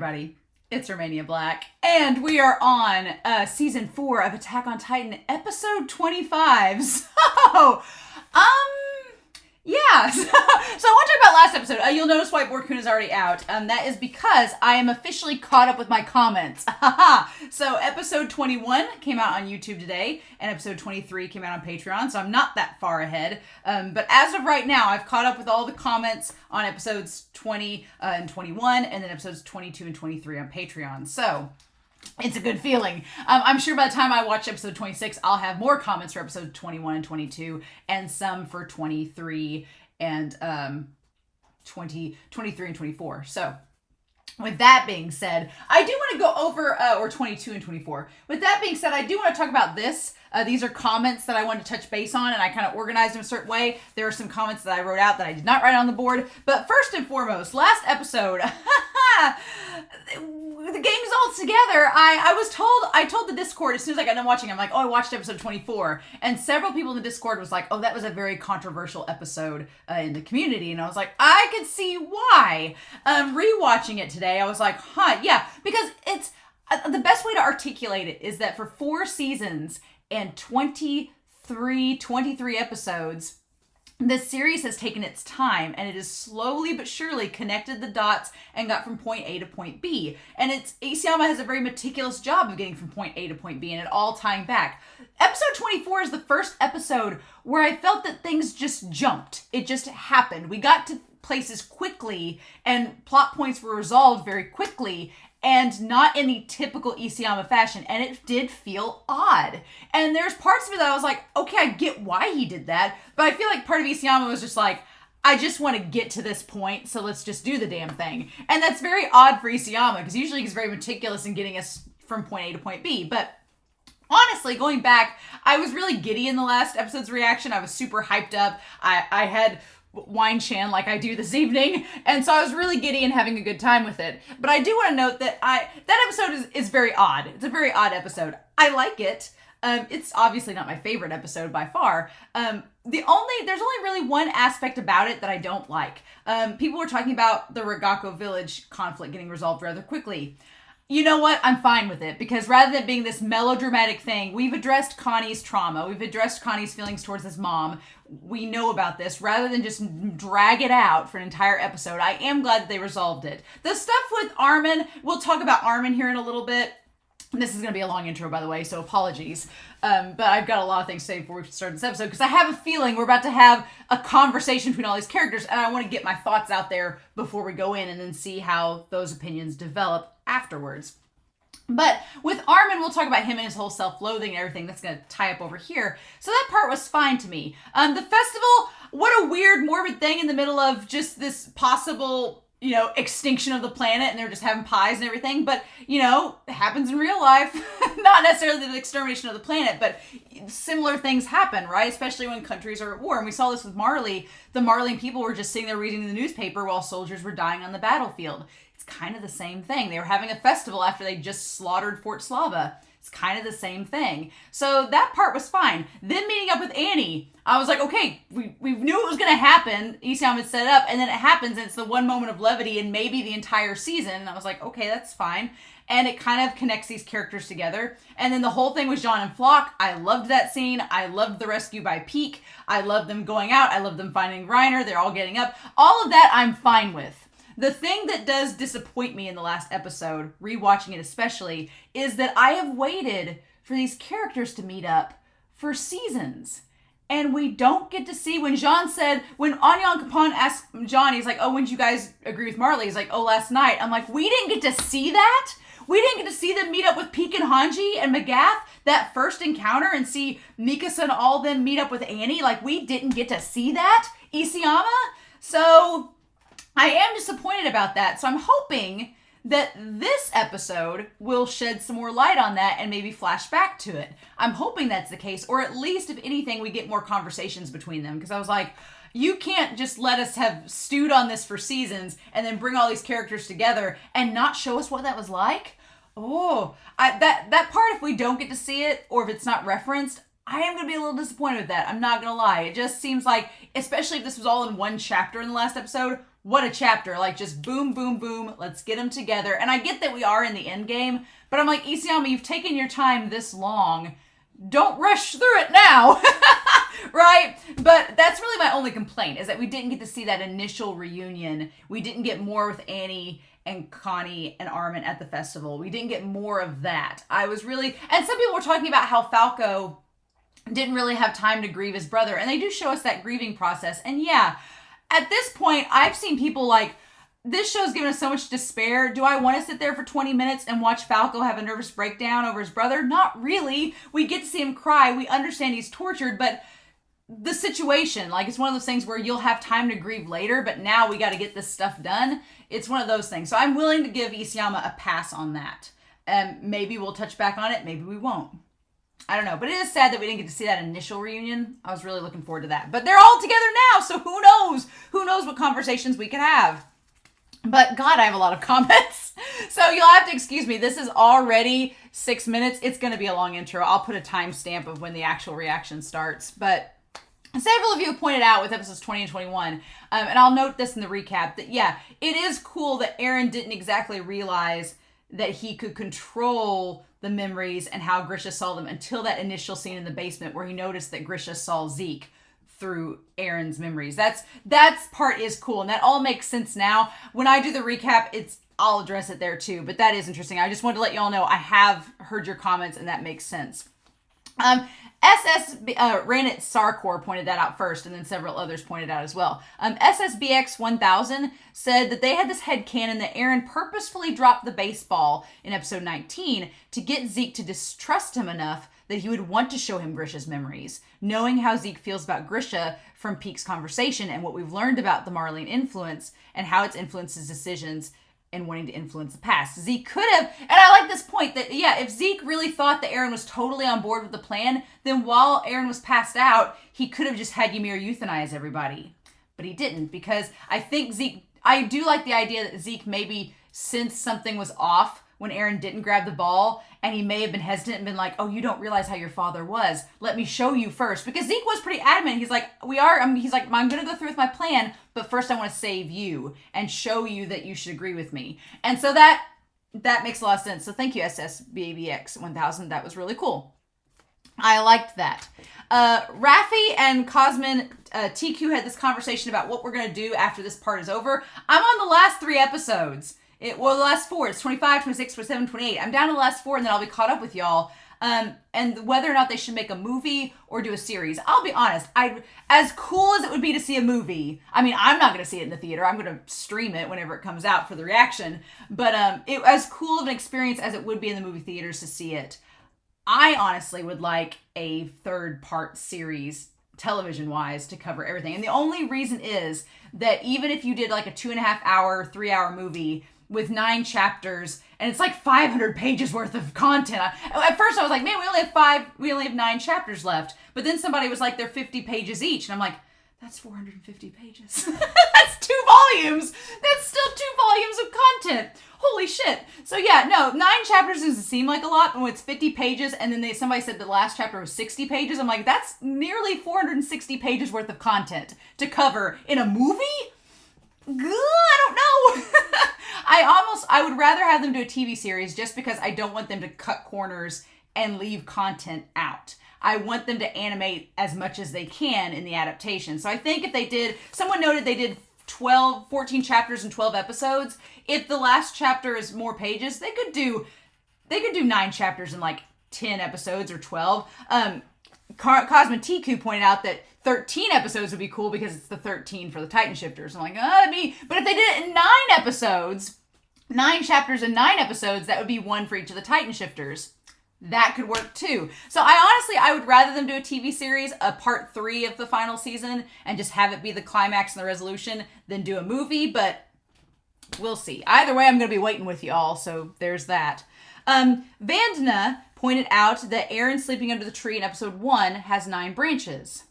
everybody, it's Romania Black, and we are on season 4 of Attack on Titan, episode 25. Yeah. So I want to talk about last episode. You'll notice Whiteboard Kun is already out. That is because I am officially caught up with my comments. So episode 21 came out on YouTube today, and episode 23 came out on Patreon, so I'm not that far ahead. But as of right now, I've caught up with all the comments on episodes 20 and 21, and then episodes 22 and 23 on Patreon. So it's a good feeling. I'm sure by the time I watch episode 26, I'll have more comments for episode 21 and 22, and some for 23 and 23 and 24. So with that being said, I do want to go over, or 22 and 24. With that being said, I do want to talk about this. These are comments that I wanted to touch base on, and I kind of organized them a certain way. There are some comments that I wrote out that I did not write on the board. But first and foremost, last episode, the gang's all together. I told the Discord, as soon as I got done watching, I'm like, oh, I watched episode 24. And several people in the Discord was like, oh, that was a very controversial episode in the community. And I was like, I could see why. Rewatching it today, I was like, yeah, because it's, the best way to articulate it is that for 4 seasons and 23 episodes, this series has taken its time, and it has slowly but surely connected the dots and got from point A to point B. And Isayama has a very meticulous job of getting from point A to point B and it all tying back. Episode 24 is the first episode where I felt that things just jumped. It just happened. We got to places quickly, and plot points were resolved very quickly, and not in the typical Isayama fashion, and it did feel odd. And there's parts of it that I was like, okay, I get why he did that, but I feel like part of Isayama was just like, I just want to get to this point, so let's just do the damn thing. And that's very odd for Isayama, because usually he's very meticulous in getting us from point A to point B, but honestly, going back, I was really giddy in the last episode's reaction. I was super hyped up. I had wine chan like I do this evening, and so I was really giddy and having a good time with it. But I do want to note that that episode is very odd. It's a very odd episode. I like it. It's obviously not my favorite episode by far. There's only really one aspect about it that I don't like. People were talking about the Ragako village conflict getting resolved rather quickly. You know what? I'm fine with it, because rather than being this melodramatic thing, we've addressed Connie's trauma. We've addressed Connie's feelings towards his mom. We know about this. Rather than just drag it out for an entire episode, I am glad that they resolved it. The stuff with Armin, we'll talk about Armin here in a little bit. This is going to be a long intro, by the way, so apologies. But I've got a lot of things to say before we start this episode, because I have a feeling we're about to have a conversation between all these characters, and I want to get my thoughts out there before we go in and then see how those opinions develop afterwards. But with Armin, we'll talk about him and his whole self-loathing and everything. That's going to tie up over here. So that part was fine to me. The festival, what a weird, morbid thing in the middle of just this possible, extinction of the planet, and they're just having pies and everything. But, it happens in real life. Not necessarily the extermination of the planet, but similar things happen, right? Especially when countries are at war. And we saw this with Marley. The Marleyan people were just sitting there reading the newspaper while soldiers were dying on the battlefield. It's kind of the same thing. They were having a festival after they just slaughtered Fort Slava. It's kind of the same thing. So that part was fine. Then meeting up with Annie, I was like, okay, we knew it was going to happen. Isayama had set it up, and then it happens, and it's the one moment of levity in maybe the entire season. And I was like, okay, that's fine. And it kind of connects these characters together. And then the whole thing with Jean and Flock, I loved that scene. I loved the rescue by Peak. I loved them going out. I loved them finding Reiner. They're all getting up. All of that I'm fine with. The thing that does disappoint me in the last episode, rewatching it especially, is that I have waited for these characters to meet up for seasons. And we don't get to see, when Jean said, when Anya and Capon asked John, he's like, oh, when did you guys agree with Marley? He's like, oh, last night. I'm like, we didn't get to see that? We didn't get to see them meet up with Peek and Hanji and Magath, that first encounter, and see Mikasa and all of them meet up with Annie? Like, we didn't get to see that? Isayama? So I am disappointed about that. So I'm hoping that this episode will shed some more light on that and maybe flash back to it. I'm hoping that's the case, or at least, if anything, we get more conversations between them. Because I was like, you can't just let us have stewed on this for seasons and then bring all these characters together and not show us what that was like. That part, if we don't get to see it, or if it's not referenced, I am going to be a little disappointed with that. I'm not going to lie. It just seems like, especially if this was all in one chapter in the last episode, what a chapter. Like, just boom, boom, boom. Let's get them together. And I get that we are in the end game, but I'm like, Isayama, you've taken your time this long. Don't rush through it now. Right? But that's really my only complaint, is that we didn't get to see that initial reunion. We didn't get more with Annie and Connie and Armin at the festival. We didn't get more of that. I was really... And some people were talking about how Falco didn't really have time to grieve his brother. And they do show us that grieving process. And yeah, at this point, I've seen people like, this show's given us so much despair. Do I want to sit there for 20 minutes and watch Falco have a nervous breakdown over his brother? Not really. We get to see him cry. We understand he's tortured, but the situation, like, it's one of those things where you'll have time to grieve later, but now we got to get this stuff done. It's one of those things. So I'm willing to give Isayama a pass on that. Maybe we'll touch back on it. Maybe we won't. I don't know. But it is sad that we didn't get to see that initial reunion. I was really looking forward to that. But they're all together now, so who knows? Who knows what conversations we could have. But God, I have a lot of comments. So you'll have to excuse me. This is already 6 minutes. It's going to be a long intro. I'll put a timestamp of when the actual reaction starts. But several of you have pointed out with episodes 20 and 21, and I'll note this in the recap, that yeah, it is cool that Eren didn't exactly realize that he could control the memories and how Grisha saw them until that initial scene in the basement where he noticed that Grisha saw Zeke through Eren's memories. That part is cool, and that all makes sense now. When I do the recap, I'll address it there too, but that is interesting. I just wanted to let y'all know I have heard your comments, and that makes sense. Ranit Sarkor pointed that out first, and then several others pointed out as well. SSBX 1000 said that they had this headcanon that Eren purposefully dropped the baseball in episode 19 to get Zeke to distrust him enough that he would want to show him Grisha's memories. Knowing how Zeke feels about Grisha from Peak's conversation and what we've learned about the Marlene influence and how it's influenced his decisions and wanting to influence the past. Zeke could have, and I like this point that, yeah, if Zeke really thought that Eren was totally on board with the plan, then while Eren was passed out, he could have just had Ymir euthanize everybody. But he didn't, because I think I do like the idea that Zeke maybe sensed something was off when Eren didn't grab the ball, and he may have been hesitant and been like, oh, you don't realize how your father was. Let me show you first. Because Zeke was pretty adamant. He's like, I'm going to go through with my plan, but first I want to save you and show you that you should agree with me. And so that makes a lot of sense. So thank you, SSBABX 1000. That was really cool. I liked that. Raffi and Cosmin TQ had this conversation about what we're going to do after this part is over. I'm on the last 3 episodes. The last 4. It's 25, 26, 27, 28. I'm down to the last 4, and then I'll be caught up with y'all. And whether or not they should make a movie or do a series. I'll be honest. As cool as it would be to see a movie, I mean, I'm not going to see it in the theater. I'm going to stream it whenever it comes out for the reaction. But as cool of an experience as it would be in the movie theaters to see it, I honestly would like a 3rd-part series television-wise to cover everything. And the only reason is that even if you did like a 2.5-hour, 3-hour movie with 9 chapters, and it's like 500 pages worth of content. At first I was like, man, we only have 9 chapters left. But then somebody was like, they're 50 pages each. And I'm like, that's 450 pages. That's 2 volumes. That's still 2 volumes of content. Holy shit. So yeah, no, 9 chapters doesn't seem like a lot, but when it's 50 pages, and then somebody said the last chapter was 60 pages, I'm like, that's nearly 460 pages worth of content to cover in a movie? I don't know. I would rather have them do a TV series just because I don't want them to cut corners and leave content out. I want them to animate as much as they can in the adaptation. So I think if someone noted they did 14 chapters and 12 episodes. If the last chapter is more pages, they could do 9 chapters in like 10 episodes or 12. Cosmin Tiku pointed out that 13 episodes would be cool because it's the 13 for the Titan Shifters. I'm like, but if they did it in 9 episodes, 9 chapters and 9 episodes, that would be 1 for each of the Titan Shifters. That could work too. So I would rather them do a TV series, a part 3 of the final season, and just have it be the climax and the resolution than do a movie, but we'll see. Either way, I'm going to be waiting with y'all, so there's that. Vandana pointed out that Eren sleeping under the tree in episode 1 has 9 branches.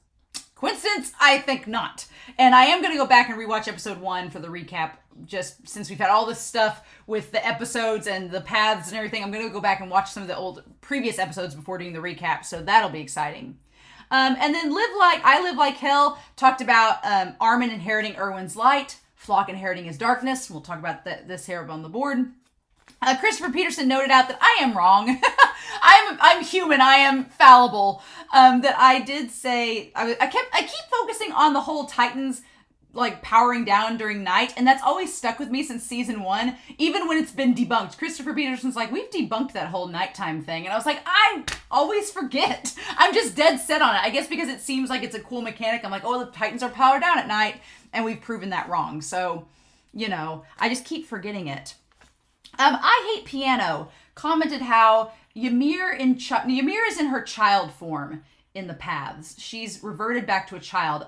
Coincidence? I think not. And I am going to go back and rewatch episode 1 for the recap, just since we've had all this stuff with the episodes and the paths and everything. I'm going to go back and watch some of the old previous episodes before doing the recap, so that'll be exciting. And then I Live Like Hell talked about Armin inheriting Erwin's light. Flock inheriting his darkness. We'll talk about this here on the board. Christopher Peterson noted out that I am wrong. I'm human. I am fallible. That I did say I keep focusing on the whole Titans like powering down during night, and that's always stuck with me since season 1, even when it's been debunked. Christopher Peterson's like, we've debunked that whole nighttime thing, and I was like, I always forget. I'm just dead set on it. I guess because it seems like it's a cool mechanic. I'm like, oh, the Titans are powered down at night, and we've proven that wrong. So, you know, I just keep forgetting it. I Hate Piano commented how Ymir is in her child form in the paths. She's reverted back to a child.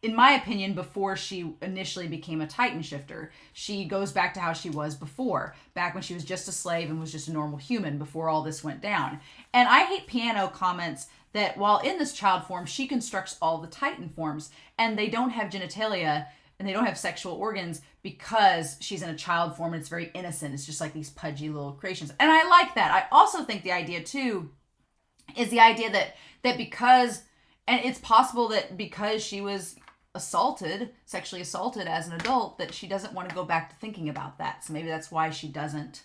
In my opinion, before she initially became a Titan shifter. She goes back to how she was before, back when she was just a slave and was just a normal human before all this went down. And I Hate Piano comments that while in this child form, she constructs all the Titan forms, and they don't have genitalia and they don't have sexual organs because she's in a child form and it's very innocent. It's just like these pudgy little creations. And I like that. I also think the idea too is the idea that because, and it's possible that because she was sexually assaulted as an adult, that she doesn't want to go back to thinking about that. So maybe that's why she doesn't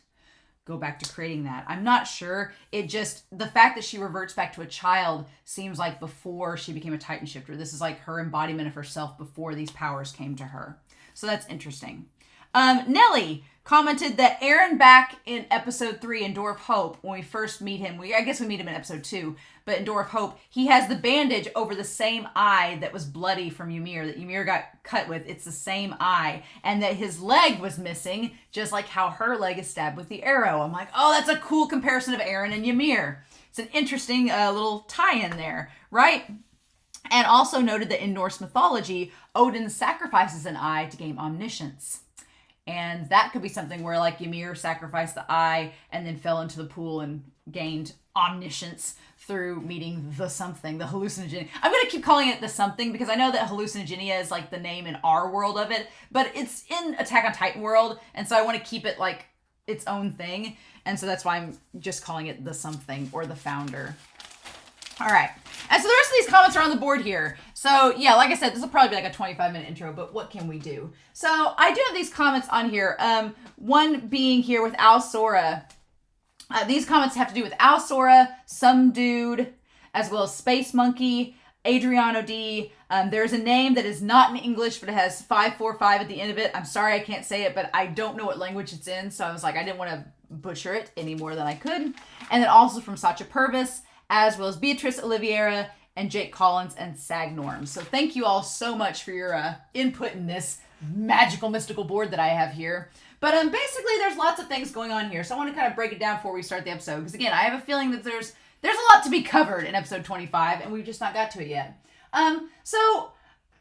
go back to creating that. I'm not sure. It just, the fact that she reverts back to a child seems like before she became a Titan shifter. This is like her embodiment of herself before these powers came to her. So that's interesting. Nellie commented that Aaron back in episode 3 in Door of Hope, when we first meet him, I guess we meet him in episode 2, but in Door of Hope, he has the bandage over the same eye that was bloody from Ymir, that Ymir got cut with. It's the same eye. And that his leg was missing, just like how her leg is stabbed with the arrow. I'm like, oh, that's a cool comparison of Aaron and Ymir. It's an interesting little tie-in there, right? And also noted that in Norse mythology, Odin sacrifices an eye to gain omniscience. And that could be something where like Ymir sacrificed the eye and then fell into the pool and gained omniscience through meeting the something, the hallucinogenia. I'm going to keep calling it the something because I know that hallucinogenia is like the name in our world of it, but it's in Attack on Titan world. And so I want to keep it like its own thing. And so that's why I'm just calling it the something or the founder. All right. And so the rest of these comments are on the board here. So yeah, like I said, this will probably be like a 25-minute intro, but what can we do? So I do have these comments on here. One being here with Al Sora. These comments have to do with Al Sora, Some Dude, as well as Space Monkey, Adriano D. There's a name that is not in English, but it has 545 at the end of it. I'm sorry I can't say it, but I don't know what language it's in. So I was like, I didn't want to butcher it any more than I could. And then also from Sacha Purvis, as well as Beatrice Oliveira and Jake Collins and Sag Norm. So thank you all so much for your input in this magical, mystical board that I have here. But basically, there's lots of things going on here. So I want to kind of break it down before we start the episode. Because again, I have a feeling that there's a lot to be covered in episode 25, and we've just not got to it yet. So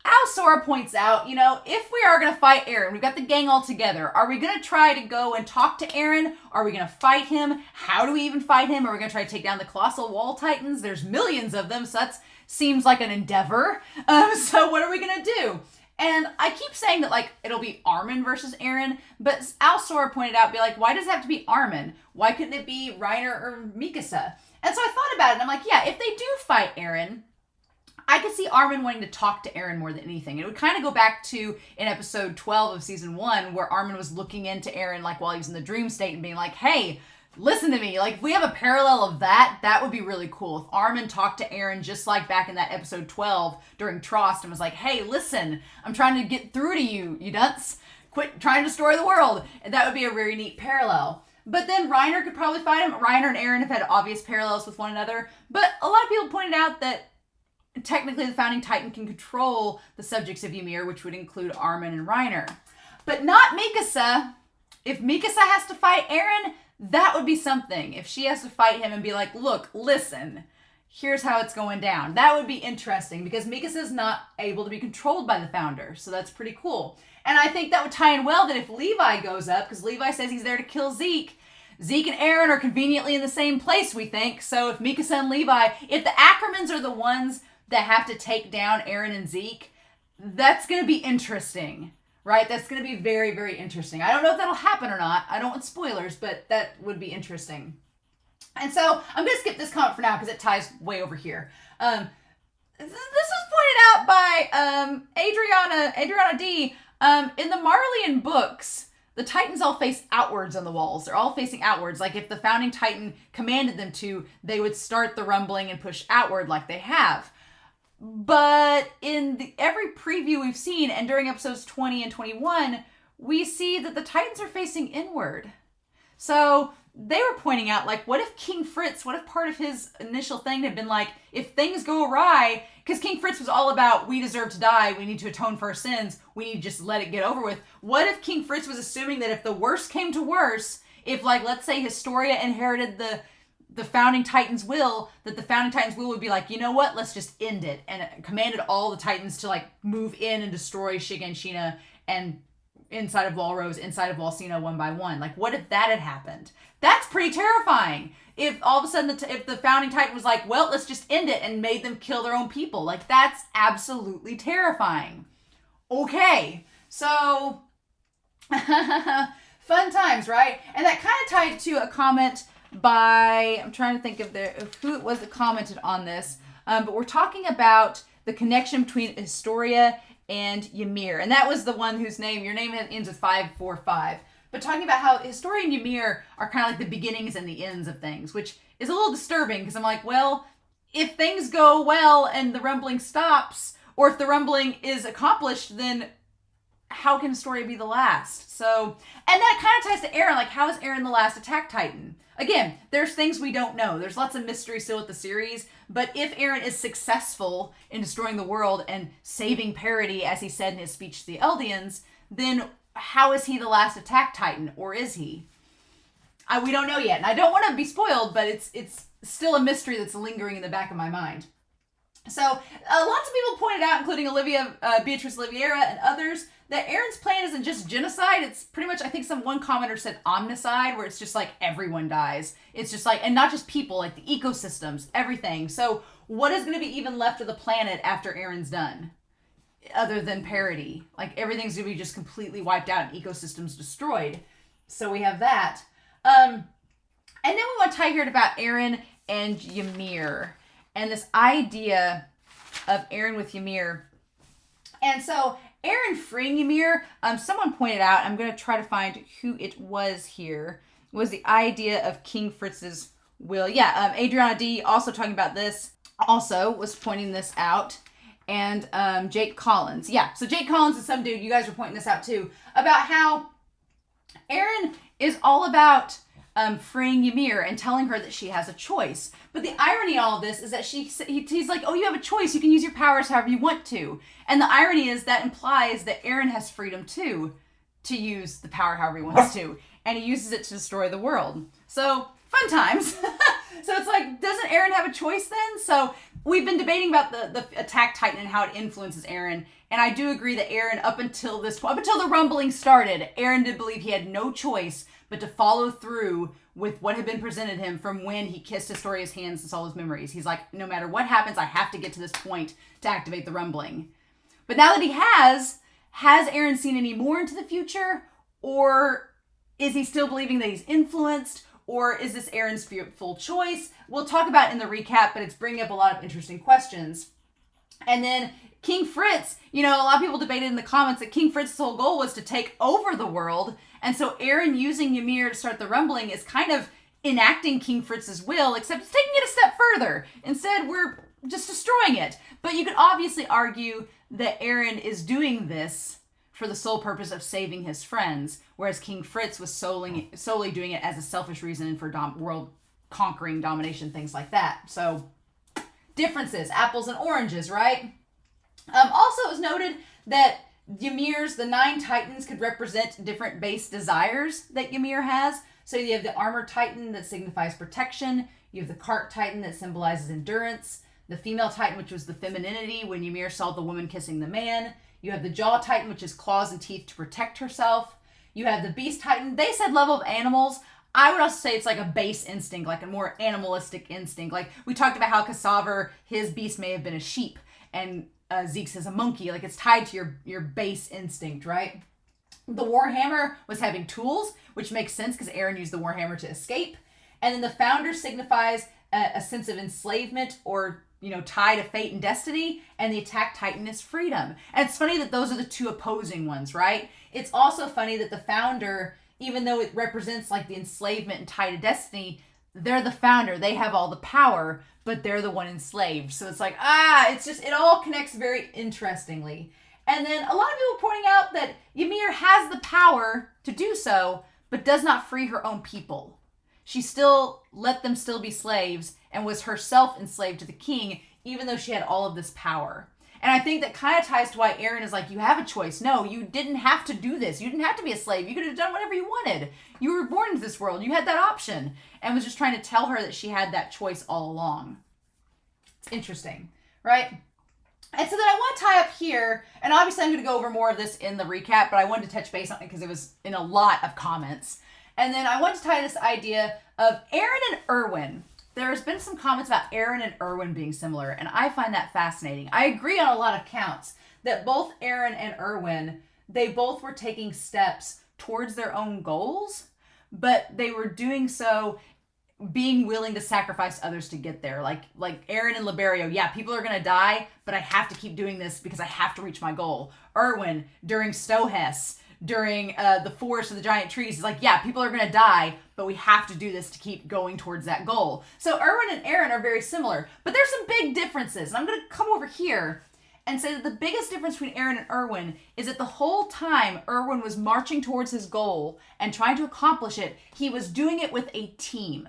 Al Sora points out, you know, if we are going to fight Eren, we've got the gang all together. Are we going to try to go and talk to Eren? Are we going to fight him? How do we even fight him? Are we going to try to take down the Colossal Wall Titans? There's millions of them, so that seems like an endeavor. So what are we going to do? And I keep saying that, like, it'll be Armin versus Eren, but Al Sora pointed out, be like, why does it have to be Armin? Why couldn't it be Reiner or Mikasa? And so I thought about it, and I'm like, yeah, if they do fight Eren, I could see Armin wanting to talk to Eren more than anything. It would kind of go back to in episode 12 of season 1, where Armin was looking into Eren, like, while he was in the dream state and being like, hey, listen to me. Like, if we have a parallel of that, that would be really cool. If Armin talked to Eren just like back in that episode 12 during Trost and was like, hey, listen, I'm trying to get through to you, you dunce. Quit trying to destroy the world. And that would be a very neat parallel. But then Reiner could probably fight him. Reiner and Eren have had obvious parallels with one another. But a lot of people pointed out that technically the Founding Titan can control the subjects of Ymir, which would include Armin and Reiner. But not Mikasa. If Mikasa has to fight Eren, that would be something. If she has to fight him and be like, look, listen, here's how it's going down. That would be interesting because Mikasa's not able to be controlled by the Founder. So that's pretty cool. And I think that would tie in well that if Levi goes up, because Levi says he's there to kill Zeke, Zeke and Eren are conveniently in the same place, we think. So if Mikasa and Levi, if the Ackermans are the ones that have to take down Eren and Zeke, that's going to be interesting. Right? That's going to be very, very interesting. I don't know if that'll happen or not. I don't want spoilers, but that would be interesting. And so I'm going to skip this comment for now because it ties way over here. This was pointed out by Adriana D. In the Marleyan books, the Titans all face outwards on the walls. They're all facing outwards. Like if the founding Titan commanded them to, they would start the rumbling and push outward like they have. But in every preview we've seen, and during episodes 20 and 21, we see that the Titans are facing inward. So they were pointing out, like, what if King Fritz, what if part of his initial thing had been like, if things go awry, because King Fritz was all about, we deserve to die, we need to atone for our sins, we need to just let it get over with. What if King Fritz was assuming that if the worst came to worse, if, like, let's say Historia inherited the founding Titan's will, that the founding Titan's will would be like, you know what, let's just end it, and commanded all the Titans to, like, move in and destroy Shiganshina and inside of Walrose, inside of Walsina one by one. Like, what if that had happened? That's pretty terrifying. If all of a sudden, if the founding Titan was like, well, let's just end it, and made them kill their own people. Like, that's absolutely terrifying. Okay, so fun times, right? And that kind of tied to a comment by, I'm trying to think of who it was that commented on this, but we're talking about the connection between Historia and Ymir. And that was the one whose name, your name ends with 545. But talking about how Historia and Ymir are kind of like the beginnings and the ends of things, which is a little disturbing because I'm like, well, if things go well and the rumbling stops, or if the rumbling is accomplished, then how can Historia be the last? So, and that kind of ties to Eren. Like, how is Eren the last Attack Titan? Again, there's things we don't know. There's lots of mystery still with the series. But if Eren is successful in destroying the world and saving Parody, as he said in his speech to the Eldians, then how is he the last Attack Titan? Or is he? We don't know yet. And I don't want to be spoiled, but it's still a mystery that's lingering in the back of my mind. So lots of people pointed out, including Beatrice Oliveira and others, that Eren's plan isn't just genocide. It's pretty much, I think one commenter said omnicide, where it's just like everyone dies. It's just like, and not just people, like the ecosystems, everything. So what is going to be even left of the planet after Eren's done? Other than Parody. Like everything's going to be just completely wiped out and ecosystems destroyed. So we have that. And then we want to tie here about Eren and Ymir. And this idea of Eren with Ymir. And so Eren freeing Ymir, someone pointed out, I'm going to try to find who it was here, was the idea of King Fritz's will. Yeah, Adriana D. also talking about this, also was pointing this out. And Jake Collins. Yeah, so Jake Collins is some dude, you guys were pointing this out too, about how Eren is all about freeing Ymir and telling her that she has a choice. But the irony in all of this is that he's like, oh, you have a choice. You can use your powers however you want to. And the irony is that implies that Eren has freedom too to use the power however he wants to. And he uses it to destroy the world. So, fun times. So it's like, doesn't Eren have a choice then? So we've been debating about the Attack Titan and how it influences Eren. And I do agree that Eren, up until this point, up until the rumbling started, Eren did believe he had no choice but to follow through with what had been presented him from when he kissed Historia's hands and saw his memories. He's like, no matter what happens, I have to get to this point to activate the rumbling. But now that he has Eren seen any more into the future? Or is he still believing that he's influenced? Or is this Eren's full choice? We'll talk about it in the recap, but it's bringing up a lot of interesting questions. And then King Fritz, a lot of people debated in the comments that King Fritz's whole goal was to take over the world. And so Eren using Ymir to start the rumbling is kind of enacting King Fritz's will, except it's taking it a step further. Instead, we're just destroying it. But you could obviously argue that Eren is doing this for the sole purpose of saving his friends, whereas King Fritz was solely doing it as a selfish reason and for world conquering domination, things like that. So, differences, apples and oranges, right? Also, it was noted that Ymir's, the 9 Titans, could represent different base desires that Ymir has. So you have the Armor Titan that signifies protection. You have the Cart Titan that symbolizes endurance. The Female Titan, which was the femininity when Ymir saw the woman kissing the man. You have the Jaw Titan, which is claws and teeth to protect herself. You have the Beast Titan. They said level of animals. I would also say it's like a base instinct, like a more animalistic instinct. Like we talked about how Cassandra, his beast may have been a sheep, and Zeke's is a monkey. Like it's tied to your base instinct, right? The Warhammer was having tools, which makes sense because Eren used the Warhammer to escape. And then the Founder signifies a sense of enslavement or tie to fate and destiny, and the attack titan is freedom. And it's funny that those are the two opposing ones, right? It's also funny that the founder, even though it represents like the enslavement and tie to destiny, they're the founder. They have all the power, but they're the one enslaved. So it's like, it all connects very interestingly. And then a lot of people pointing out that Ymir has the power to do so, but does not free her own people. She still let them still be slaves and was herself enslaved to the king, even though she had all of this power. And I think that kind of ties to why Eren is like, you have a choice. No, you didn't have to do this. You didn't have to be a slave. You could have done whatever you wanted. You were born into this world. You had that option. And was just trying to tell her that she had that choice all along. It's interesting, right? And so then I want to tie up here, and obviously I'm going to go over more of this in the recap, but I wanted to touch base on it because it was in a lot of comments. And then I want to tie this idea of Eren and Erwin. There's been some comments about Eren and Erwin being similar, and I find that fascinating. I agree on a lot of counts that both Eren and Erwin, they both were taking steps towards their own goals, but they were doing so being willing to sacrifice others to get there. Like Eren and Liberio, yeah, people are going to die, but I have to keep doing this because I have to reach my goal. Erwin, during Stohess, during the forest of the giant trees, is like, yeah, people are going to die, but we have to do this to keep going towards that goal. So Erwin and Eren are very similar, but there's some big differences. And I'm going to come over here and say that the biggest difference between Eren and Erwin is that the whole time Erwin was marching towards his goal and trying to accomplish it, he was doing it with a team.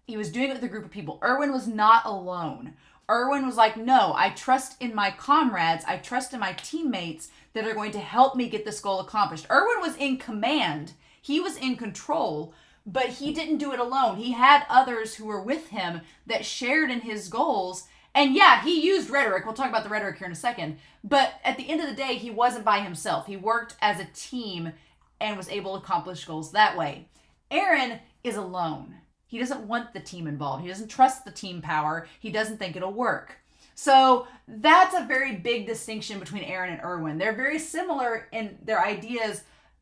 He was doing it with a group of people. Erwin was not alone. Erwin was like, no, I trust in my comrades. I trust in my teammates that are going to help me get this goal accomplished. Erwin was in command. He was in control, but he didn't do it alone. He had others who were with him that shared in his goals. And yeah, he used rhetoric. We'll talk about the rhetoric here in a second. But at the end of the day, he wasn't by himself. He worked as a team and was able to accomplish goals that way. Eren is alone. He doesn't want the team involved. He doesn't trust the team power. He doesn't think it'll work. So that's a very big distinction between Eren and Erwin. They're very similar in their ideas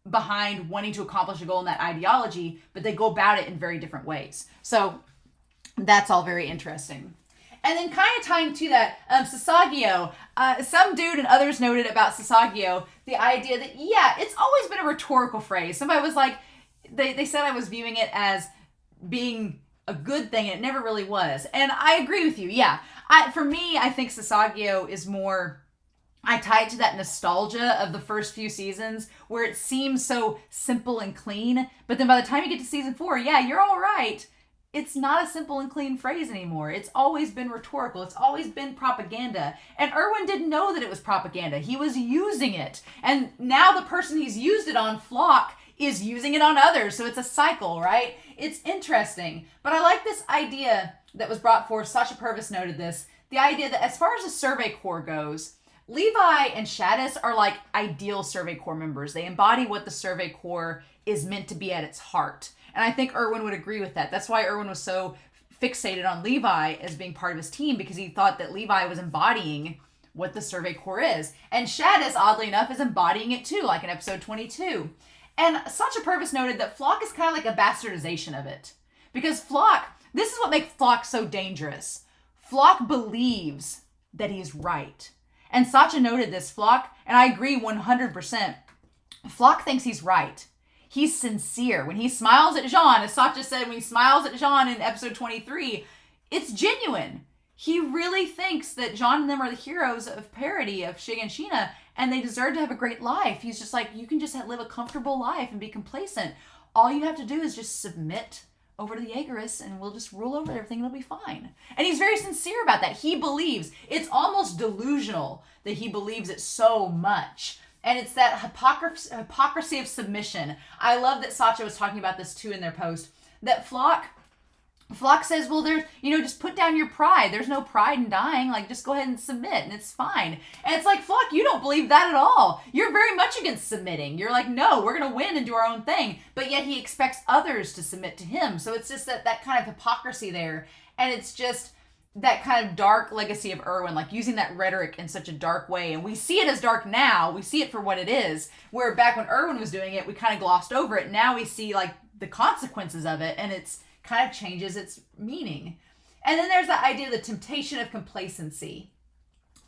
behind wanting to accomplish a goal in that ideology, but they go about it in very different ways. So that's all very interesting. And then kind of tying to that, Sasagio, some dude and others noted about Sasagio, the idea that, yeah, it's always been a rhetorical phrase. Somebody was like, they said I was viewing it as being a good thing, and it never really was. And I agree with you. Yeah. For me, I think Sasagio is more, I tie it to that nostalgia of the first few seasons where it seems so simple and clean. But then by the time you get to season 4, yeah, you're all right. It's not a simple and clean phrase anymore. It's always been rhetorical. It's always been propaganda. And Erwin didn't know that it was propaganda. He was using it. And now the person he's used it on, Flock, is using it on others. So it's a cycle, right? It's interesting. But I like this idea that was brought forth. Sasha Purvis noted this. The idea that as far as the Survey Corps goes, Levi and Shadis are like ideal Survey Corps members. They embody what the Survey Corps is meant to be at its heart. And I think Erwin would agree with that. That's why Erwin was so fixated on Levi as being part of his team, because he thought that Levi was embodying what the Survey Corps is. And Shadis, oddly enough, is embodying it too, like in episode 22. And Sasha Purvis noted that Flock is kind of like a bastardization of it. Because Flock, this is what makes Flock so dangerous. Flock believes that he's right. And Sasha noted this, Flock, and I agree 100%, Flock thinks he's right. He's sincere. When he smiles at Jean, as Sasha said, when he smiles at Jean in episode 23, it's genuine. He really thinks that Jean and them are the heroes of parody of Shig and Sheena, and they deserve to have a great life. He's just like, you can just live a comfortable life and be complacent. All you have to do is just submit over to the Jaegerists, and we'll just rule over everything, and it'll be fine. And he's very sincere about that. He believes. It's almost delusional that he believes it so much. And it's that hypocrisy of submission. I love that Sasha was talking about this too in their post. That Flock says, well, there's, just put down your pride. There's no pride in dying. Like, just go ahead and submit and it's fine. And it's like, Flock, you don't believe that at all. You're very much against submitting. You're like, no, we're going to win and do our own thing. But yet he expects others to submit to him. So it's just that kind of hypocrisy there. And it's just that kind of dark legacy of Erwin, like using that rhetoric in such a dark way. And we see it as dark now. We see it for what it is. Where back when Erwin was doing it, we kind of glossed over it. Now we see like the consequences of it, and it's kind of changes its meaning. And then there's the idea of the temptation of complacency,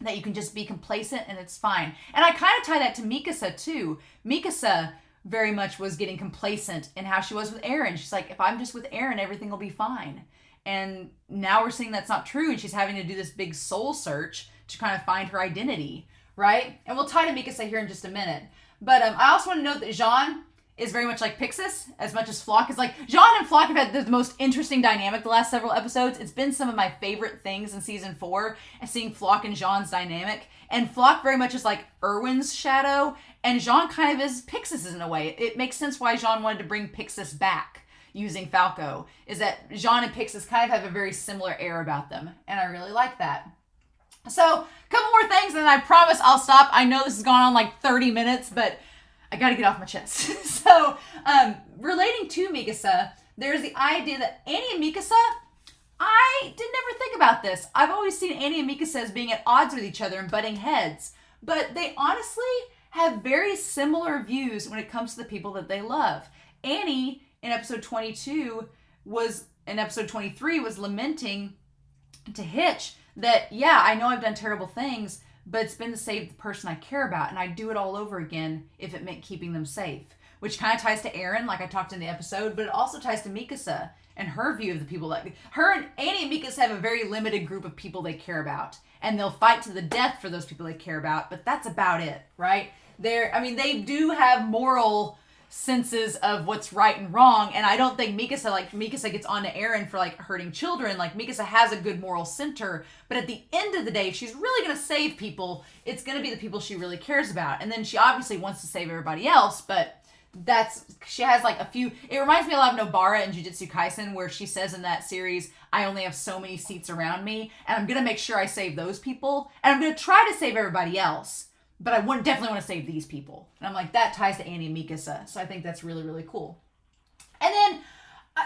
that you can just be complacent and it's fine. And I kind of tie that to Mikasa too. Mikasa very much was getting complacent in how she was with Eren. She's like, if I'm just with Eren, everything will be fine. And now we're seeing that's not true, and she's having to do this big soul search to kind of find her identity, right? And we'll tie to Mikasa here in just a minute. But I also want to note that Jean is very much like Pixis, as much as Flock is like... Jean and Flock have had the most interesting dynamic the last several episodes. It's been some of my favorite things in season 4, and seeing Flock and Jean's dynamic. And Flock very much is like Erwin's shadow, and Jean kind of is Pixis in a way. It makes sense why Jean wanted to bring Pixis back using Falco, is that Jean and Pixis kind of have a very similar air about them, and I really like that. So, a couple more things, and I promise I'll stop. I know this has gone on like 30 minutes, but I gotta get off my chest. So, relating to Mikasa, there's the idea that Annie and Mikasa, I did never think about this. I've always seen Annie and Mikasa as being at odds with each other and butting heads, but they honestly have very similar views when it comes to the people that they love. Annie, in episode 22, in episode 23, was lamenting to Hitch that, yeah, I know I've done terrible things, but it's been to save the person I care about, and I'd do it all over again if it meant keeping them safe. Which kind of ties to Eren, like I talked in the episode, but it also ties to Mikasa and her view of the people that... Her and Annie and Mikasa have a very limited group of people they care about, and they'll fight to the death for those people they care about, but that's about it, right? They do have moral senses of what's right and wrong, and I don't think Mikasa gets on to Eren for like hurting children. Like, Mikasa has a good moral center, but at the end of the day, if she's really going to save people, it's going to be the people she really cares about. And then she obviously wants to save everybody else, but she has like a few... It reminds me a lot of Nobara in Jujutsu Kaisen, where she says in that series, I only have so many seats around me, and I'm going to make sure I save those people, and I'm going to try to save everybody else, but I definitely want to save these people. And I'm like, that ties to Annie and Mikasa. So I think that's really, really cool. And then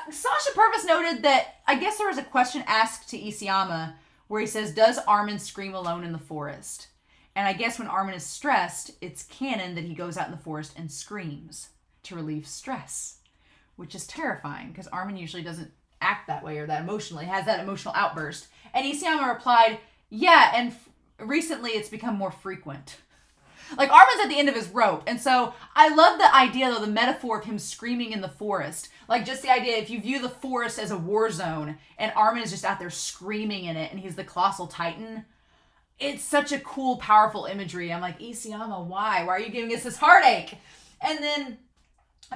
Sasha Purvis noted that I guess there was a question asked to Isayama where he says, does Armin scream alone in the forest? And I guess when Armin is stressed, it's canon that he goes out in the forest and screams to relieve stress, which is terrifying because Armin usually doesn't act that way or that emotionally, has that emotional outburst. And Isayama replied, yeah, and recently it's become more frequent. Like, Armin's at the end of his rope. And so I love the idea, though, the metaphor of him screaming in the forest. Like, just the idea, if you view the forest as a war zone and Armin is just out there screaming in it and he's the colossal titan, it's such a cool, powerful imagery. I'm like, Isayama, why? Why are you giving us this heartache? And then,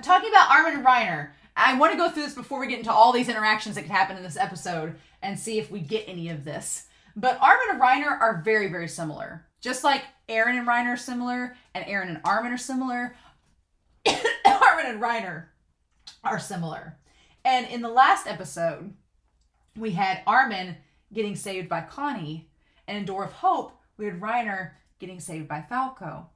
talking about Armin and Reiner, I want to go through this before we get into all these interactions that could happen in this episode and see if we get any of this. But Armin and Reiner are very, very similar. Just like Eren and Reiner are similar, and Eren and Armin are similar, Armin and Reiner are similar. And in the last episode, we had Armin getting saved by Connie, and in Door of Hope, we had Reiner getting saved by Falco.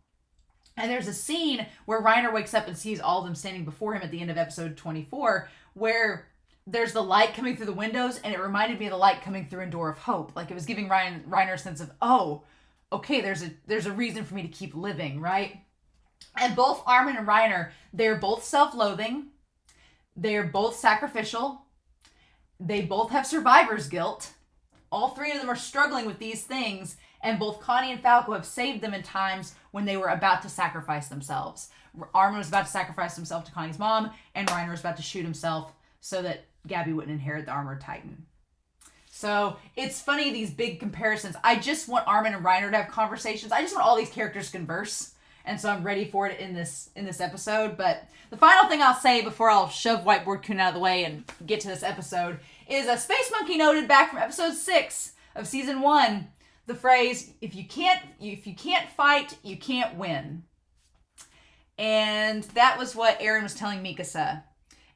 And there's a scene where Reiner wakes up and sees all of them standing before him at the end of episode 24, where there's the light coming through the windows, and it reminded me of the light coming through in Door of Hope. Like, it was giving Reiner a sense of, oh, okay, there's a reason for me to keep living, right? And both Armin and Reiner, they're both self-loathing. They're both sacrificial. They both have survivor's guilt. All three of them are struggling with these things, and both Connie and Falco have saved them in times when they were about to sacrifice themselves. Armin was about to sacrifice himself to Connie's mom, and Reiner was about to shoot himself so that Gabi wouldn't inherit the Armored Titan. So it's funny, these big comparisons. I just want Armin and Reiner to have conversations. I just want all these characters to converse. And so I'm ready for it in this episode. But the final thing I'll say before I'll shove Whiteboard Coon out of the way and get to this episode is a Space Monkey noted back from episode 6 of season 1, the phrase, if you can't fight, you can't win. And that was what Eren was telling Mikasa.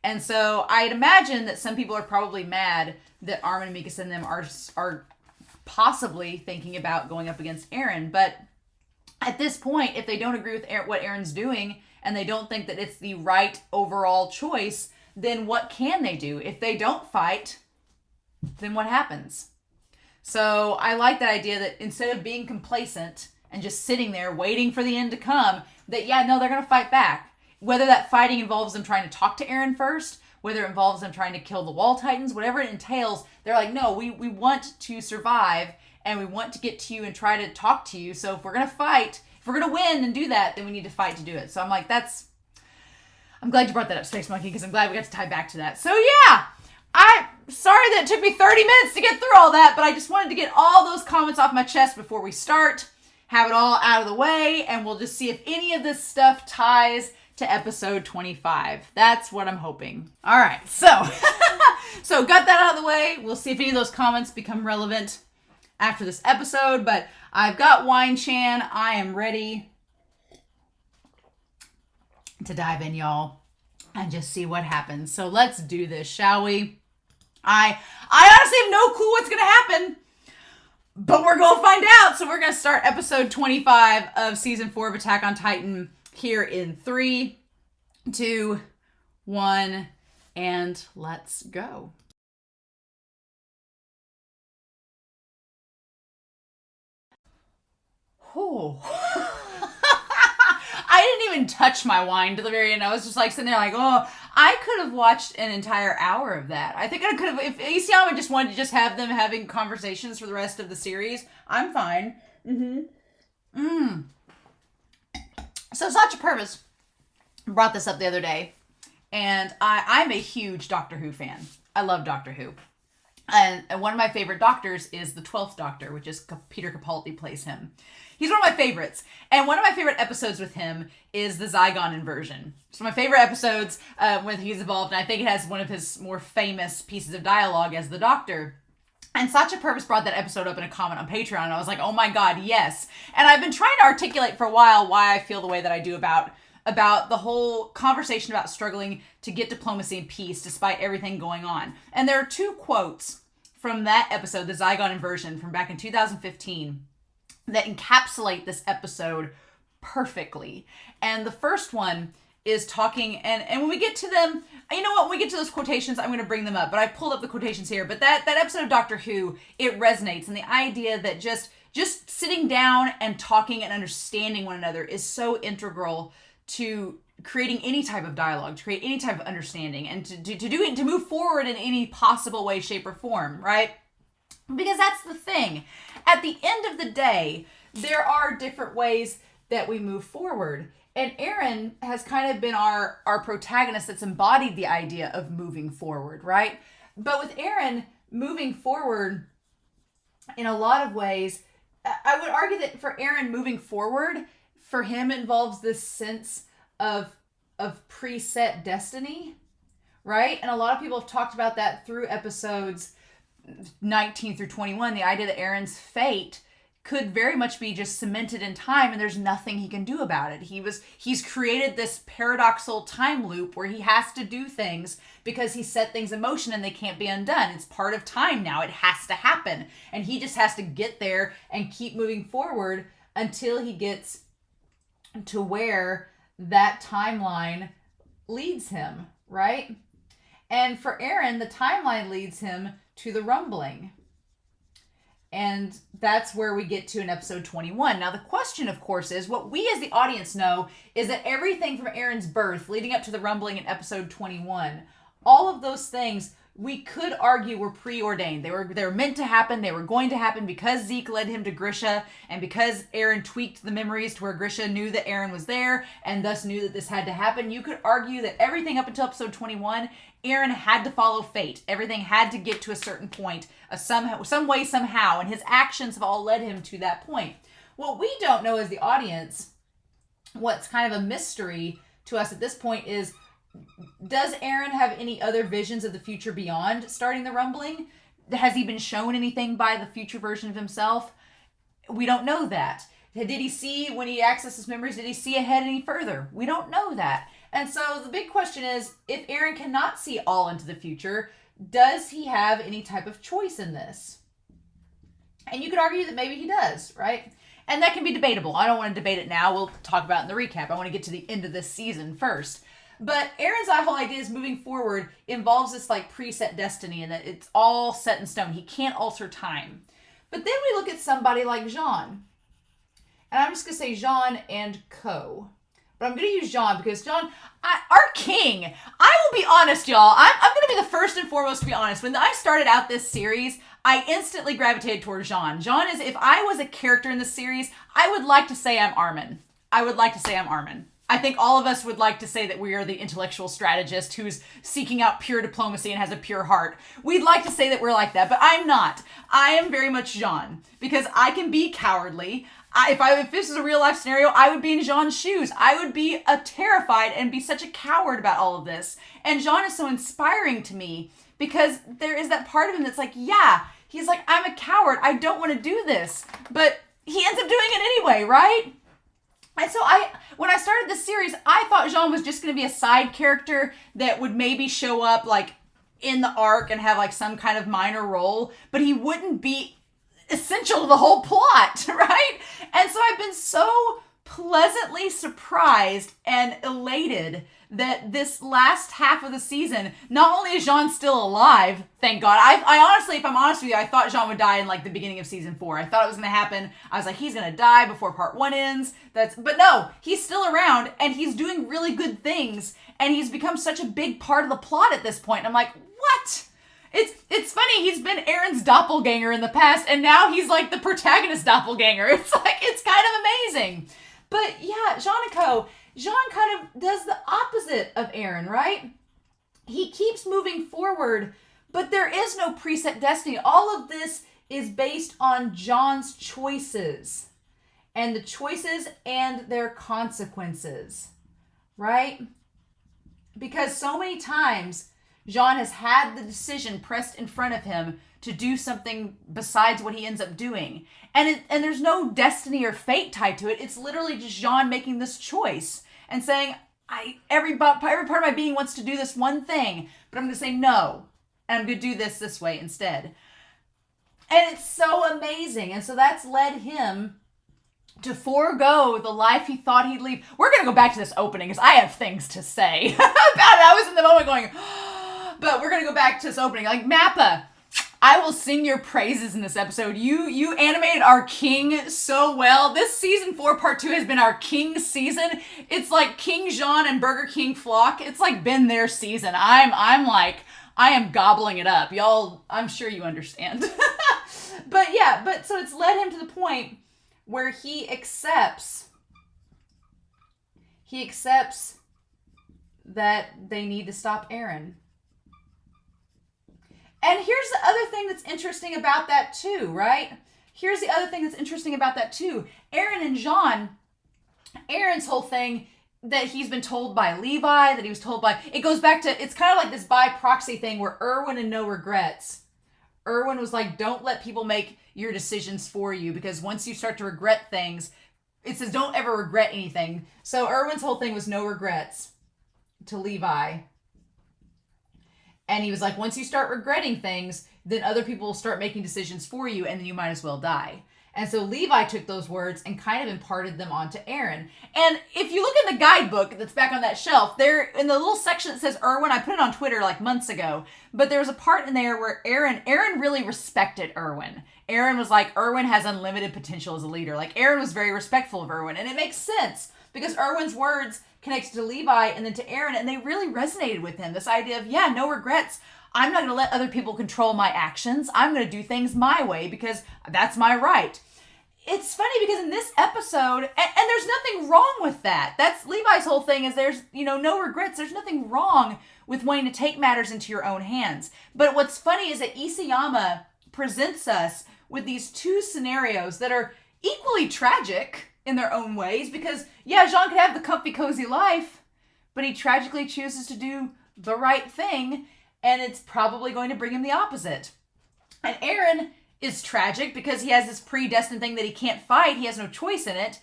And so I'd imagine that some people are probably mad that Armin and Mikasa and them are possibly thinking about going up against Eren. But at this point, if they don't agree with what Eren's doing and they don't think that it's the right overall choice, then what can they do? If they don't fight, then what happens? So I like that idea that instead of being complacent and just sitting there waiting for the end to come, that, yeah, no, they're going to fight back. Whether that fighting involves them trying to talk to Eren first, whether it involves them trying to kill the Wall Titans, whatever it entails, they're like, no, we want to survive and we want to get to you and try to talk to you. So if we're going to fight, if we're going to win and do that, then we need to fight to do it. So I'm like, I'm glad you brought that up, Space Monkey, because I'm glad we got to tie back to that. So yeah, I'm sorry that it took me 30 minutes to get through all that, but I just wanted to get all those comments off my chest before we start, have it all out of the way, and we'll just see if any of this stuff ties to episode 25. That's what I'm hoping. All right, so got that out of the way. We'll see if any of those comments become relevant after this episode, but I've got Wine Chan. I am ready to dive in, y'all, and just see what happens. So let's do this, shall we? I honestly have no clue what's going to happen, but we're going to find out. So we're going to start episode 25 of season 4 of Attack on Titan here in 3, 2, 1, and let's go. Oh. I didn't even touch my wine to the very end. I was just like sitting there like, oh, I could have watched an entire hour of that. I think I could have, if Isayama just wanted to just have them having conversations for the rest of the series, I'm fine. So Sacha Purvis brought this up the other day, and I'm a huge Doctor Who fan. I love Doctor Who. And one of my favorite doctors is the 12th Doctor, which is Peter Capaldi plays him. He's one of my favorites. And one of my favorite episodes with him is the Zygon inversion. It's one of my favorite episodes when he's involved, and I think it has one of his more famous pieces of dialogue as the Doctor. And Sacha Purvis brought that episode up in a comment on Patreon, and I was like, oh my god, yes. And I've been trying to articulate for a while why I feel the way that I do about the whole conversation about struggling to get diplomacy and peace despite everything going on. And there are 2 quotes from that episode, the Zygon inversion from back in 2015, that encapsulate this episode perfectly. And the first one is talking, and when we get to them, you know what, when we get to those quotations, I'm going to bring them up, but I pulled up the quotations here. But that episode of Doctor Who, it resonates, and the idea that just sitting down and talking and understanding one another is so integral to creating any type of dialogue, to create any type of understanding, and to do it, to move forward in any possible way, shape, or form, right? Because that's the thing. At the end of the day, there are different ways that we move forward. And Aaron has kind of been our protagonist that's embodied the idea of moving forward, right? But with Aaron moving forward in a lot of ways, I would argue that for Aaron, moving forward, for him involves this sense of preset destiny, right? And a lot of people have talked about that through episodes 19 through 21, the idea that Aaron's fate could very much be just cemented in time and there's nothing he can do about it. He's created this paradoxical time loop where he has to do things because he set things in motion and they can't be undone. It's part of time now. It has to happen. And he just has to get there and keep moving forward until he gets to where that timeline leads him, right? And for Aaron, the timeline leads him to the rumbling. And that's where we get to in episode 21. Now, the question, of course, is what we as the audience know is that everything from Aaron's birth leading up to the rumbling in episode 21, all of those things we could argue were preordained. They were meant to happen. They were going to happen because Zeke led him to Grisha and because Aaron tweaked the memories to where Grisha knew that Aaron was there and thus knew that this had to happen. You could argue that everything up until episode 21, Aaron had to follow fate. Everything had to get to a certain point, some way, somehow, and his actions have all led him to that point. What we don't know as the audience, what's kind of a mystery to us at this point is, does Aaron have any other visions of the future beyond starting the rumbling? Has he been shown anything by the future version of himself? We don't know that. Did he see, when he accessed his memories, did he see ahead any further? We don't know that. And so the big question is, if Aaron cannot see all into the future, does he have any type of choice in this? And you could argue that maybe he does, right? And that can be debatable. I don't want to debate it now. We'll talk about it in the recap. I want to get to the end of this season first. But Aaron's whole idea is moving forward involves this like preset destiny and that it's all set in stone. He can't alter time. But then we look at somebody like Jean. And I'm just going to say Jean and Co. but I'm going to use Jean because Jean, our king, I will be honest, y'all. I'm going to be the first and foremost to be honest. When I started out this series, I instantly gravitated towards Jean. Jean is, if I was a character in the series, I would like to say I'm Armin. I think all of us would like to say that we are the intellectual strategist who's seeking out pure diplomacy and has a pure heart. We'd like to say that we're like that, but I'm not. I am very much Jean because I can be cowardly. If this is a real life scenario, I would be in Jean's shoes. I would be terrified and be such a coward about all of this. And Jean is so inspiring to me because there is that part of him that's like, yeah, he's like, I'm a coward. I don't want to do this. But he ends up doing it anyway, right? And so when I started this series, I thought Jean was just going to be a side character that would maybe show up like in the arc and have like some kind of minor role, but he wouldn't be essential to the whole plot, right? And so I've been so pleasantly surprised and elated that this last half of the season, not only is Jean still alive, thank God. I honestly, if I'm honest with you, I thought Jean would die in like the beginning of season 4. I thought it was going to happen. I was like, he's going to die before part 1 ends. But no, he's still around and he's doing really good things. And he's become such a big part of the plot at this point. And I'm like, what? It's funny, he's been Aaron's doppelganger in the past, and now he's like the protagonist doppelganger. It's like, it's kind of amazing. But yeah, Jean kind of does the opposite of Aaron, right? He keeps moving forward, but there is no preset destiny. All of this is based on Jean's choices, and the choices and their consequences, right? Because so many times, Jean has had the decision pressed in front of him to do something besides what he ends up doing. And there's no destiny or fate tied to it. It's literally just Jean making this choice and saying, every part of my being wants to do this one thing, but I'm going to say no. And I'm going to do this way instead. And it's so amazing. And so that's led him to forego the life he thought he'd leave. We're going to go back to this opening because I have things to say about it. I was in the moment going, but we're going to go back to this opening. Like, Mappa, I will sing your praises in this episode. You animated our king so well. This season 4 part 2 has been our king season. It's like King Jean and Burger King Flock. It's like been their season. I'm like, I am gobbling it up. Y'all, I'm sure you understand. But so it's led him to the point where he accepts that they need to stop Aaron. And here's the other thing that's interesting about that too, right? Aaron and Jean, Aaron's whole thing that he's been told by Levi, that he was told by, it goes back to, it's kind of like this by proxy thing where Erwin and No Regrets. Erwin was like, don't let people make your decisions for you because once you start to regret things, it says don't ever regret anything. So Erwin's whole thing was no regrets to Levi. And he was like, once you start regretting things, then other people will start making decisions for you, and then you might as well die. And so Levi took those words and kind of imparted them onto Aaron. And if you look in the guidebook that's back on that shelf, there in the little section that says Erwin, I put it on Twitter like months ago, but there was a part in there where Aaron really respected Erwin. Aaron was like, Erwin has unlimited potential as a leader. Like, Aaron was very respectful of Erwin, and it makes sense because Erwin's words connected to Levi and then to Aaron, and they really resonated with him. This idea of, yeah, no regrets. I'm not going to let other people control my actions. I'm going to do things my way because that's my right. It's funny because in this episode, and there's nothing wrong with that. That's Levi's whole thing is there's, no regrets. There's nothing wrong with wanting to take matters into your own hands. But what's funny is that Isayama presents us with these two scenarios that are equally tragic in their own ways because, yeah, Jean could have the comfy, cozy life, but he tragically chooses to do the right thing, and it's probably going to bring him the opposite. And Aaron is tragic because he has this predestined thing that he can't fight. He has no choice in it.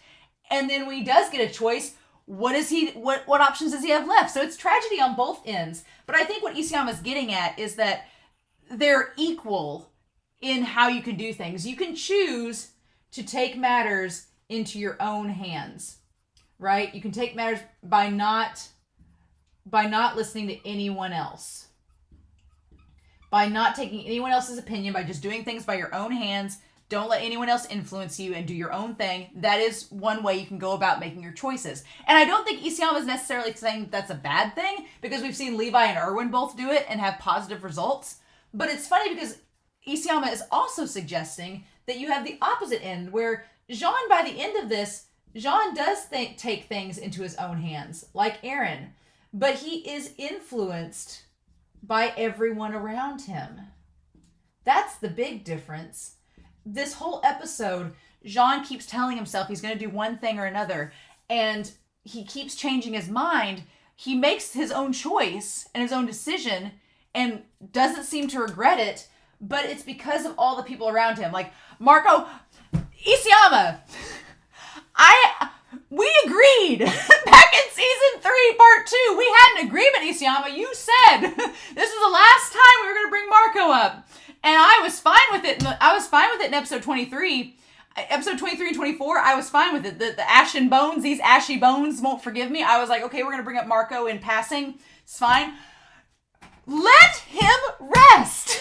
And then when he does get a choice, what options does he have left? So it's tragedy on both ends. But I think what Isayama is getting at is that they're equal in how you can do things. You can choose to take matters into your own hands, right? You can take matters by not listening to anyone else, by not taking anyone else's opinion, by just doing things by your own hands. Don't let anyone else influence you and do your own thing. That is one way you can go about making your choices. And I don't think Isayama is necessarily saying that's a bad thing, because we've seen Levi and Erwin both do it and have positive results. But it's funny because Isayama is also suggesting that you have the opposite end, where Jean, by the end of this, Jean does take things into his own hands, like Aaron. But he is influenced by everyone around him. That's the big difference. This whole episode, Jean keeps telling himself he's going to do one thing or another, and he keeps changing his mind. He makes his own choice and his own decision and doesn't seem to regret it, but it's because of all the people around him. Like, Marco, Isayama, we agreed back in season 3, part 2. We had an agreement, Isayama. You said this is the last time we were going to bring Marco up. And I was fine with it. I was fine with it in episode 23. Episode 23 and 24, I was fine with it. The ashen bones, these ashy bones won't forgive me. I was like, okay, we're going to bring up Marco in passing. It's fine. Let him rest.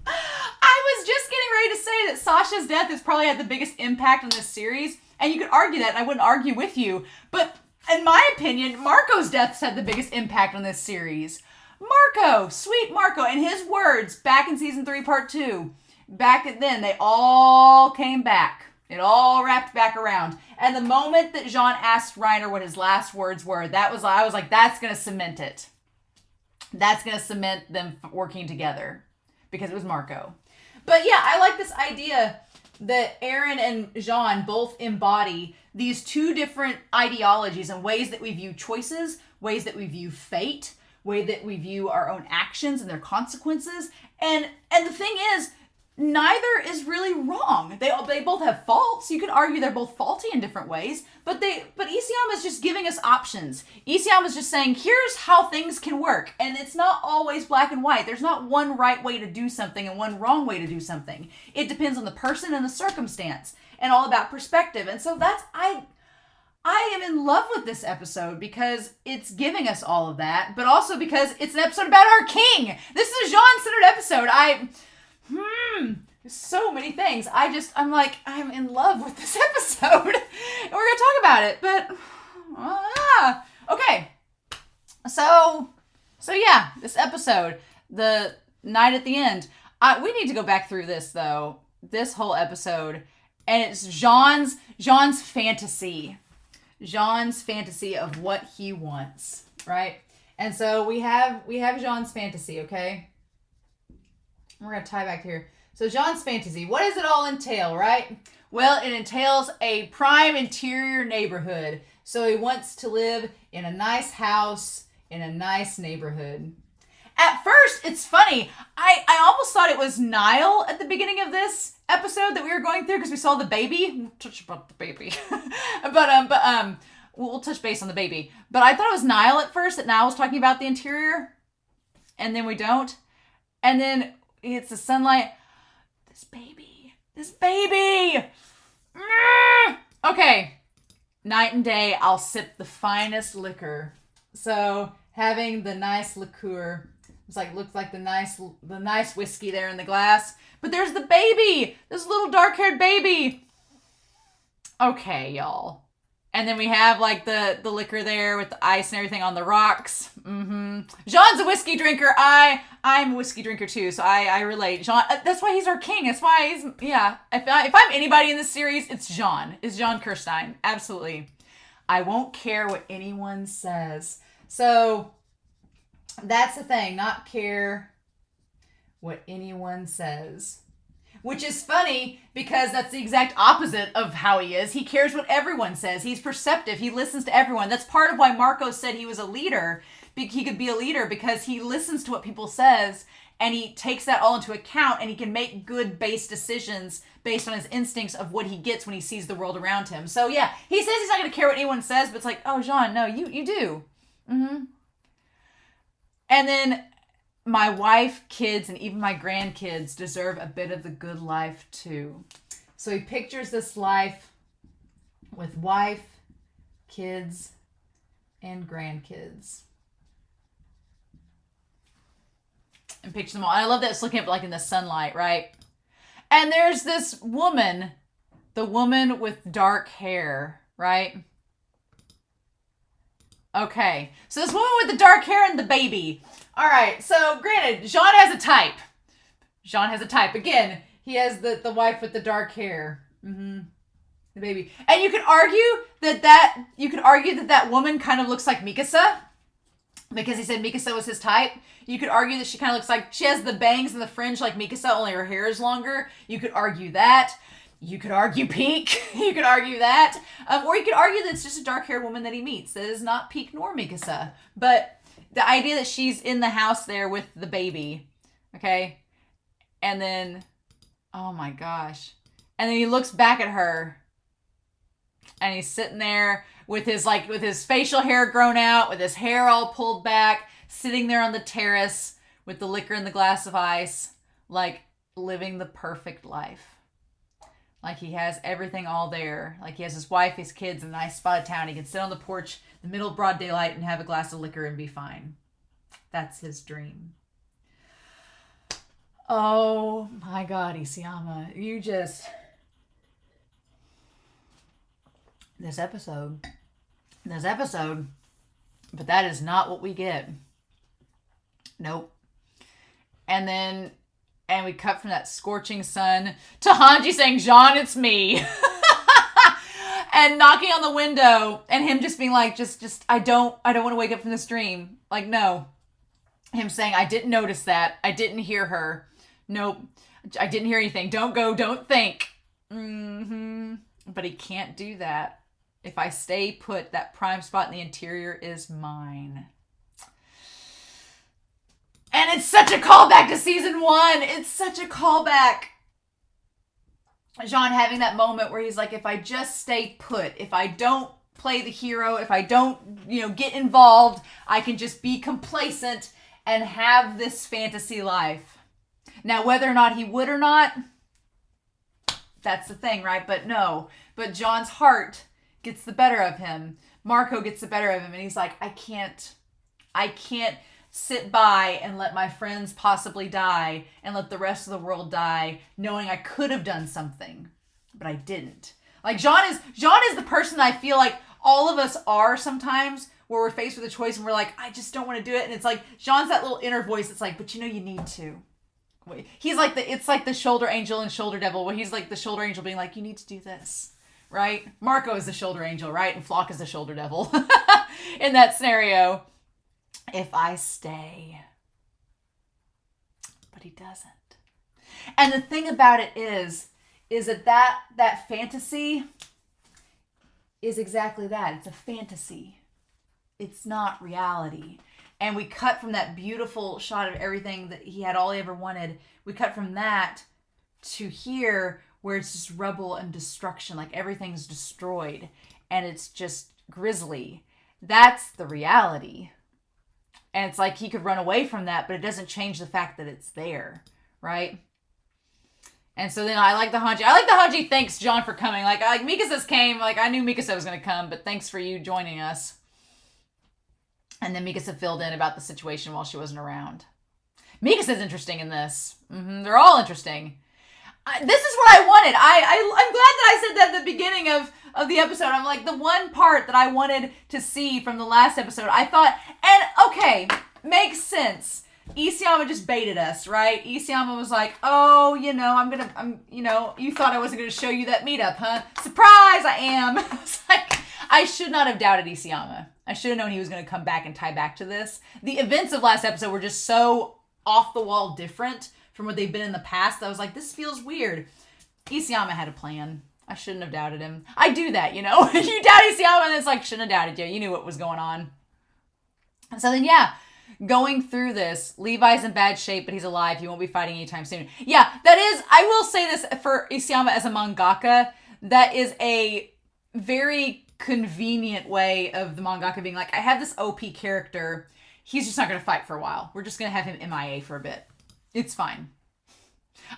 I was just getting ready to say that Sasha's death has probably had the biggest impact on this series. And you could argue that, and I wouldn't argue with you. But in my opinion, Marco's death's had the biggest impact on this series. Marco, sweet Marco, and his words back in season 3, part 2, back then, they all came back. It all wrapped back around. And the moment that Jean asked Reiner what his last words were, I was like, that's going to cement it. That's going to cement them working together, because it was Marco. But yeah, I like this idea that Aaron and Jean both embody these two different ideologies and ways that we view choices, ways that we view fate, way that we view our own actions and their consequences. And the thing is, neither is really wrong. They both have faults. You could argue they're both faulty in different ways, but Isayama is just giving us options. Isayama is just saying, here's how things can work. And it's not always black and white. There's not one right way to do something and one wrong way to do something. It depends on the person and the circumstance, and all about perspective. And so I am in love with this episode because it's giving us all of that, but also because it's an episode about our king. This is a Jean-centered episode. There's so many things. I'm I'm in love with this episode. And we're going to talk about it, but, okay. So yeah, this episode, the night at the end, we need to go back through this though, this whole episode, and it's Jean's fantasy. Jean's fantasy of what he wants, right? And so we have Jean's fantasy, okay? We're going to tie back here. So Jean's fantasy, what does it all entail, right? Well, it entails a prime interior neighborhood. So he wants to live in a nice house in a nice neighborhood. At first, it's funny. I almost thought it was Niall at the beginning of this episode that we were going through, because we saw the baby. We'll touch about the baby. but we'll touch base on the baby. But I thought it was Niall at first, that Niall was talking about the interior. And then we don't. And then it's the sunlight. This baby. Okay. Night and day, I'll sip the finest liquor. So having the nice liqueur. Looks like the nice whiskey there in the glass. But there's the baby! This little dark-haired baby! Okay, y'all. And then we have, the liquor there with the ice and everything on the rocks. Mm-hmm. Jean's a whiskey drinker. I'm a whiskey drinker, too, so I relate. Jean, that's why he's our king. That's why he's, yeah. If I'm anybody in this series, it's Jean. It's Jean Kirstein. Absolutely. I won't care what anyone says. So that's the thing, not care what anyone says. Which is funny, because that's the exact opposite of how he is. He cares what everyone says. He's perceptive. He listens to everyone. That's part of why Marco said he was a leader. He could be a leader because he listens to what people says, and he takes that all into account, and he can make good based decisions based on his instincts of what he gets when he sees the world around him. So yeah, he says he's not going to care what anyone says, but it's like, oh, Jean, no, you do. Mm-hmm. And then my wife, kids, and even my grandkids deserve a bit of the good life too. So he pictures this life with wife, kids, and grandkids. And picture them all. And I love that it's looking at in the sunlight, right? And there's this woman, the woman with dark hair, right? Okay, so this woman with the dark hair and the baby. All right, so granted, Jean has a type. Jean has a type. Again, he has the wife with the dark hair. The baby. And you could argue that woman kind of looks like Mikasa, because he said Mikasa was his type. You could argue that she kind of looks like, she has the bangs and the fringe like Mikasa, only her hair is longer. You could argue that. You could argue Peak. You could argue that. Or you could argue that it's just a dark-haired woman that he meets. That is not Peak nor Mikasa. But the idea that she's in the house there with the baby. Okay? And then, oh my gosh. And then he looks back at her. And he's sitting there with his facial hair grown out, with his hair all pulled back, sitting there on the terrace with the liquor and the glass of ice, like living the perfect life. Like he has everything all there. Like he has his wife, his kids, and a nice spot of town. He can sit on the porch in the middle of broad daylight and have a glass of liquor and be fine. That's his dream. Oh my God, Isayama. This episode. But that is not what we get. Nope. And we cut from that scorching sun to Hanji saying, Jean, it's me. And knocking on the window and him just being like, I don't want to wake up from this dream. Like, no. Him saying, I didn't notice that. I didn't hear her. Nope. I didn't hear anything. Don't go. Don't think. But he can't do that. If I stay put, that prime spot in the interior is mine. And it's such a callback to season 1. It's such a callback. Jean having that moment where he's like, if I just stay put, if I don't play the hero, if I don't, get involved, I can just be complacent and have this fantasy life. Now, whether or not he would or not, that's the thing, right? But no. But Jean's heart gets the better of him. Marco gets the better of him. And he's like, I can't sit by and let my friends possibly die and let the rest of the world die, knowing I could have done something, but I didn't. Like Jean is the person that I feel like all of us are sometimes, where we're faced with a choice and we're like, I just don't want to do it. And it's like, Jean's that little inner voice that's like, but you need to. He's like it's like the shoulder angel and shoulder devil, where he's like the shoulder angel being like, you need to do this, right? Marco is the shoulder angel, right? And Flock is the shoulder devil in that scenario. If I stay. But he doesn't. And the thing about it is that fantasy is exactly that. It's a fantasy. It's not reality. And we cut from that beautiful shot of everything that he had all he ever wanted. We cut from that to here, where it's just rubble and destruction. Like everything's destroyed. And it's just grisly. That's the reality. And it's like he could run away from that, but it doesn't change the fact that it's there, right? And so then I like the Hanji thanks Jean for coming. Like Mikasa's came, like I knew Mikasa was going to come, but thanks for you joining us. And then Mikasa filled in about the situation while she wasn't around. Mikasa's interesting in this. They're all interesting. This is what I wanted. I'm glad that I said that at the beginning of the episode. I'm like, the one part that I wanted to see from the last episode, I thought, and okay, makes sense. Isayama just baited us, right? Isayama was like, oh, you thought I wasn't going to show you that meetup, huh? Surprise, I am. It's like, I should not have doubted Isayama. I should have known he was going to come back and tie back to this. The events of last episode were just so off the wall different from what they've been in the past. I was like, this feels weird. Isayama had a plan. I shouldn't have doubted him. I do that, You doubt Isayama and it's like, shouldn't have doubted you. You knew what was going on. And so then, going through this, Levi's in bad shape, but he's alive. He won't be fighting anytime soon. Yeah, that is, I will say this for Isayama as a mangaka, that is a very convenient way of the mangaka being like, I have this OP character. He's just not going to fight for a while. We're just going to have him MIA for a bit. It's fine.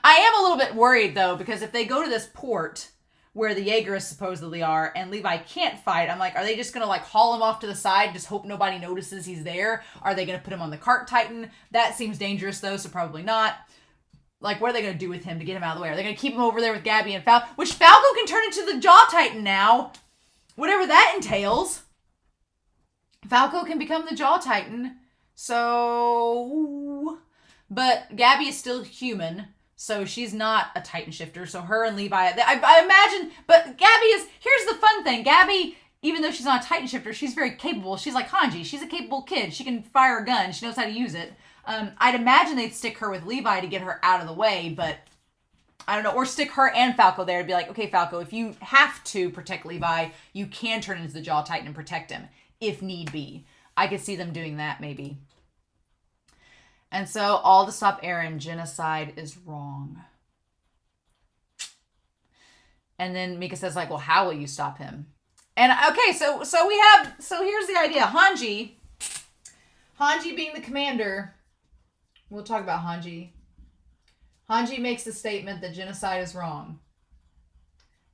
I am a little bit worried, though, because if they go to this port where the Jaegerists supposedly are and Levi can't fight, I'm like, are they just going to haul him off to the side, just hope nobody notices he's there? Are they going to put him on the cart Titan? That seems dangerous, though, so probably not. Like, what are they going to do with him to get him out of the way? Are they going to keep him over there with Gabi and Falco? Which Falco can turn into the Jaw Titan now. Whatever that entails. Falco can become the Jaw Titan. So... But Gabi is still human. So she's not a Titan shifter. So her and Levi... I imagine... But Gabi is... Here's the fun thing. Gabi, even though she's not a Titan shifter, she's very capable. She's like Hanji. She's a capable kid. She can fire a gun. She knows how to use it. I'd imagine they'd stick her with Levi to get her out of the way, but I don't know. Or stick her and Falco there to be like, okay, Falco, if you have to protect Levi, you can turn into the Jaw Titan and protect him, if need be. I could see them doing that, maybe. And so, all to stop Eren, genocide is wrong. And then Mika says, like, well, how will you stop him? And, okay, so here's the idea. Hanji being the commander... We'll talk about Hanji. Hanji makes the statement that genocide is wrong.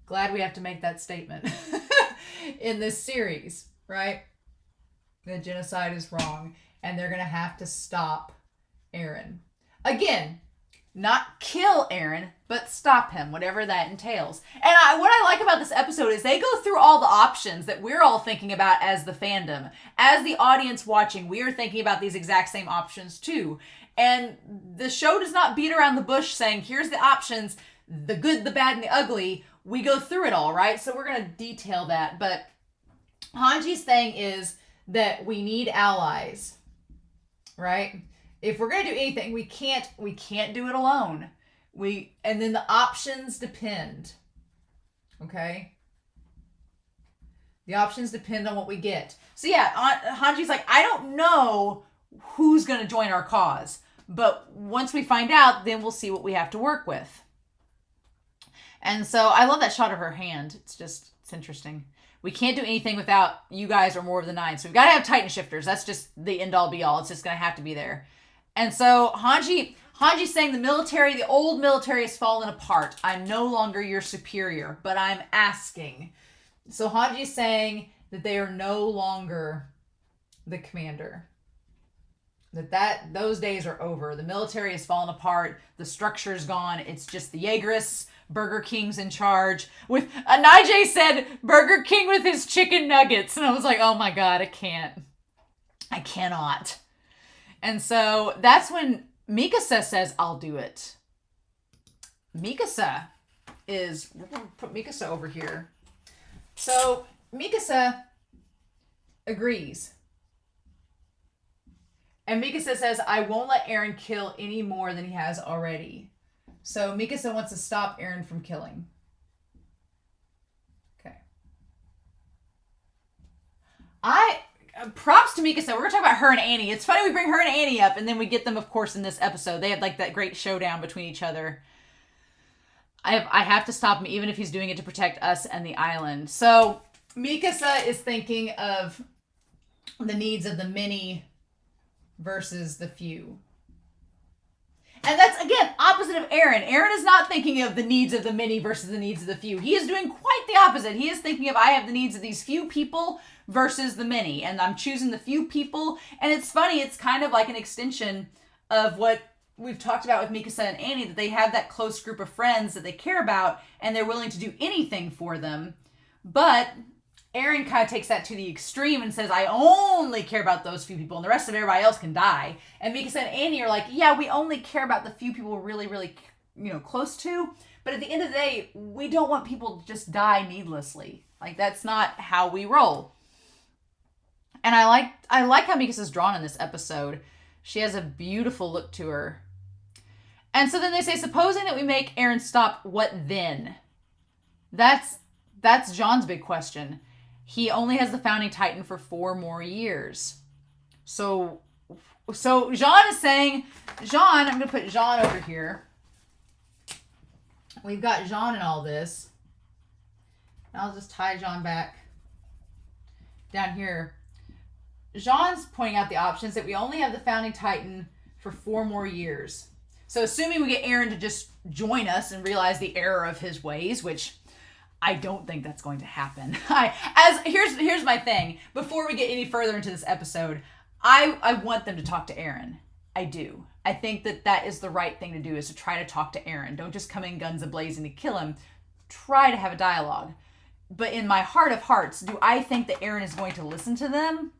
Glad we have to make that statement in this series, right? That genocide is wrong. And they're going to have to stop Eren. Again, not kill Eren, but stop him, whatever that entails. And what I like about this episode is they go through all the options that we're all thinking about as the fandom. As the audience watching, we are thinking about these exact same options too. And the show does not beat around the bush saying, here's the options, the good, the bad, and the ugly. We go through it all, right? So we're going to detail that. But Hanji's thing is that we need allies, right? If we're going to do anything, we can't do it alone. And then the options depend, okay? The options depend on what we get. So yeah, Hanji's like, I don't know who's going to join our cause. But once we find out, then we'll see what we have to work with. And so I love that shot of her hand. It's interesting. We can't do anything without you guys or more of the nine. So we've got to have Titan shifters. That's just the end all be all. It's just going to have to be there. And so Hanji's saying the old military has fallen apart. I'm no longer your superior, but I'm asking. So Hanji's saying that they are no longer the commander. Those days are over. The military has fallen apart. The structure's gone. It's just the Jaegerists. Burger King's in charge. With Nijay said Burger King with his chicken nuggets, and I was like, oh my god, I cannot. And so that's when Mikasa says, I'll do it. Mikasa we're gonna put Mikasa over here. So Mikasa agrees. And Mikasa says, I won't let Eren kill any more than he has already. So Mikasa wants to stop Eren from killing. Okay. Props to Mikasa. We're going to talk about her and Annie. It's funny we bring her and Annie up, and then we get them, of course, in this episode. They have like that great showdown between each other. I have to stop him, even if he's doing it to protect us and the island. So Mikasa is thinking of the needs of the many versus the few. And that's, again, opposite of Eren. Eren is not thinking of the needs of the many versus the needs of the few. He is doing quite the opposite. He is thinking of, I have the needs of these few people versus the many. And I'm choosing the few people. And it's funny, it's kind of like an extension of what we've talked about with Mikasa and Annie, that they have that close group of friends that they care about, and they're willing to do anything for them. But Eren kind of takes that to the extreme and says, I only care about those few people and the rest of everybody else can die. And Mikasa and Annie are like, yeah, we only care about the few people we're really, really, close to. But at the end of the day, we don't want people to just die needlessly. Like, that's not how we roll. And I like how Mikasa's drawn in this episode. She has a beautiful look to her. And so then they say, supposing that we make Eren stop, what then? That's Jean's big question. He only has the Founding Titan for 4 more years. So Jean is saying, I'm going to put Jean over here. We've got Jean in all this. I'll just tie Jean back down here. Jean's pointing out the options that we only have the Founding Titan for 4 more years. So assuming we get Eren to just join us and realize the error of his ways, which I don't think that's going to happen. Here's my thing. Before we get any further into this episode, I want them to talk to Eren. I do. I think that is the right thing to do, is to try to talk to Aaron. Don't just come in guns a-blazing to kill him. Try to have a dialogue. But in my heart of hearts, do I think that Aaron is going to listen to them?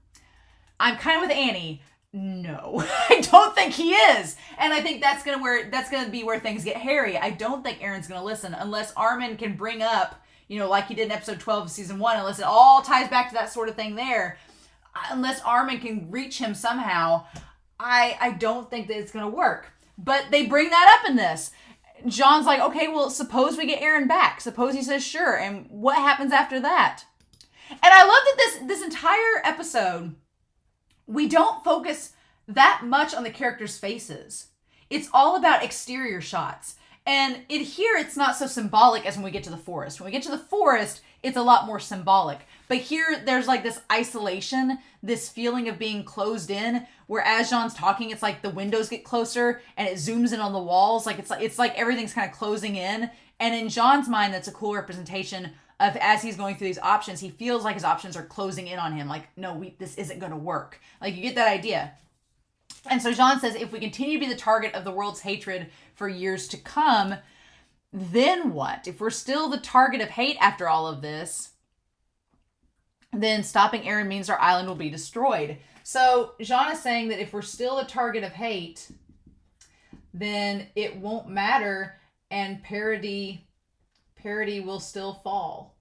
I'm kind of with Annie. No, I don't think he is. And I think that's gonna be where things get hairy. I don't think Aaron's gonna listen unless Armin can bring up, like he did in episode 12 of season 1, unless it all ties back to that sort of thing there. Unless Armin can reach him somehow, I don't think that it's gonna work. But they bring that up in this. Jean's like, okay, well, suppose we get Aaron back. Suppose he says sure, and what happens after that? And I love that this entire episode, we don't focus that much on the characters' faces. It's all about exterior shots. And here, it's not so symbolic as when we get to the forest. When we get to the forest, it's a lot more symbolic. But here, there's like this isolation, this feeling of being closed in, where as Jean's talking, it's like the windows get closer and it zooms in on the walls. It's like everything's kind of closing in. And in Jean's mind, that's a cool representation of, as he's going through these options, he feels like his options are closing in on him. Like, no, this isn't going to work. Like, you get that idea. And so Jean says, if we continue to be the target of the world's hatred for years to come, then what? If we're still the target of hate after all of this, then stopping Aaron means our island will be destroyed. So Jean is saying that if we're still the target of hate, then it won't matter, and parody will still fall.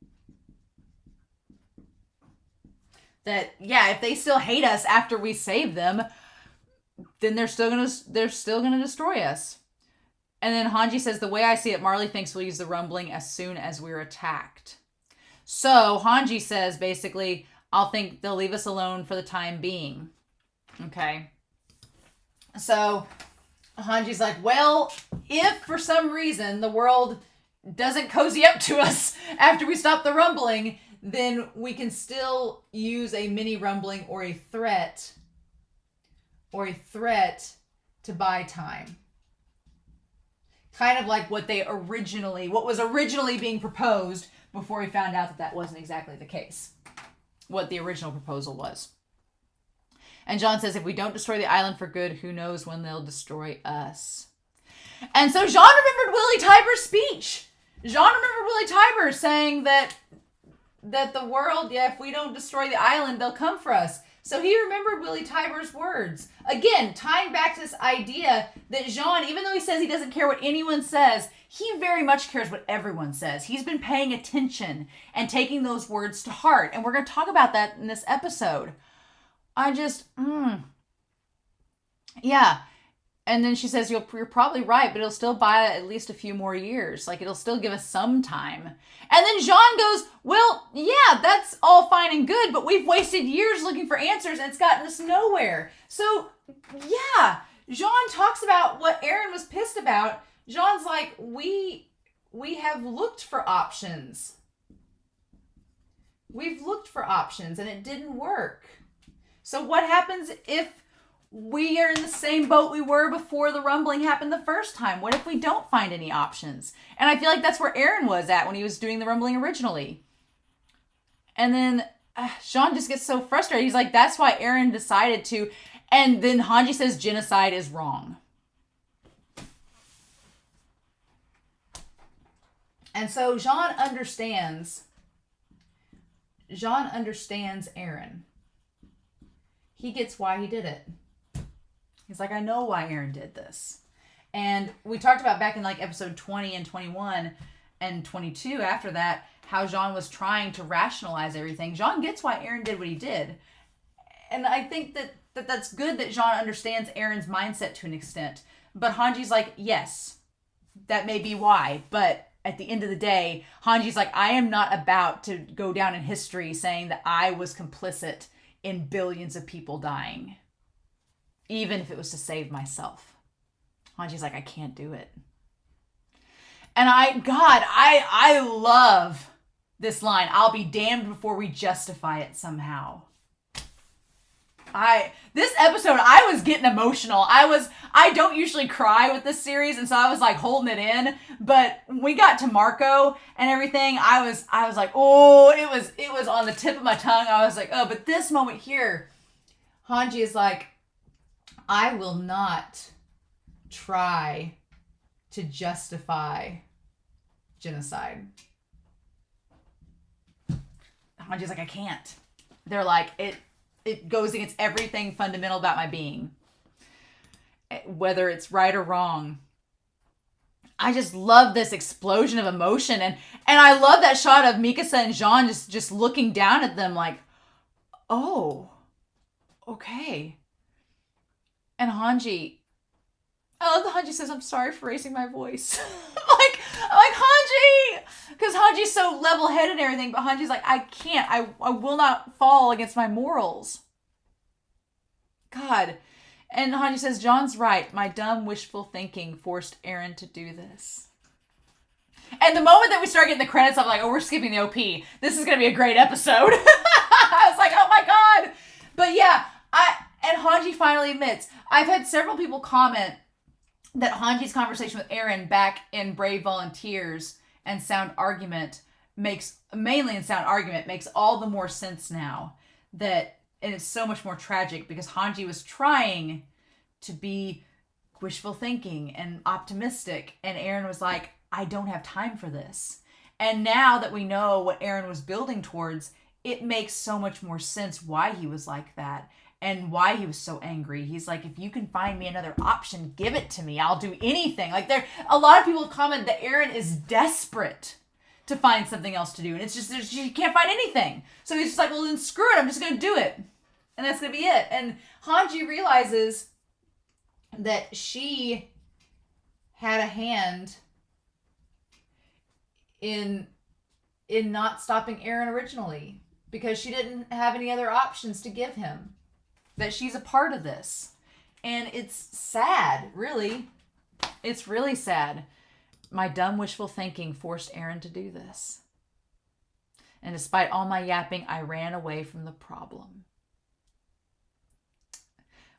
That, yeah, if they still hate us after we save them, then they're still gonna destroy us. And then Hanji says, the way I see it, Marley thinks we'll use the rumbling as soon as we're attacked. So Hanji says, basically, I'll think they'll leave us alone for the time being. Okay. So Hanji's like, well, if for some reason the world doesn't cozy up to us after we stop the rumbling, then we can still use a mini rumbling or a threat to buy time. Kind of like what was originally being proposed before we found out that wasn't exactly the case. What the original proposal was. And Jean says, if we don't destroy the island for good, who knows when they'll destroy us. And so Jean remembered Willie Tiber's speech. Jean remembered Willie Tiber saying that the world, if we don't destroy the island, they'll come for us. So he remembered Willie Tiber's words. Again, tying back to this idea that Jean, even though he says he doesn't care what anyone says, he very much cares what everyone says. He's been paying attention and taking those words to heart. And we're going to talk about that in this episode. Yeah. And then she says, you're probably right, but it'll still buy at least a few more years. Like, it'll still give us some time. And then Jean goes, well, yeah, that's all fine and good, but we've wasted years looking for answers and it's gotten us nowhere. So, yeah, Jean talks about what Aaron was pissed about. Jean's like, we have looked for options. We've looked for options and it didn't work. So what happens if we are in the same boat we were before the rumbling happened the first time? What if we don't find any options? And I feel like that's where Aaron was at when he was doing the rumbling originally. And then Jean just gets so frustrated. He's like, that's why Aaron decided to. And then Hanji says genocide is wrong. And so Jean understands Aaron. He gets why he did it. He's like, I know why Aaron did this. And we talked about back in like episode 20 and 21 and 22 after that, how Jean was trying to rationalize everything. Jean gets why Aaron did what he did. And I think that's good that Jean understands Aaron's mindset to an extent. But Hanji's like, yes, that may be why. But at the end of the day, Hanji's like, I am not about to go down in history saying that I was complicit in billions of people dying, even if it was to save myself. Hanji's like, I can't do it. And I love this line. I'll be damned before we justify it somehow. This episode, I was getting emotional. I don't usually cry with this series, and so I was like holding it in. But when we got to Marco and everything, I was like, oh, it was on the tip of my tongue. I was like, oh, but this moment here, Hanji is like, I will not try to justify genocide. Hanji's like, I can't. They're like, it goes against everything fundamental about my being. Whether it's right or wrong. I just love this explosion of emotion. And I love that shot of Mikasa and Jean just looking down at them like, oh, okay. And Hanji, I love that Hanji says, I'm sorry for raising my voice. I'm like, Hanji! Because Hanji's so level-headed and everything, but Hanji's like, I can't. I will not fall against my morals. God. And Hanji says, John's right. My dumb, wishful thinking forced Eren to do this. And the moment that we start getting the credits, I'm like, oh, we're skipping the OP. This is going to be a great episode. I was like, oh my God. But yeah, and Hanji finally admits, I've had several people comment that Hanji's conversation with Eren back in Brave Volunteers and Sound Argument makes all the more sense now. And it's so much more tragic because Hanji was trying to be wishful thinking and optimistic. And Eren was like, I don't have time for this. And now that we know what Eren was building towards, it makes so much more sense why he was like that. And why he was so angry. He's like, if you can find me another option, give it to me. I'll do anything. Like a lot of people comment that Eren is desperate to find something else to do. And it's just, you can't find anything. So he's just like, well then screw it. I'm just going to do it. And that's going to be it. And Hanji realizes that she had a hand in not stopping Eren originally. Because she didn't have any other options to give him. That she's a part of this. And it's sad, really. It's really sad. My dumb wishful thinking forced Eren to do this. And despite all my yapping, I ran away from the problem.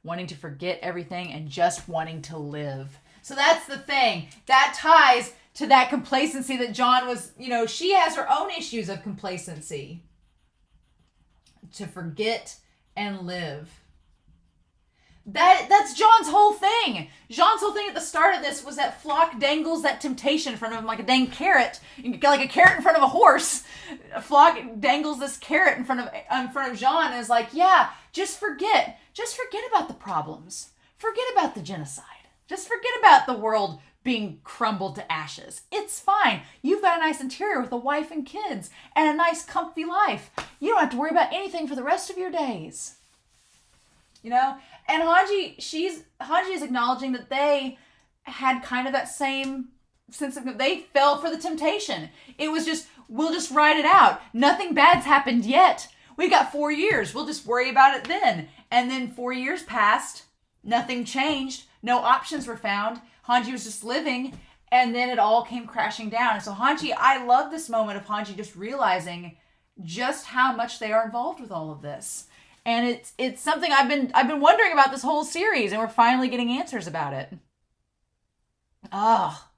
Wanting to forget everything and just wanting to live. So that's the thing. That ties to that complacency that John was, she has her own issues of complacency. To forget and live. That's John's whole thing. John's whole thing at the start of this was that Flock dangles that temptation in front of him like a dang carrot. Like a carrot in front of a horse. Flock dangles this carrot in front of Jean and is like, yeah, just forget about the problems. Forget about the genocide. Just forget about the world being crumbled to ashes. It's fine. You've got a nice interior with a wife and kids and a nice comfy life. You don't have to worry about anything for the rest of your days. And Hanji is acknowledging that they had kind of that same sense of, they fell for the temptation. It was just, we'll just ride it out. Nothing bad's happened yet. We got 4 years. We'll just worry about it then. And then 4 years passed. Nothing changed. No options were found. Hanji was just living. And then it all came crashing down. And so Hanji, I love this moment of Hanji just realizing just how much they are involved with all of this. And it's something I've been wondering about this whole series, and we're finally getting answers about it. Oh.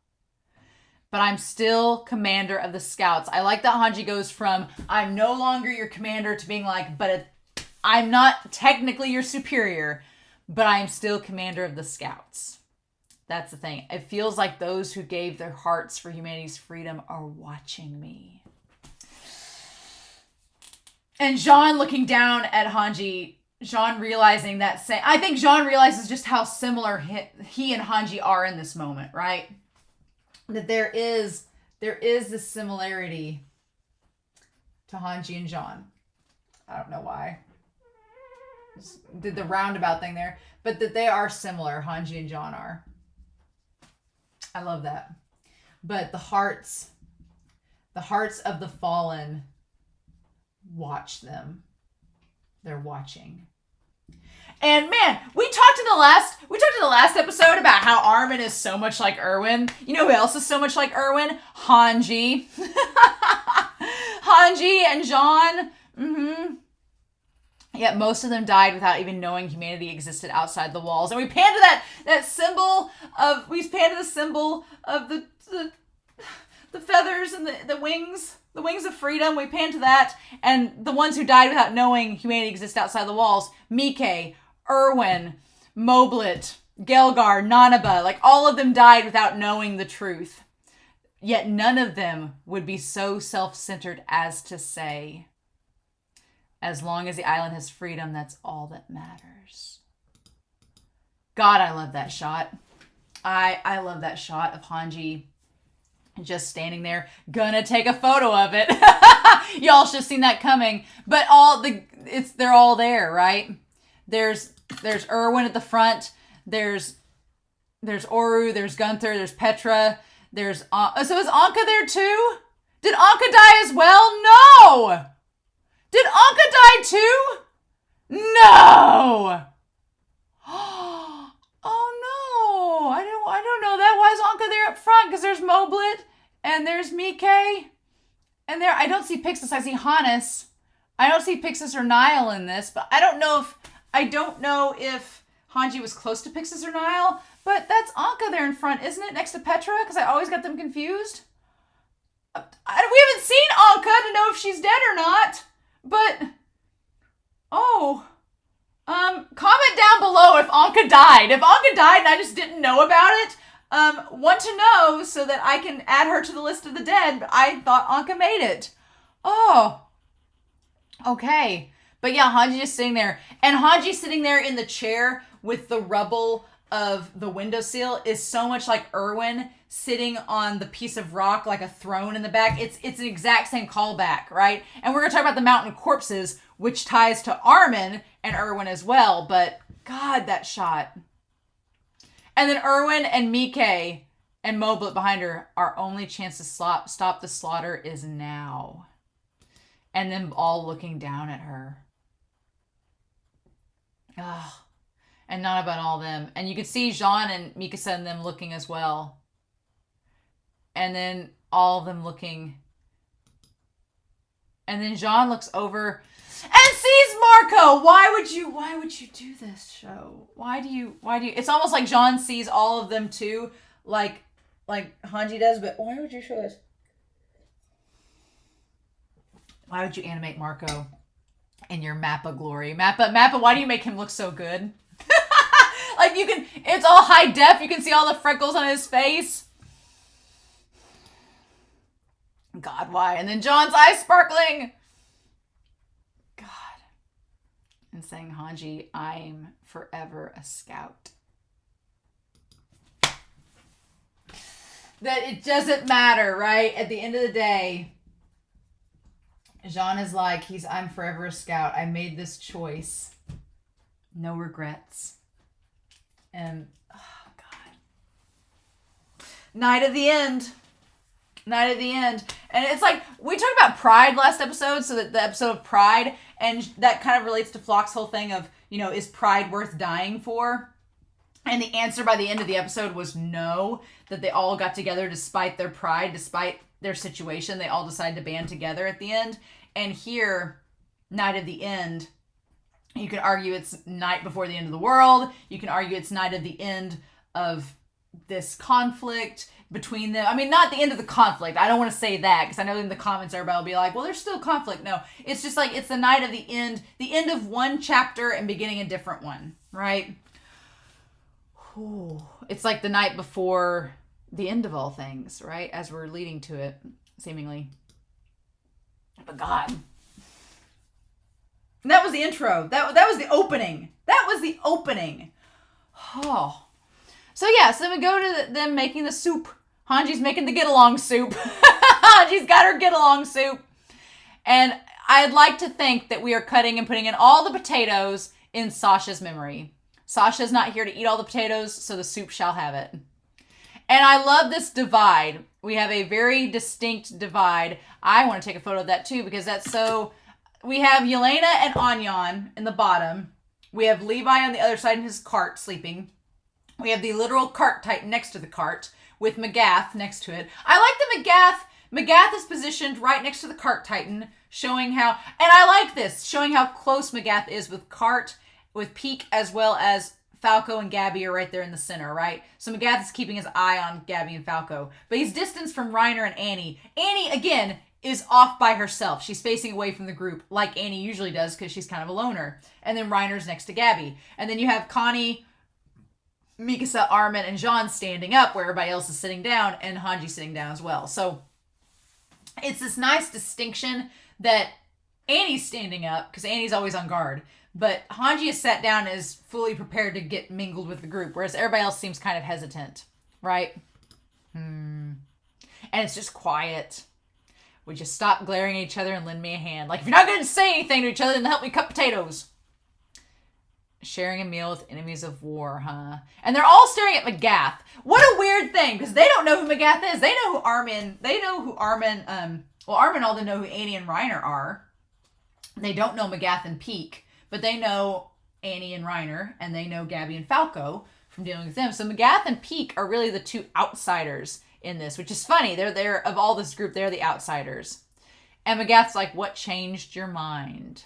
But I'm still commander of the scouts. I like that Hanji goes from, I'm no longer your commander, to being like, I'm not technically your superior, but I am still commander of the scouts. That's the thing. It feels like those who gave their hearts for humanity's freedom are watching me. And Jean looking down at Hanji, Jean realizing that I think Jean realizes just how similar he and Hanji are in this moment, right? That there is this similarity to Hanji and Jean. I don't know why. Just did the roundabout thing there. But that they are similar, Hanji and Jean are. I love that. But the hearts of the fallen watch them. They're watching. And man, we talked in the last episode about how Armin is so much like Erwin. You know who else is so much like Erwin? Hanji. Hanji and Jean. Mm-hmm. Yet most of them died without even knowing humanity existed outside the walls. And we panned to that symbol of, the symbol of the feathers and the wings. The wings of freedom, we pan to that. And the ones who died without knowing humanity exists outside the walls. Mike, Erwin, Moblit, Gelgar, Nanaba, like all of them died without knowing the truth. Yet none of them would be so self-centered as to say, as long as the island has freedom, that's all that matters. God, I love that shot. I love that shot of Hanji just standing there, gonna take a photo of it. Y'all should have seen that coming. But they're all there, right? There's Erwin at the front. There's Oru. There's Gunther. There's Petra. So is Anka there too? Did Anka die as well? No. Did Anka die too? No. Oh no. I don't know that. Why is Anka there up front? Because there's Moblit and there's Mike. And there, I don't see Pixis. I see Hannes. I don't see Pixis or Nile in this, but I don't know if Hanji was close to Pixis or Nile, but that's Anka there in front, isn't it? Next to Petra, because I always got them confused. We haven't seen Anka to know if she's dead or not, but comment down below if Anka died. If Anka died and I just didn't know about it, want to know so that I can add her to the list of the dead. But I thought Anka made it. Oh, okay. But yeah, Hanji just sitting there. And Hanji sitting there in the chair with the rubble of the windowsill is so much like Erwin sitting on the piece of rock like a throne in the back. It's an exact same callback, right? And we're going to talk about the mountain corpses, which ties to Armin and Erwin as well. But God, that shot. And then Erwin and Mike and Moblit behind her, our only chance to stop the slaughter is now. And them all looking down at her. Ugh. And not about all them. And you could see Jean and Mikasa and them looking as well. And then all of them looking. And then Jean looks over and sees Marco. Why would you do this show? Why do you, it's almost like Jean sees all of them too, like Hanji does, but why would you show us? Why would you animate Marco in your Mappa glory? Mappa, why do you make him look so good? Like it's all high def. You can see all the freckles on his face. God, why? And then John's eyes sparkling. God. And saying, Hanji, I'm forever a scout. That it doesn't matter, right? At the end of the day, Jean is like, I'm forever a scout. I made this choice. No regrets. And, oh, God. Night of the end. And it's like, we talked about pride last episode, so that the episode of pride, and that kind of relates to Flock's whole thing of, is pride worth dying for? And the answer by the end of the episode was no, that they all got together despite their pride, despite their situation. They all decided to band together at the end. And here, night of the end, you can argue it's night before the end of the world. You can argue it's night of the end of this conflict between them. I mean, not the end of the conflict. I don't want to say that, because I know in the comments everybody will be like, well, there's still conflict. No, it's just like, it's the night of the end of one chapter and beginning a different one, right? Ooh. It's like the night before the end of all things, right? As we're leading to it, seemingly. But God. And that was the intro. That was the opening. Oh. So yeah, so then we go to them making the soup. Hanji's making the get-along soup. Hanji's got her get-along soup. And I'd like to think that we are cutting and putting in all the potatoes in Sasha's memory. Sasha's not here to eat all the potatoes, so the soup shall have it. And I love this divide. We have a very distinct divide. I want to take a photo of that too, because that's so... We have Elena and Anyan in the bottom. We have Levi on the other side in his cart sleeping. We have the literal cart titan next to the cart with Magath next to it. I like the Magath is positioned right next to the cart titan, showing how, and I like this, showing how close Magath is with cart, with Peak, as well as Falco and Gabi are right there in the center, right? So Magath is keeping his eye on Gabi and Falco. But he's distanced from Reiner and Annie. Annie, again, is off by herself. She's facing away from the group, like Annie usually does, because she's kind of a loner. And then Reiner's next to Gabi. And then you have Connie, Mikasa, Armin, and Jean standing up where everybody else is sitting down, and Hanji sitting down as well. So it's this nice distinction that Annie's standing up, because Annie's always on guard, but Hanji is sat down and is fully prepared to get mingled with the group, whereas everybody else seems kind of hesitant, right? And it's just quiet. We just stop glaring at each other and lend me a hand. Like, if you're not going to say anything to each other, then help me cut potatoes. Sharing a meal with enemies of war, huh? And they're all staring at Magath. What a weird thing, because they don't know who Magath is. They know who Armin, Armin all they know who Annie and Reiner are. They don't know Magath and Peak, but they know Annie and Reiner, and they know Gabi and Falco from dealing with them. So Magath and Peak are really the two outsiders in this, which is funny. They're of all this group, they're the outsiders. And Magath's like, what changed your mind?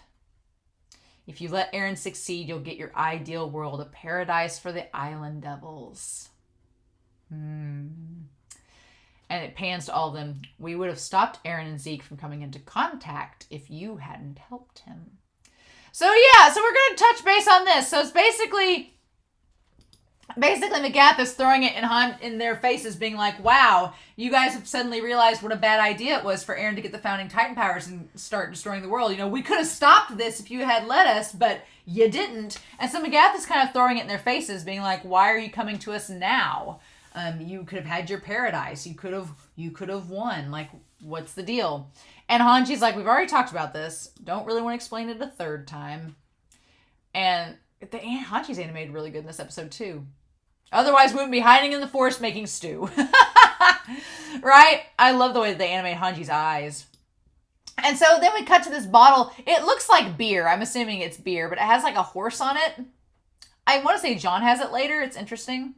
If you let Eren succeed, you'll get your ideal world, a paradise for the island devils. And it pans to all of them. We would have stopped Eren and Zeke from coming into contact if you hadn't helped him. So yeah, so we're going to touch base on this. So it's basically Magath is throwing it in their faces, being like, wow, you guys have suddenly realized what a bad idea it was for Eren to get the founding Titan powers and start destroying the world. You know, we could have stopped this if you had let us, but you didn't. And so Magath is kind of throwing it in their faces, being like, why are you coming to us now? You could have had your paradise. You could have won. Like, what's the deal? And Hanji's like, we've already talked about this. Don't really want to explain it a third time. And Hanji's animated really good in this episode too. Otherwise, we wouldn't be hiding in the forest making stew. Right? I love the way that they animate Hanji's eyes. And so then we cut to this bottle. It looks like beer. I'm assuming it's beer, but it has like a horse on it. I want to say John has it later. It's interesting.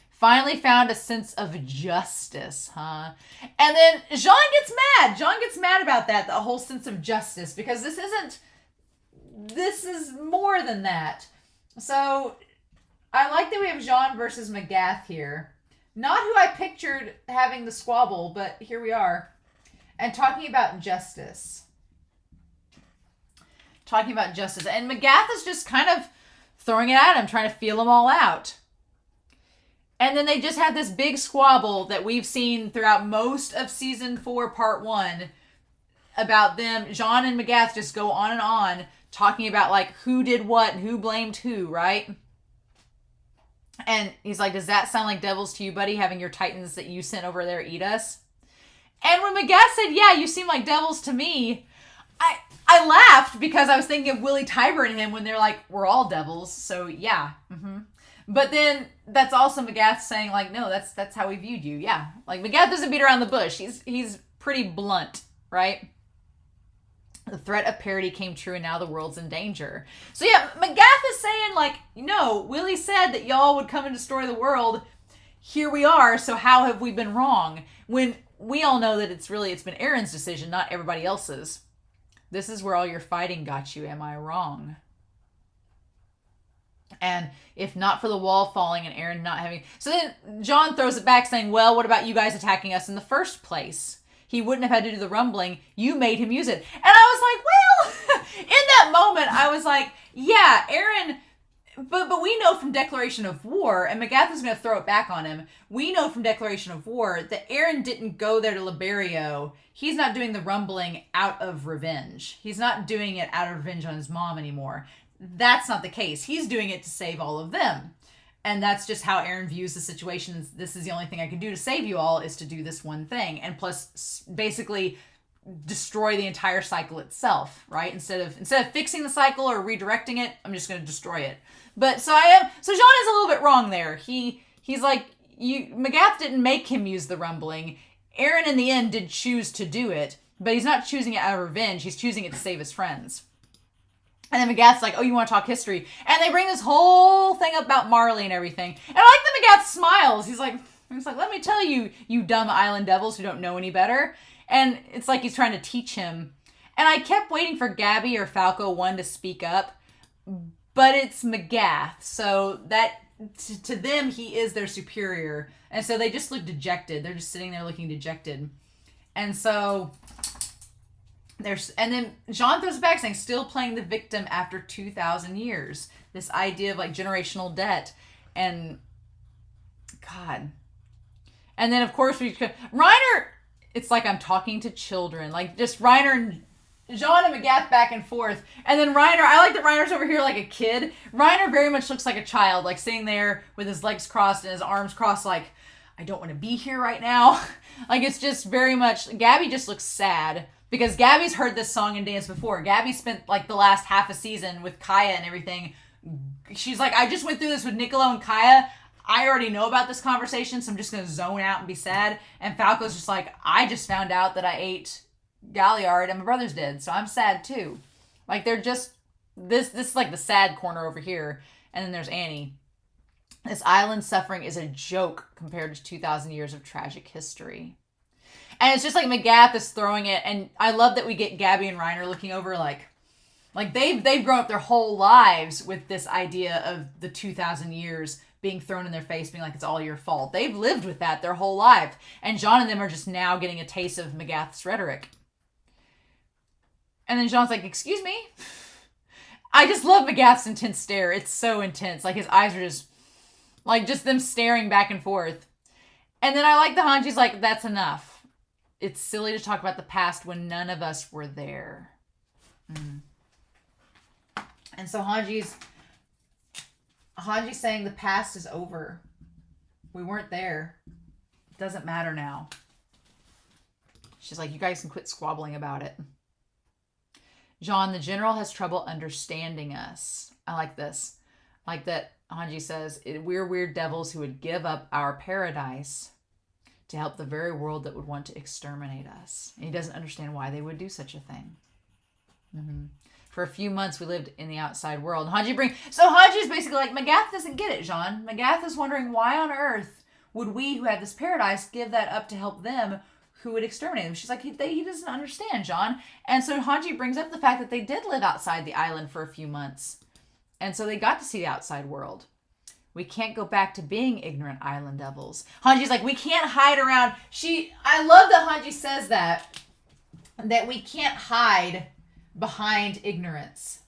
Finally found a sense of justice, huh? And then Jean gets mad. Jean gets mad about that, the whole sense of justice, because this is more than that. So I like that we have Jean versus Magath here. Not who I pictured having the squabble, but here we are. And talking about justice. And Magath is just kind of throwing it at him, trying to feel them all out. And then they just had this big squabble that we've seen throughout most of season 4, part 1, about them. Jean and Magath just go on and on, talking about like who did what and who blamed who, right? And he's like, does that sound like devils to you, buddy, having your titans that you sent over there eat us? And when Magath said, yeah, you seem like devils to me, I laughed because I was thinking of Willie Tiber and him when they're like, we're all devils, so yeah. But then that's also Magath saying like, no, that's how we viewed you. Yeah. Like Magath doesn't beat around the bush. He's pretty blunt, right? The threat of parody came true and now the world's in danger. So yeah, Magath is saying like, no, Willie said that y'all would come and destroy the world. Here we are. So how have we been wrong? When we all know that it's been Eren's decision, not everybody else's. This is where all your fighting got you. Am I wrong? And if not for the wall falling and Eren not having... So then John throws it back saying, well, what about you guys attacking us in the first place? He wouldn't have had to do the rumbling. You made him use it. And I was like, well, in that moment, I was like, yeah, Eren... But we know from Declaration of War, and Magath is going to throw it back on him, we know from Declaration of War that Eren didn't go there to Liberio. He's not doing the rumbling out of revenge. He's not doing it out of revenge on his mom anymore. That's not the case. He's doing it to save all of them. And that's just how Eren views the situation. This is the only thing I can do to save you all, is to do this one thing. And plus, basically destroy the entire cycle itself, right? Instead of fixing the cycle or redirecting it, I'm just going to destroy it. But so Jean is a little bit wrong there. He's like, Magath didn't make him use the rumbling. Eren in the end did choose to do it, but he's not choosing it out of revenge. He's choosing it to save his friends. And then Magath's like, oh, you want to talk history? And they bring this whole thing up about Marley and everything. And I like that Magath smiles. He's like, let me tell you, you dumb island devils who don't know any better. And it's like he's trying to teach him. And I kept waiting for Gabi or Falco 1 to speak up, but it's Magath. So that, to them, he is their superior. And so they just look dejected. They're just sitting there looking dejected. And so... and then Jean throws it back saying, still playing the victim after 2,000 years. This idea of like generational debt. And God. And then, of course, Reiner, it's like I'm talking to children. Like, just Reiner and Jean and McGath back and forth. And then Reiner, I like that Reiner's over here like a kid. Reiner very much looks like a child, like sitting there with his legs crossed and his arms crossed, like, I don't want to be here right now. Like, it's just very much, Gabi just looks sad. Because Gabi's heard this song and dance before. Gabi spent, like, the last half a season with Kaya and everything. She's like, I just went through this with Niccolo and Kaya. I already know about this conversation, so I'm just going to zone out and be sad. And Falco's just like, I just found out that I ate Galliard and my brother's dead, so I'm sad too. Like, they're just, this is like the sad corner over here. And then there's Annie. This island suffering is a joke compared to 2,000 years of tragic history. And it's just like McGath is throwing it, and I love that we get Gabi and Reiner looking over like they've grown up their whole lives with this idea of the 2,000 years being thrown in their face, being like, it's all your fault. They've lived with that their whole life. And Jean and them are just now getting a taste of McGath's rhetoric. And then Jean's like, excuse me? I just love McGath's intense stare. It's so intense. Like, his eyes are just, like, just them staring back and forth. And then I like the Hanji's like, that's enough. It's silly to talk about the past when none of us were there. And so Hanji's saying the past is over. We weren't there. It doesn't matter now. She's like, you guys can quit squabbling about it. Jean, the general has trouble understanding us. I like this. I like that Hanji says, we're weird devils who would give up our paradise to help the very world that would want to exterminate us. And he doesn't understand why they would do such a thing. For a few months, we lived in the outside world. So Hanji is basically like, McGath doesn't get it, Jean. McGath is wondering why on earth would we, who have this paradise, give that up to help them who would exterminate them. She's like, he doesn't understand, Jean. And so Hanji brings up the fact that they did live outside the island for a few months. And so they got to see the outside world. We can't go back to being ignorant island devils. Hanji's like, we can't hide around. I love that Hanji says that we can't hide behind ignorance.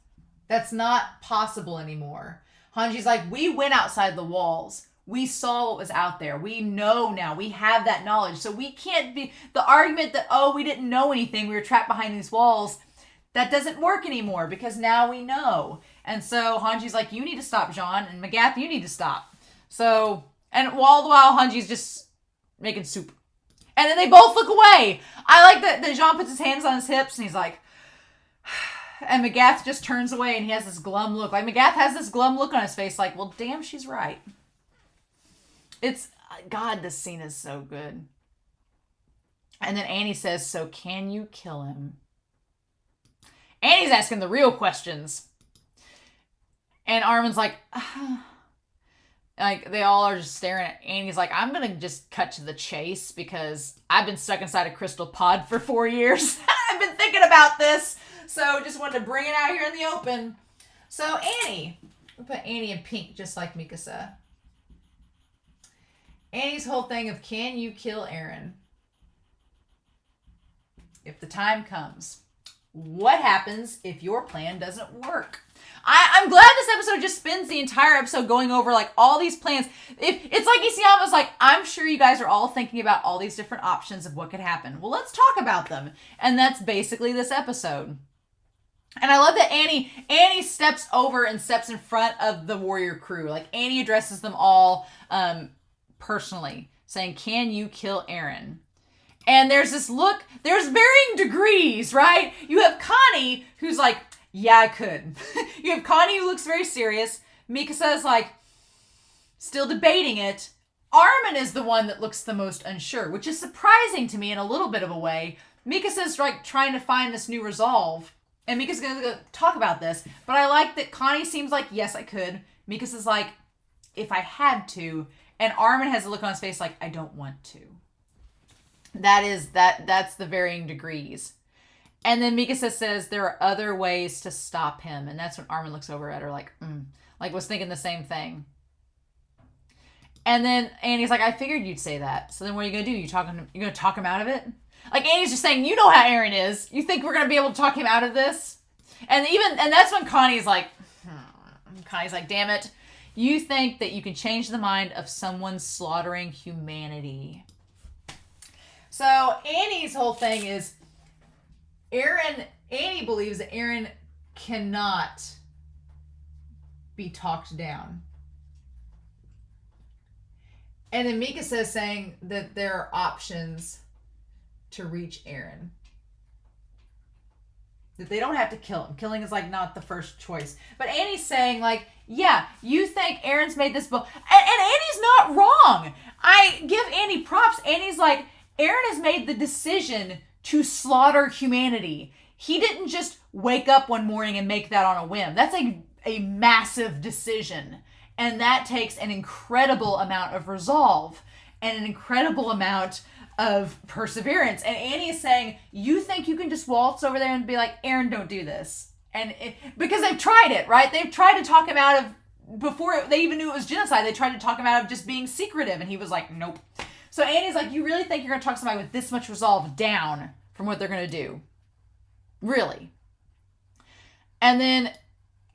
That's not possible anymore. Hanji's like, we went outside the walls. We saw what was out there. We know now. We have that knowledge. So we can't be, the argument that, oh, we didn't know anything, we were trapped behind these walls, that doesn't work anymore because now we know. And so Hanji's like, you need to stop, Jean. And McGath, you need to stop. So, and all the while, Hanji's just making soup. And then they both look away. I like that Jean puts his hands on his hips and he's like, and McGath just turns away and he has this glum look. Like, McGath has this glum look on his face like, well, damn, she's right. God, this scene is so good. And then Annie says, so can you kill him? Annie's asking the real questions. And Armin's like, like, they all are just staring at Annie's like, I'm going to just cut to the chase because I've been stuck inside a crystal pod for 4 years. I've been thinking about this. So just wanted to bring it out here in the open. So Annie, we'll put Annie in pink just like Mikasa. Annie's whole thing of, can you kill Eren? If the time comes. What happens if your plan doesn't work? I'm glad this episode just spends the entire episode going over like all these plans. It's like Isayama's like, I'm sure you guys are all thinking about all these different options of what could happen. Well, let's talk about them. And that's basically this episode. And I love that Annie steps over and steps in front of the warrior crew. Like, Annie addresses them all personally, saying, can you kill Eren? And there's this look, there's varying degrees, right? You have Connie, who's like, yeah, I could. You have Connie, who looks very serious. Mikasa is like, still debating it. Armin is the one that looks the most unsure, which is surprising to me in a little bit of a way. Mikasa's like trying to find this new resolve. And Mikasa's going to talk about this. But I like that Connie seems like, yes, I could. Mikasa's like, if I had to. And Armin has a look on his face like, I don't want to. That's the varying degrees. And then Mikasa says there are other ways to stop him. And that's when Armin looks over at her like, like was thinking the same thing. And then Annie's like, I figured you'd say that. So then what are you going to do? You're going to talk him out of it? Like, Annie's just saying, you know how Eren is. You think we're going to be able to talk him out of this? And that's when Connie's like, damn it. You think that you can change the mind of someone slaughtering humanity. So Annie's whole thing is Annie believes that Aaron cannot be talked down. And then Mikasa is saying that there are options to reach Aaron. That they don't have to kill him. Killing is like not the first choice. But Annie's saying like, yeah, you think Aaron's made this book. And Annie's not wrong. I give Annie props. Annie's like, Aaron has made the decision to slaughter humanity. He didn't just wake up one morning and make that on a whim. That's a massive decision. And that takes an incredible amount of resolve and an incredible amount of perseverance. And Annie is saying, you think you can just waltz over there and be like, Aaron, don't do this. And because they've tried it, right? They've tried to talk him out of, before they even knew it was genocide, they tried to talk him out of just being secretive. And he was like, nope. So Annie's like, you really think you're going to talk somebody with this much resolve down from what they're going to do? Really? And then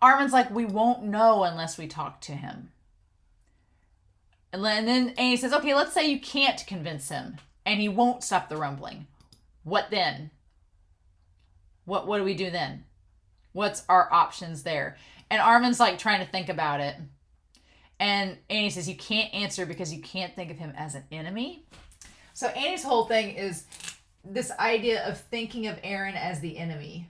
Armin's like, we won't know unless we talk to him. And then Annie says, okay, let's say you can't convince him and he won't stop the rumbling. What then? What do we do then? What's our options there? And Armin's like trying to think about it. And Annie says, you can't answer because you can't think of him as an enemy. So Annie's whole thing is this idea of thinking of Aaron as the enemy.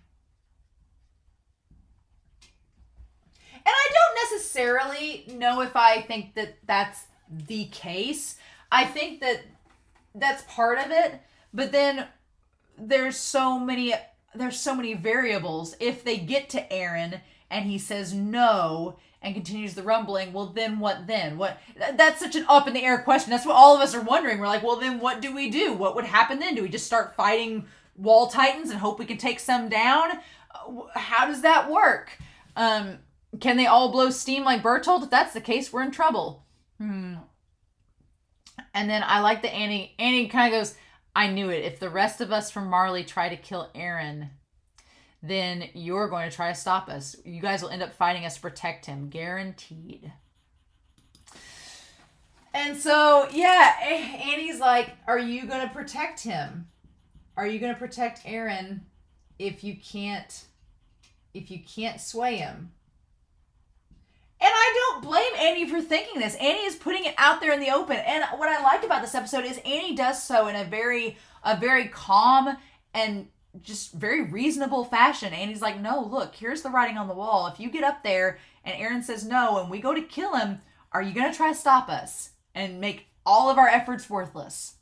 And I don't necessarily know if I think that that's the case. I think that that's part of it, but then there's so many variables. If they get to Aaron and he says no and continues the rumbling, well then what then? That's such an up in the air question. That's what all of us are wondering. We're like, well then what do we do? What would happen then? Do we just start fighting wall titans and hope we can take some down? How does that work? Can they all blow steam like Bertolt? If that's the case, we're in trouble. And then I like that Annie kind of goes, I knew it. If the rest of us from Marley try to kill Aaron, then you're going to try to stop us. You guys will end up fighting us to protect him. Guaranteed. And so, yeah, Annie's like, are you going to protect him? Are you going to protect Aaron if you can't sway him? And I don't blame Annie for thinking this. Annie is putting it out there in the open. And what I like about this episode is Annie does so in a very calm and just very reasonable fashion. Annie's like, no, look, here's the writing on the wall. If you get up there and Aaron says no and we go to kill him, are you going to try to stop us and make all of our efforts worthless?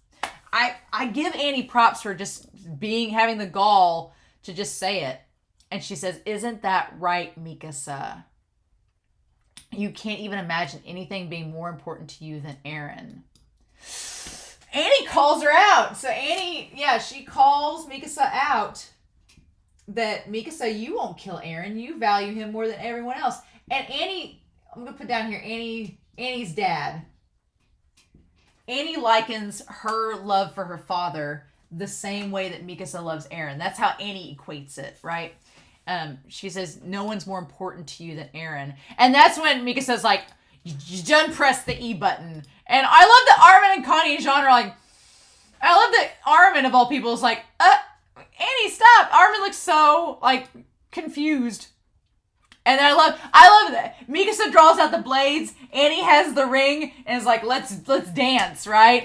I give Annie props for just having the gall to just say it. And she says, isn't that right, Mikasa? You can't even imagine anything being more important to you than Aaron. Annie calls her out. So Annie, she calls Mikasa out that Mikasa, you won't kill Aaron. You value him more than everyone else. And Annie, I'm going to put down here, Annie's dad. Annie likens her love for her father the same way that Mikasa loves Aaron. That's how Annie equates it, right? She says, no one's more important to you than Aaron. And that's when Mikasa's like, you done press the E button. And I love that Armin and Connie and Jean are like, I love that Armin of all people is like, Annie, stop. Armin looks so like confused. And then I love that Mikasa draws out the blades. Annie has the ring and is like, let's dance, right?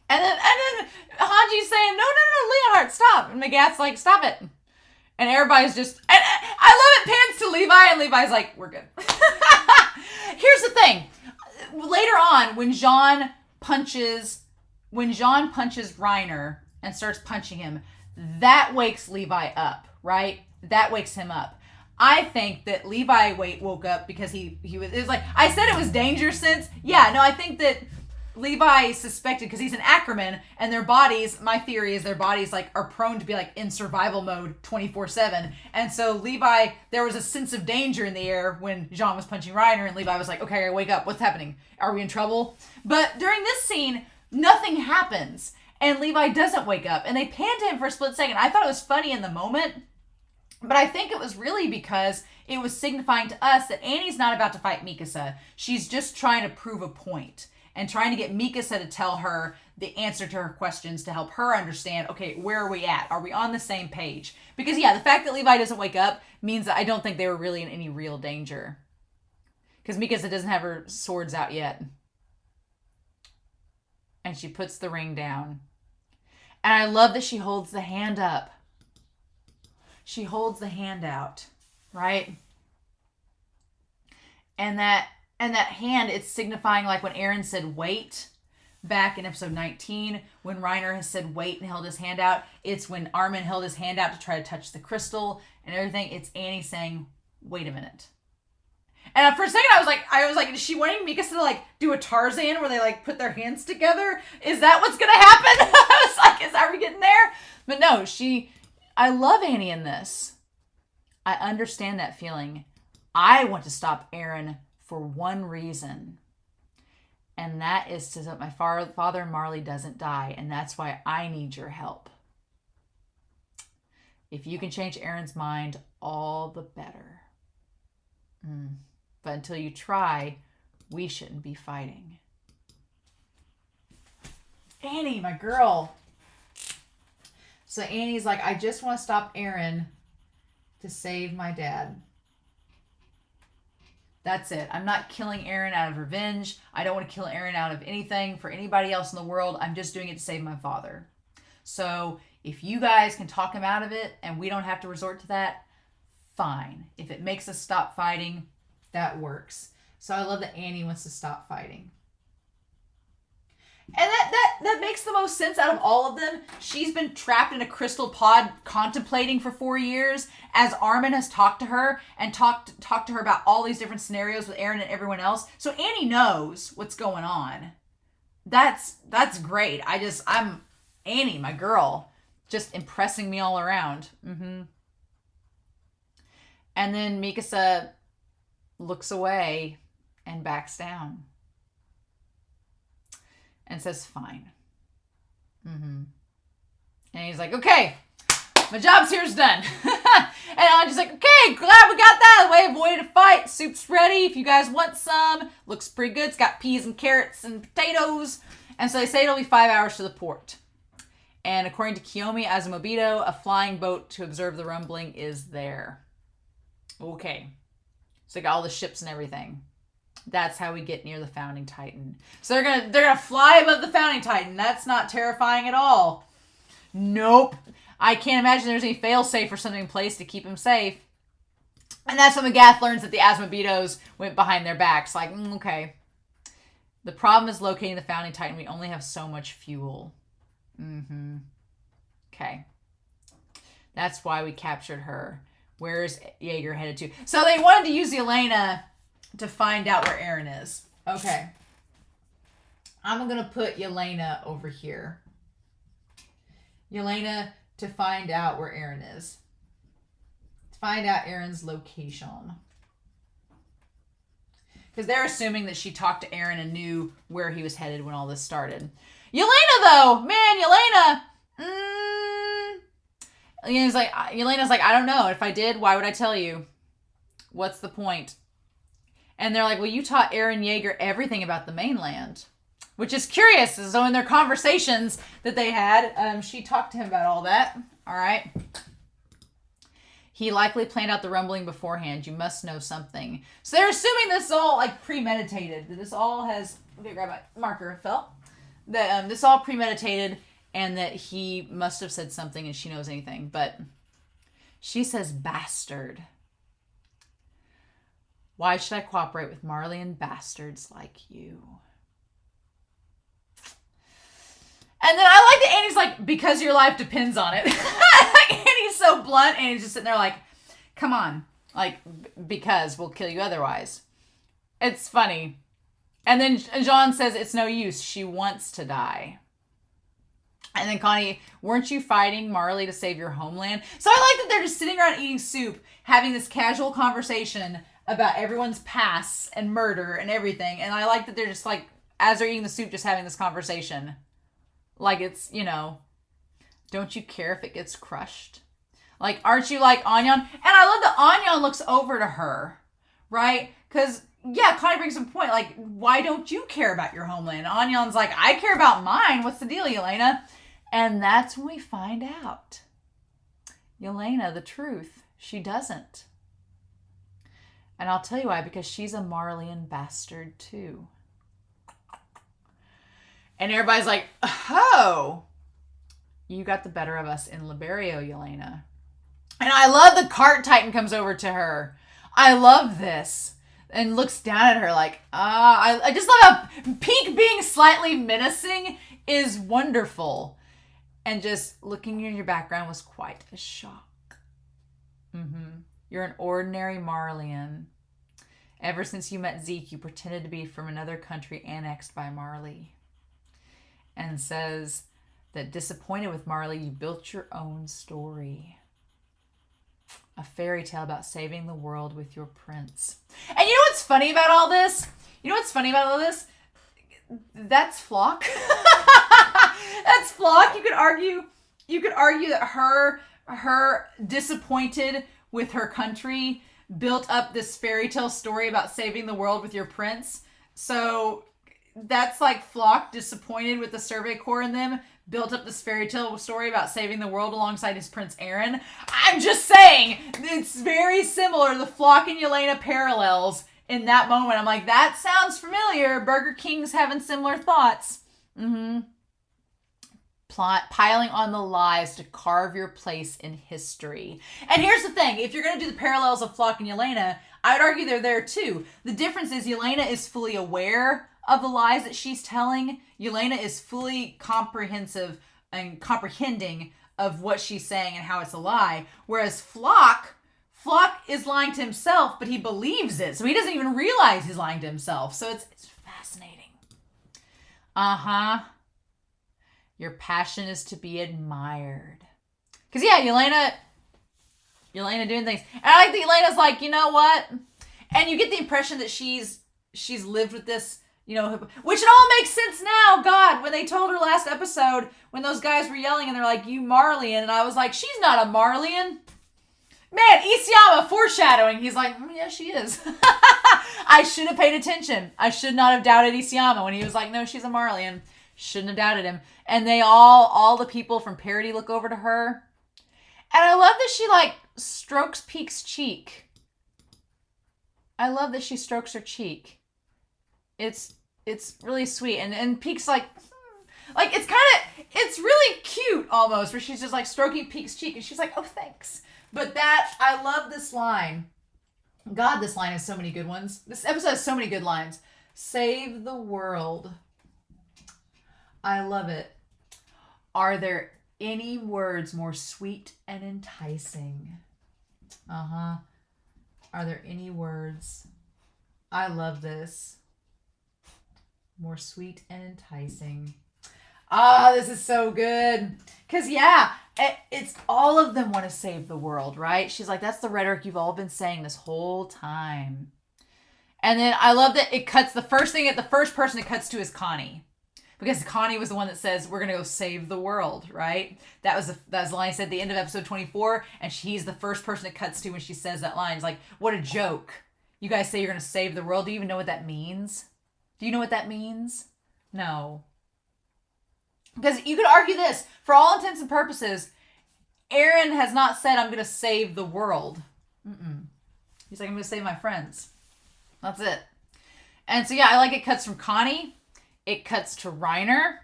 And then Hanji's saying, no, Leonhard, stop. And McGath's like, stop it. And everybody's just, and I love it pans to Levi, and Levi's like, we're good. Here's the thing. Later on, when Jean punches Reiner and starts punching him, that wakes Levi up, right? That wakes him up. I think that Levi woke up because it was like, I said it was danger sense. Yeah, no, I think that Levi suspected, because he's an Ackerman, and their bodies, my theory is their bodies like are prone to be like in survival mode 24/7. And so Levi, there was a sense of danger in the air when Jean was punching Reiner, and Levi was like, okay, I gotta wake up. What's happening? Are we in trouble? But during this scene, nothing happens. And Levi doesn't wake up. And they pan to him for a split second. I thought it was funny in the moment, but I think it was really because it was signifying to us that Annie's not about to fight Mikasa. She's just trying to prove a point and trying to get Mikasa to tell her the answer to her questions to help her understand, okay, where are we at? Are we on the same page? Because, yeah, the fact that Levi doesn't wake up means that I don't think they were really in any real danger. Because Mikasa doesn't have her swords out yet. And she puts the ring down. And I love that she holds the hand up. She holds the hand out, right? And that hand, it's signifying like when Eren said wait back in episode 19, when Reiner has said wait and held his hand out. It's when Armin held his hand out to try to touch the crystal and everything. It's Annie saying, wait a minute. And for a second, I was like, is she wanting Mikasa to like do a Tarzan where they like put their hands together? Is that what's gonna happen? I was like, are we getting there? But no, I love Annie in this. I understand that feeling. I want to stop Eren for one reason. And that is so that my father Marley doesn't die. And that's why I need your help. If you can change Eren's mind, all the better. But until you try, we shouldn't be fighting. Annie, my girl. So Annie's like, I just want to stop Eren to save my dad. That's it. I'm not killing Eren out of revenge. I don't want to kill Eren out of anything for anybody else in the world. I'm just doing it to save my father. So if you guys can talk him out of it and we don't have to resort to that, fine. If it makes us stop fighting, that works. So I love that Annie wants to stop fighting. And that makes the most sense out of all of them. She's been trapped in a crystal pod contemplating for 4 years as Armin has talked to her and talked to her about all these different scenarios with Eren and everyone else. So Annie knows what's going on. That's great. I'm Annie, my girl, just impressing me all around. And then Mikasa looks away and backs down. And says, fine. And he's like, okay, my job's here's done. And I'm just like, okay, glad we got that out of the way. Avoided a fight. Soup's ready if you guys want some. Looks pretty good. It's got peas and carrots and potatoes. And so they say it'll be 5 hours to the port. And according to Kiyomi Azumabito, a flying boat to observe the rumbling is there. Okay. So they got all the ships and everything. That's how we get near the Founding Titan. So they're gonna fly above the Founding Titan. That's not terrifying at all. Nope. I can't imagine there's any failsafe or something in place to keep him safe. And that's when Magath learns that the Asmodeus went behind their backs. Like, okay. The problem is locating the Founding Titan. We only have so much fuel. Okay. That's why we captured her. Where's Jaeger headed to? So they wanted to use Elena to find out where Eren is. Okay. I'm going to put Elena over here. Elena to find out where Eren is. To find out Eren's location. Because they're assuming that she talked to Eren and knew where he was headed when all this started. Yelena, though! Man, Yelena! Elena's like, I don't know. If I did, why would I tell you? What's the point? And they're like, well, you taught Eren Yeager everything about the mainland. Which is curious. So in their conversations that they had, she talked to him about all that. All right. He likely planned out the rumbling beforehand. You must know something. So they're assuming this is all like premeditated. That this all has... Okay, grab my marker, Phil. That this all premeditated and that he must have said something and she knows anything. But she says bastard. Why should I cooperate with Marleyan bastards like you? And then I like that Annie's like, because your life depends on it. Like, Annie's so blunt. Annie's just sitting there like, come on. Like, because we'll kill you otherwise. It's funny. And then Jean says it's no use. She wants to die. And then Connie, weren't you fighting Marley to save your homeland? So I like that they're just sitting around eating soup, having this casual conversation about everyone's past and murder and everything. And I like that they're just like, as they're eating the soup, just having this conversation. Like it's, you know, don't you care if it gets crushed? Like, aren't you like Anyan? And I love that Anyan looks over to her, right? Because, yeah, Connie brings up a point. Like, why don't you care about your homeland? Anyan's like, I care about mine. What's the deal, Elena? And that's when we find out. Elena, the truth, she doesn't. And I'll tell you why, because she's a Marleyan bastard too. And everybody's like, oh, you got the better of us in Liberio, Elena. And I love the cart titan comes over to her. I love this. And looks down at her like, I just love how Peak being slightly menacing is wonderful. And just looking in your background was quite a shock. You're an ordinary Marleyan. Ever since you met Zeke, you pretended to be from another country annexed by Marley. And says that disappointed with Marley, you built your own story. A fairy tale about saving the world with your prince. And you know what's funny about all this? That's Flock. That's Flock. You could argue that her disappointed with her country built up this fairy tale story about saving the world with your prince. So that's like Flock disappointed with the Survey Corps and them built up this fairy tale story about saving the world alongside his Prince Aaron. I'm just saying, it's very similar, the Flock and Elena parallels in that moment. I'm like, that sounds familiar. Burger King's having similar thoughts. Piling on the lies to carve your place in history. And here's the thing, if you're going to do the parallels of Flock and Elena, I'd argue they're there too. The difference is Elena is fully aware of the lies that she's telling. Elena is fully comprehensive and comprehending of what she's saying and how it's a lie. Whereas Flock is lying to himself, but he believes it. So he doesn't even realize he's lying to himself. So it's fascinating. Your passion is to be admired. Because yeah, Elena doing things. And I like that Elena's like, you know what? And you get the impression that she's lived with this, you know, which it all makes sense now. God, when they told her last episode, when those guys were yelling and they're like, you Marleyan. And I was like, she's not a Marleyan. Man, Isayama foreshadowing. He's like, yeah, she is. I should have paid attention. I should not have doubted Isayama when he was like, no, she's a Marleyan. Shouldn't have doubted him. And they all the people from Parody look over to her. And I love that she like strokes Peak's cheek. I love that she strokes her cheek. It's really sweet. And Peak's like it's really cute almost, where she's just like stroking Peak's cheek and she's like, oh, thanks. But I love this line. God, this line has so many good ones. This episode has so many good lines. Save the world. I love it. Are there any words more sweet and enticing? Are there any words? I love this. More sweet and enticing. This is so good. Because, yeah, it's all of them want to save the world, right? She's like, that's the rhetoric you've all been saying this whole time. And then I love that it cuts, the first person it cuts to is Connie. Because Connie was the one that says, we're going to go save the world, right? That was the line I said at the end of episode 24, and she's the first person it cuts to when she says that line. It's like, what a joke. You guys say you're going to save the world. Do you even know what that means? Do you know what that means? No. Because you could argue this. For all intents and purposes, Aaron has not said, I'm going to save the world. He's like, I'm going to save my friends. That's it. And so, yeah, I like it cuts from Connie. It cuts to Reiner.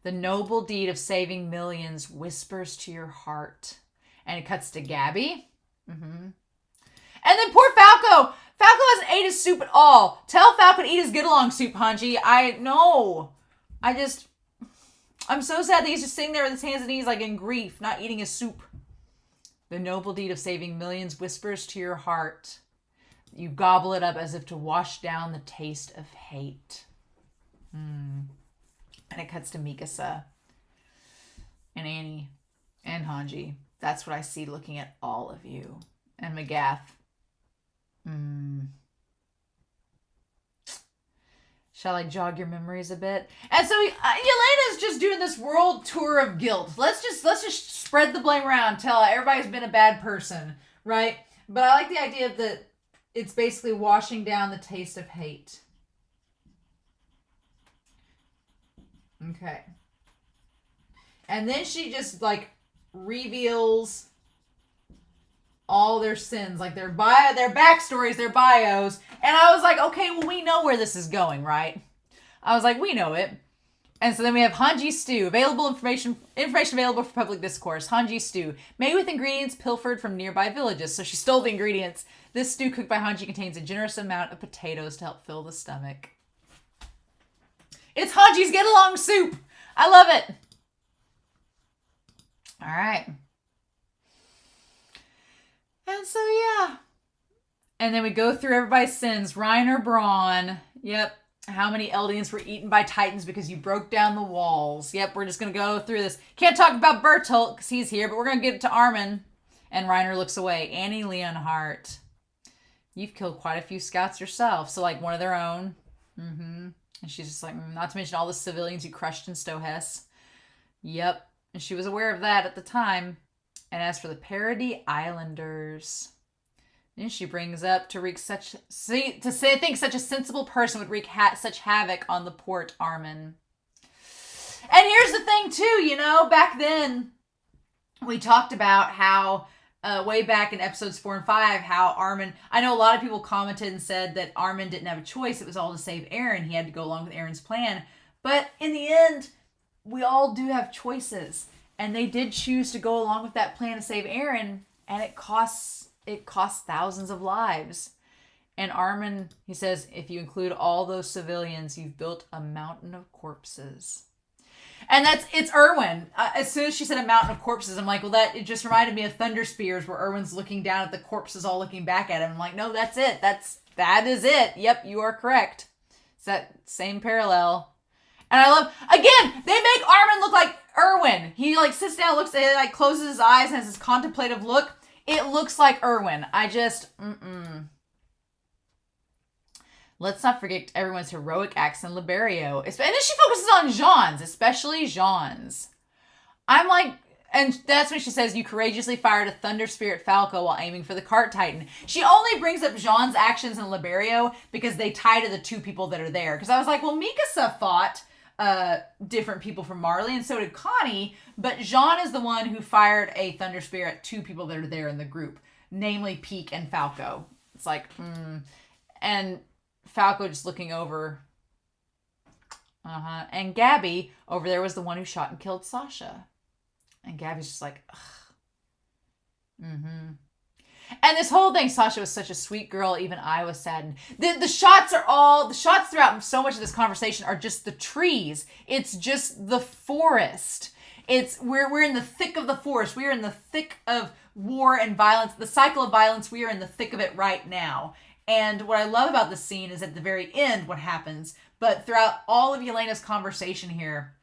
The noble deed of saving millions whispers to your heart. And it cuts to Gabi. And then poor Falco. Falco hasn't ate his soup at all. Tell Falco to eat his get-along soup, Hanji. I know. I'm so sad that he's just sitting there with his hands and knees like in grief, not eating his soup. The noble deed of saving millions whispers to your heart. You gobble it up as if to wash down the taste of hate. And it cuts to Mikasa and Annie and Hanji. That's what I see looking at all of you. And Magath. Shall I jog your memories a bit? And so Elena's just doing this world tour of guilt. Let's just spread the blame around, tell everybody's been a bad person, right? But I like the idea that it's basically washing down the taste of hate. Okay. And then she just like reveals all their sins, like their backstories, their bios. And I was like, okay, well, we know where this is going, right? I was like, we know it. And so then we have Hanji stew, information available for public discourse. Hanji stew, made with ingredients pilfered from nearby villages. So she stole the ingredients. This stew cooked by Hanji contains a generous amount of potatoes to help fill the stomach. It's Hanji's get along soup. I love it. All right. And so, yeah. And then we go through everybody's sins. Reiner Braun. Yep. How many Eldians were eaten by Titans because you broke down the walls. Yep, we're just going to go through this. Can't talk about Bertolt because he's here, but we're going to get it to Armin. And Reiner looks away. Annie Leonhardt. You've killed quite a few scouts yourself. So, like, one of their own. Mm-hmm. And she's just like, not to mention all the civilians you crushed in Stohess. Yep. And she was aware of that at the time. And as for the Parody Islanders... And she brings up to think such a sensible person would wreak such havoc on the port, Armin. And here's the thing too, back then we talked about how way back in episodes 4 and 5, how Armin, I know a lot of people commented and said that Armin didn't have a choice. It was all to save Eren. He had to go along with Eren's plan. But in the end, we all do have choices. And they did choose to go along with that plan to save Eren. And it costs thousands of lives. And Armin, he says, if you include all those civilians, you've built a mountain of corpses. And it's Erwin. As soon as she said a mountain of corpses, I'm like, well, it just reminded me of Thunder Spears, where Erwin's looking down at the corpses all looking back at him. I'm like, no, that's it. That is it. Yep, you are correct. It's that same parallel. And I love, again, they make Armin look like Erwin. He like sits down, looks at it, like closes his eyes and has this contemplative look. It looks like Erwin. Let's not forget everyone's heroic acts in Liberio. And then she focuses on Jean's, especially Jean's. I'm like, and that's when she says, you courageously fired a Thunder Spirit Falco while aiming for the Cart Titan. She only brings up Jean's actions in Liberio because they tie to the two people that are there. Because I was like, well, Mikasa fought different people from Marley, and so did Connie, but Jean is the one who fired a Thunder Spear at two people that are there in the group, namely Peak and Falco. It's like, and Falco just looking over. And Gabi over there was the one who shot and killed Sasha. And Gabi's just like, ugh. And this whole thing, Sasha was such a sweet girl, even I was saddened. The shots throughout so much of this conversation are just the trees. It's just the forest. We're in the thick of the forest. We are in the thick of war and violence. The cycle of violence, we are in the thick of it right now. And what I love about this scene is at the very end what happens. But throughout all of Elena's conversation here,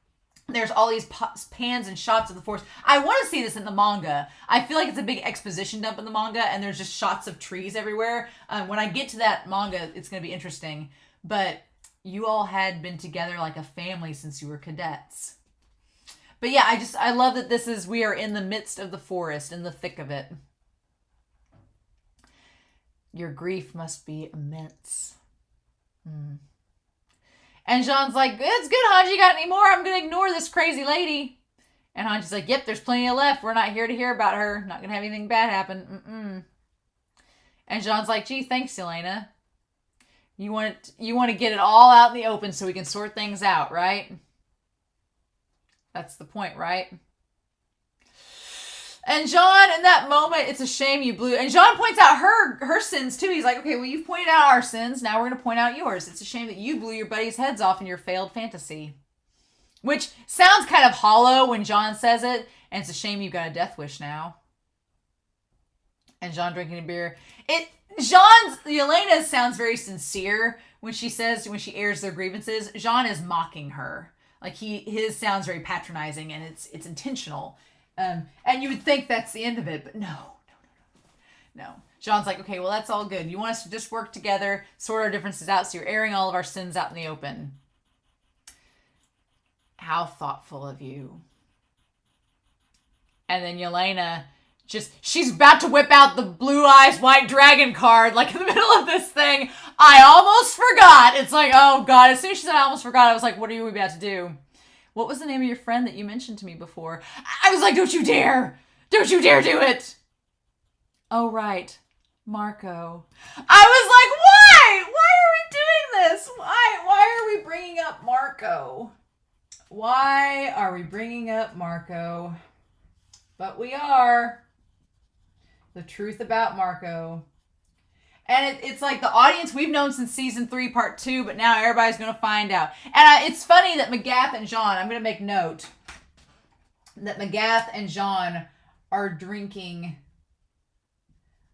there's all these pans and shots of the forest. I want to see this in the manga. I feel like it's a big exposition dump in the manga, and there's just shots of trees everywhere. When I get to that manga, it's going to be interesting. But you all had been together like a family since you were cadets. But yeah, I love that we are in the midst of the forest, in the thick of it. Your grief must be immense. And Jean's like, it's good, Hanji, got any more? I'm going to ignore this crazy lady. And Hanji's like, yep, there's plenty left. We're not here to hear about her. Not going to have anything bad happen. And Jean's like, gee, thanks, Elena. You want to get it all out in the open so we can sort things out, right? That's the point, right? And Jean, in that moment, it's a shame you blew. And Jean points out her sins too. He's like, okay, well, you've pointed out our sins. Now we're going to point out yours. It's a shame that you blew your buddies' heads off in your failed fantasy. Which sounds kind of hollow when Jean says it. And it's a shame you've got a death wish now. And Jean drinking a beer. Elena sounds very sincere when she airs their grievances. Jean is mocking her. Like his sounds very patronizing, and it's intentional. And you would think that's the end of it, but no. Jean's like, okay, well, that's all good. You want us to just work together, sort our differences out, so you're airing all of our sins out in the open. How thoughtful of you. And then Elena she's about to whip out the blue eyes white dragon card, like in the middle of this thing. I almost forgot. It's like, oh God. As soon as she said I almost forgot, I was like, what are you about to do? What was the name of your friend that you mentioned to me before? I was like, don't you dare. Don't you dare do it. Oh, right. Marco. I was like, why? Why are we doing this? Why are we bringing up Marco? Why are we bringing up Marco? But we are. The truth about Marco. And it's like the audience we've known since season 3, part 2, but now everybody's going to find out. And it's funny that McGath and Jean, I'm going to make note, that McGath and Jean are drinking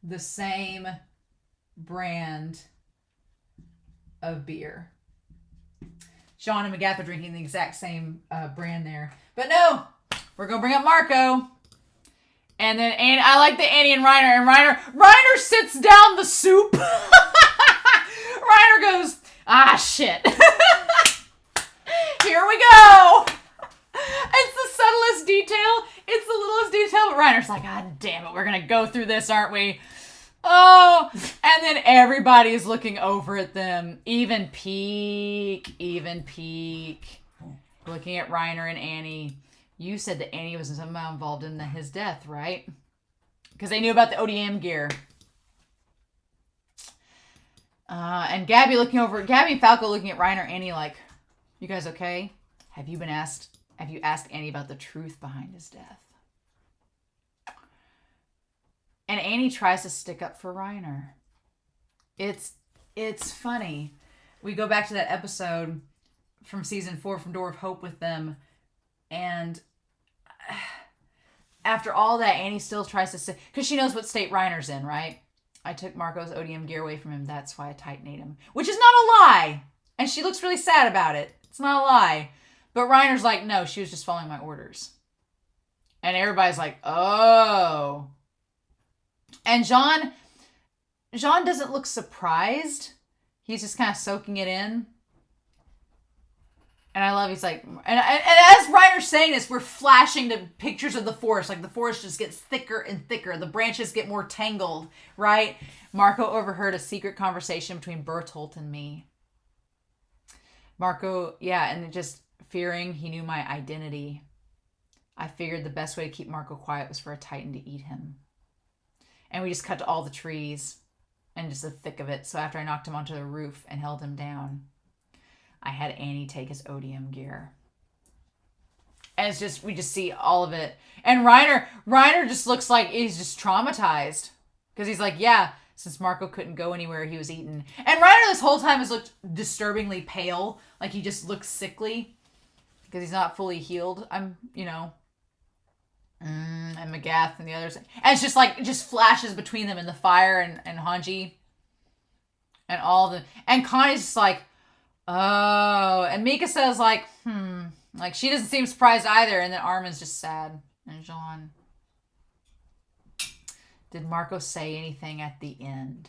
the same brand of beer. Jean and McGath are drinking the exact same brand there. But no, we're going to bring up Marco. And then I like the Annie and Reiner sits down the soup. Reiner goes, shit. Here we go. It's the subtlest detail. It's the littlest detail. But Reiner's like, God damn it, we're going to go through this, aren't we? Oh, and then everybody's looking over at them. Even Peak. Looking at Reiner and Annie. You said that Annie was somehow involved in his death, right? Because they knew about the ODM gear. And Gabi and Falco looking at Reiner and Annie like, you guys okay? Have you asked Annie about the truth behind his death? And Annie tries to stick up for Reiner. It's funny. We go back to that episode from season 4 from Door of Hope with them. And after all that, Annie still tries to say, because she knows what state Reiner's in, right? I took Marco's ODM gear away from him. That's why I titanate him. Which is not a lie. And she looks really sad about it. It's not a lie. But Reiner's like, no, she was just following my orders. And everybody's like, oh. And Jean doesn't look surprised. He's just kind of soaking it in. And I love, he's like, and as Reiner's saying this, we're flashing to pictures of the forest. Like the forest just gets thicker and thicker. The branches get more tangled, right? Marco overheard a secret conversation between Bertolt and me. Marco, and just fearing he knew my identity. I figured the best way to keep Marco quiet was for a Titan to eat him. And we just cut to all the trees and just the thick of it. So after I knocked him onto the roof and held him down, I had Annie take his ODM gear. And it's just, we just see all of it. And Reiner just looks like he's just traumatized. Because he's like, since Marco couldn't go anywhere, he was eaten. And Reiner this whole time has looked disturbingly pale. Like he just looks sickly. Because he's not fully healed. And McGath and the others. And it's just like, it just flashes between them in the fire and Hanji. And all the, and Connie's just like, oh, and Mika says like, like she doesn't seem surprised either. And then Armin's just sad. And Jean, did Marco say anything at the end?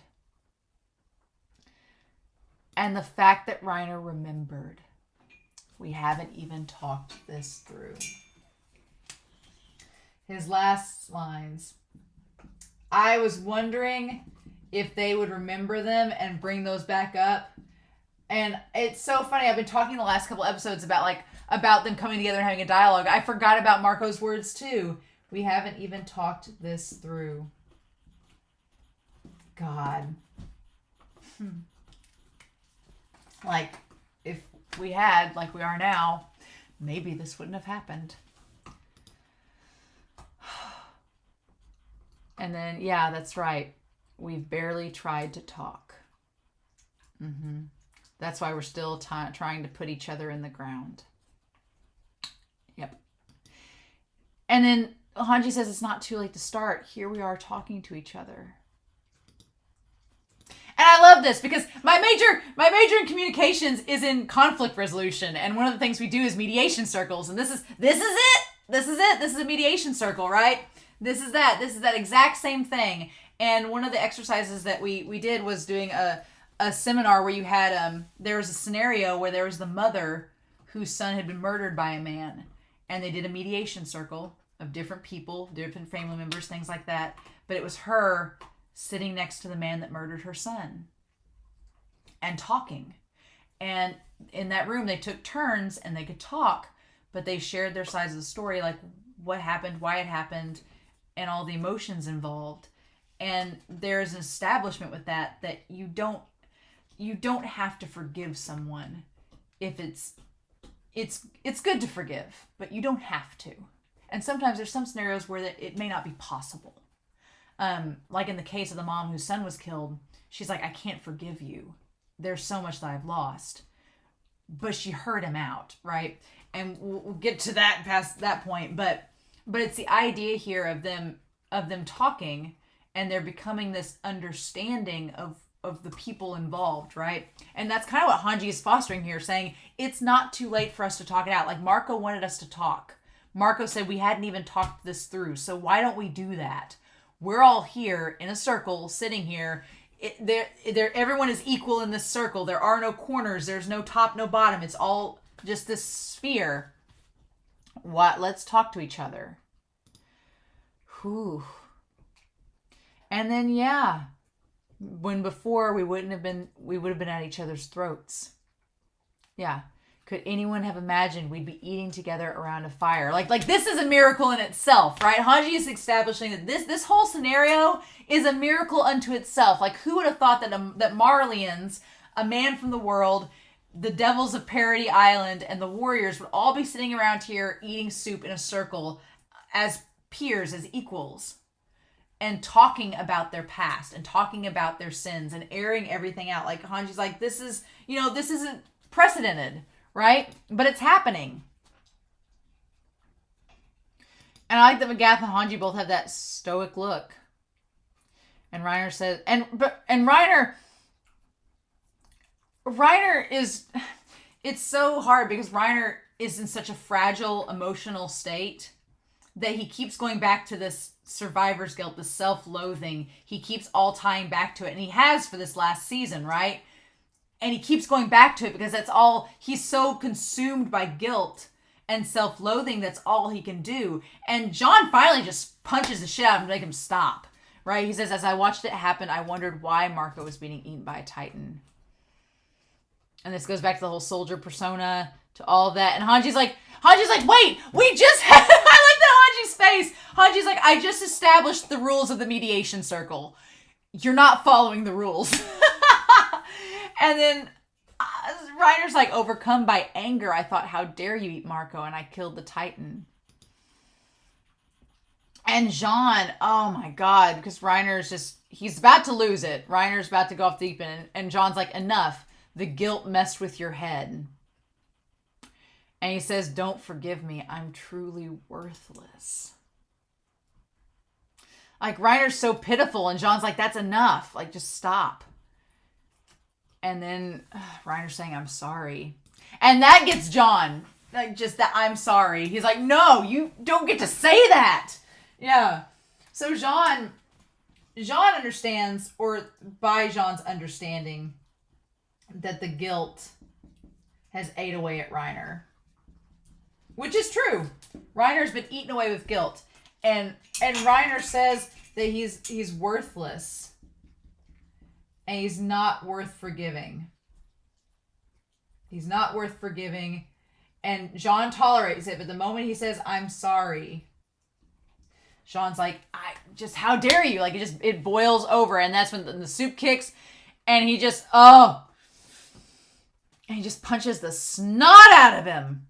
And the fact that Reiner remembered, we haven't even talked this through. His last lines. I was wondering if they would remember them and bring those back up. And it's so funny. I've been talking the last couple episodes about them coming together and having a dialogue. I forgot about Marco's words too. We haven't even talked this through. God. Like, if we had, like we are now, maybe this wouldn't have happened. And then, that's right. We've barely tried to talk. That's why we're still trying to put each other in the ground. Yep. And then Hanji says it's not too late to start. Here we are talking to each other. And I love this because my major in communications is in conflict resolution. And one of the things we do is mediation circles. And this is it. This is a mediation circle, right? This is that exact same thing. And one of the exercises that we did was doing a seminar where you had there was a scenario where there was the mother whose son had been murdered by a man. And they did a mediation circle of different people, different family members, things like that. But it was her sitting next to the man that murdered her son and talking. And in that room, they took turns and they could talk, but they shared their sides of the story, like what happened, why it happened, and all the emotions involved. And there's an establishment with that you don't have to forgive someone if it's good to forgive, but you don't have to. And sometimes there's some scenarios where it may not be possible. Like in the case of the mom whose son was killed, she's like, I can't forgive you. There's so much that I've lost. But she heard him out, right? And we'll get to that past that point. But it's the idea here of them talking, and they're becoming this understanding of the people involved, right? And that's kind of what Hanji is fostering here, saying it's not too late for us to talk it out. Like Marco wanted us to talk. Marco said we hadn't even talked this through, so why don't we do that? We're all here in a circle, sitting here. Everyone is equal in this circle. There are no corners. There's no top, no bottom. It's all just this sphere. Let's talk to each other. Whew. And then, when before we would have been at each other's throats. Yeah. Could anyone have imagined we'd be eating together around a fire? Like this is a miracle in itself, right? Hanji is establishing that this whole scenario is a miracle unto itself. Like, who would have thought that Marlians, a man from the world, the devils of Parody Island, and the warriors would all be sitting around here eating soup in a circle as peers, as equals, and talking about their past and talking about their sins and airing everything out. Like Hanji's like, this isn't precedented, right? But it's happening. And I like that Magath and Hanji both have that stoic look. And Reiner says, and Reiner is, it's so hard because Reiner is in such a fragile emotional state that he keeps going back to this survivor's guilt, the self-loathing. He keeps all tying back to it. And he has for this last season, right? And he keeps going back to it because that's all, he's so consumed by guilt and self-loathing, that's all he can do. And Jean finally just punches the shit out of him to make him stop, right? He says, as I watched it happen, I wondered why Marco was being eaten by a Titan. And this goes back to the whole soldier persona, to all of that. And Hanji's like, wait, we just had, I like that Hanji's face. Hanji's like, I just established the rules of the mediation circle. You're not following the rules. And then Reiner's like, overcome by anger, I thought, how dare you eat Marco? And I killed the Titan. And Jean, oh my God, because Reiner's just, he's about to lose it. Reiner's about to go off deep end. And Jean's like, enough. The guilt messed with your head. And he says, don't forgive me. I'm truly worthless. Like, Reiner's so pitiful. And Jean's like, that's enough. Like, just stop. And then Reiner's saying, I'm sorry. And that gets Jean. Like, just that I'm sorry. He's like, no, you don't get to say that. Yeah. So Jean understands, or by Jean's understanding, that the guilt has ate away at Reiner. Which is true. Reiner's been eaten away with guilt. And Reiner says that he's worthless. And he's not worth forgiving. He's not worth forgiving. And Jean tolerates it, but the moment he says, I'm sorry, Jean's like, how dare you? Like, it boils over. And that's when the soup kicks. And he just, and he just punches the snot out of him.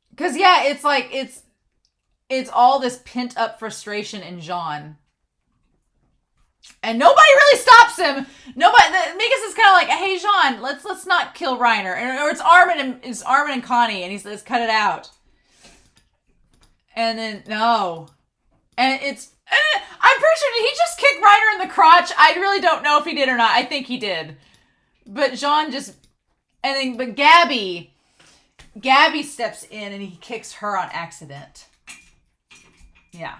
Because, yeah, it's like, it's all this pent up frustration in Jean. And nobody really stops him. Minkus is kind of like, hey, Jean, let's not kill Reiner. Or it's Armin and Connie, and he says, cut it out. And then, no. And I'm pretty sure, did he just kick Reiner in the crotch? I really don't know if he did or not. I think he did. But Jean just, but Gabi steps in and he kicks her on accident. Yeah.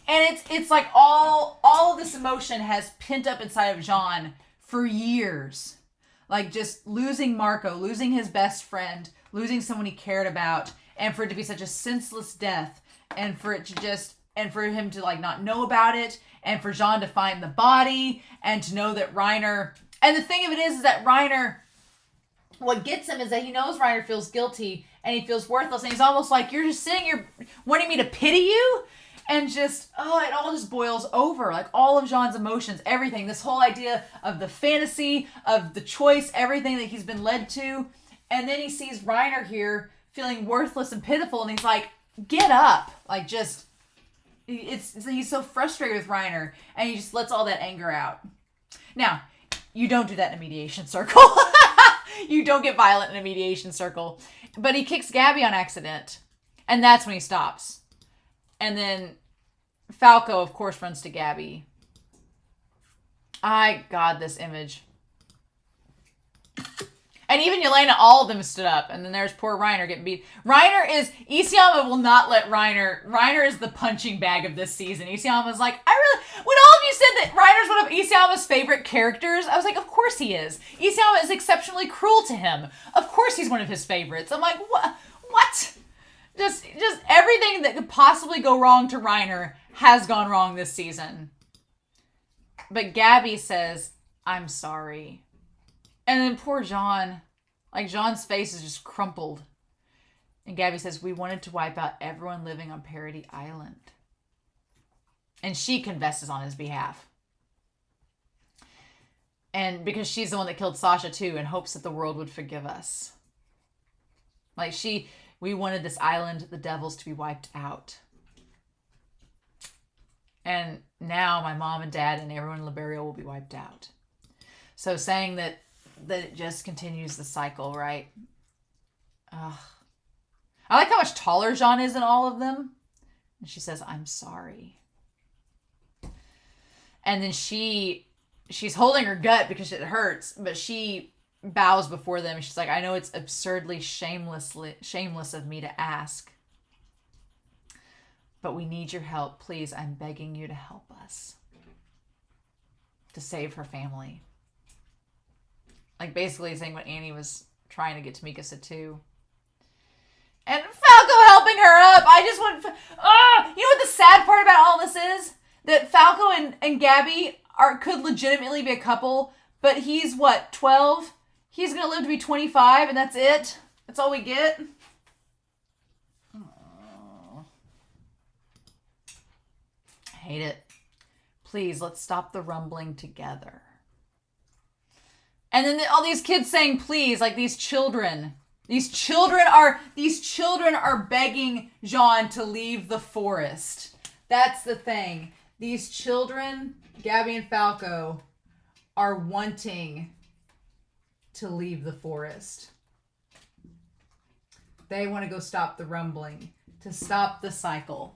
And it's like all of this emotion has pent up inside of Jean for years. Like, just losing Marco, losing his best friend, losing someone he cared about, and for it to be such a senseless death, and for it to just, and for him to, like, not know about it, and for Jean to find the body, and to know that Reiner, and the thing of it is that Reiner, what gets him is that he knows Reiner feels guilty, and he feels worthless, and he's almost like, you're just sitting here wanting me to pity you? And just, it all just boils over. Like, all of Jean's emotions, everything. This whole idea of the fantasy, of the choice, everything that he's been led to. And then he sees Reiner here feeling worthless and pitiful. And he's like, get up. Like, just, he's so frustrated with Reiner. And he just lets all that anger out. Now, you don't do that in a mediation circle. You don't get violent in a mediation circle. But he kicks Gabi on accident. And that's when he stops. And then Falco, of course, runs to Gabi. God, this image. And even Elena, all of them stood up. And then there's poor Reiner getting beat. Isayama will not let Reiner is the punching bag of this season. Isayama's like, when all of you said that Reiner's one of Isayama's favorite characters, I was like, of course he is. Isayama is exceptionally cruel to him. Of course he's one of his favorites. I'm like, what? Just everything that could possibly go wrong to Reiner has gone wrong this season. But Gabi says, I'm sorry. And then poor Jean, like Jean's face is just crumpled. And Gabi says, we wanted to wipe out everyone living on Parody Island. And she confesses on his behalf. And because she's the one that killed Sasha too, in hopes that the world would forgive us. Like we wanted this island, the devils, to be wiped out. And now my mom and dad and everyone in Liberia will be wiped out. So saying that it just continues the cycle, right? Ugh. I like how much taller Jean is than all of them. And she says, I'm sorry. And then she's holding her gut because it hurts, but she bows before them. She's like, I know it's absurdly shameless of me to ask, but we need your help. Please, I'm begging you to help us to save her family. Like, basically saying what Annie was trying to get to Mikasa too. And Falco helping her up. I just want, you know what the sad part about all this is? That Falco and Gabi could legitimately be a couple, but he's what, 12? He's going to live to be 25, and that's it? That's all we get? Oh. I hate it. Please, let's stop the rumbling together. And then all these kids saying please, like these children. These children are begging Jean to leave the forest. That's the thing. These children, Gabi and Falco, are wanting to leave the forest. They want to go stop the rumbling, to stop the cycle.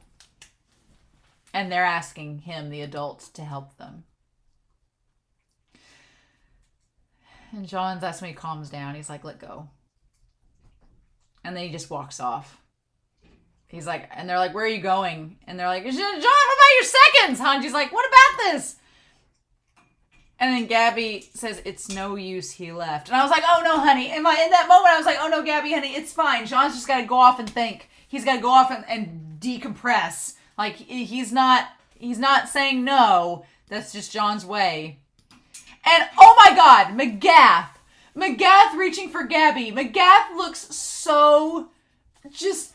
And they're asking him, the adults, to help them. And that's when he calms down. He's like, let go. And then he just walks off. He's like, and they're like, where are you going? And they're like, John, what about your seconds? Hanji's like, what about this? And then Gabi says, it's no use, he left. And I was like, oh no, honey. In that moment, I was like, oh no, Gabi, honey, it's fine. Jean's just got to go off and think. He's got to go off and decompress. Like, he's not saying no. That's just Jean's way. And, oh my God, McGath reaching for Gabi. McGath looks so just,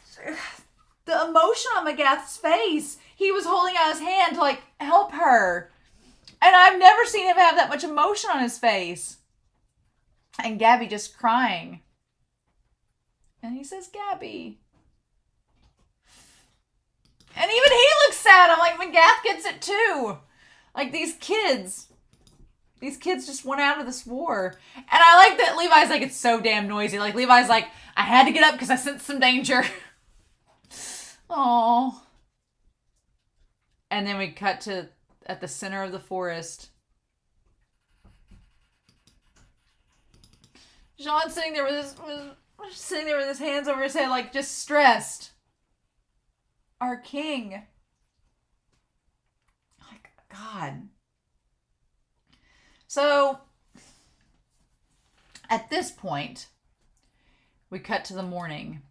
the emotion on McGath's face. He was holding out his hand to, like, help her. And I've never seen him have that much emotion on his face. And Gabi just crying. And he says, Gabi. And even he looks sad. I'm like, McGath gets it too. Like, these kids just went out of this war. And I like that Levi's like, it's so damn noisy. Like, Levi's like, I had to get up because I sensed some danger. Oh. And then we cut to at the center of the forest. Jean's sitting there with his hands over his head, like, just stressed. Our king. Like, God. So, At this point, we cut to the morning.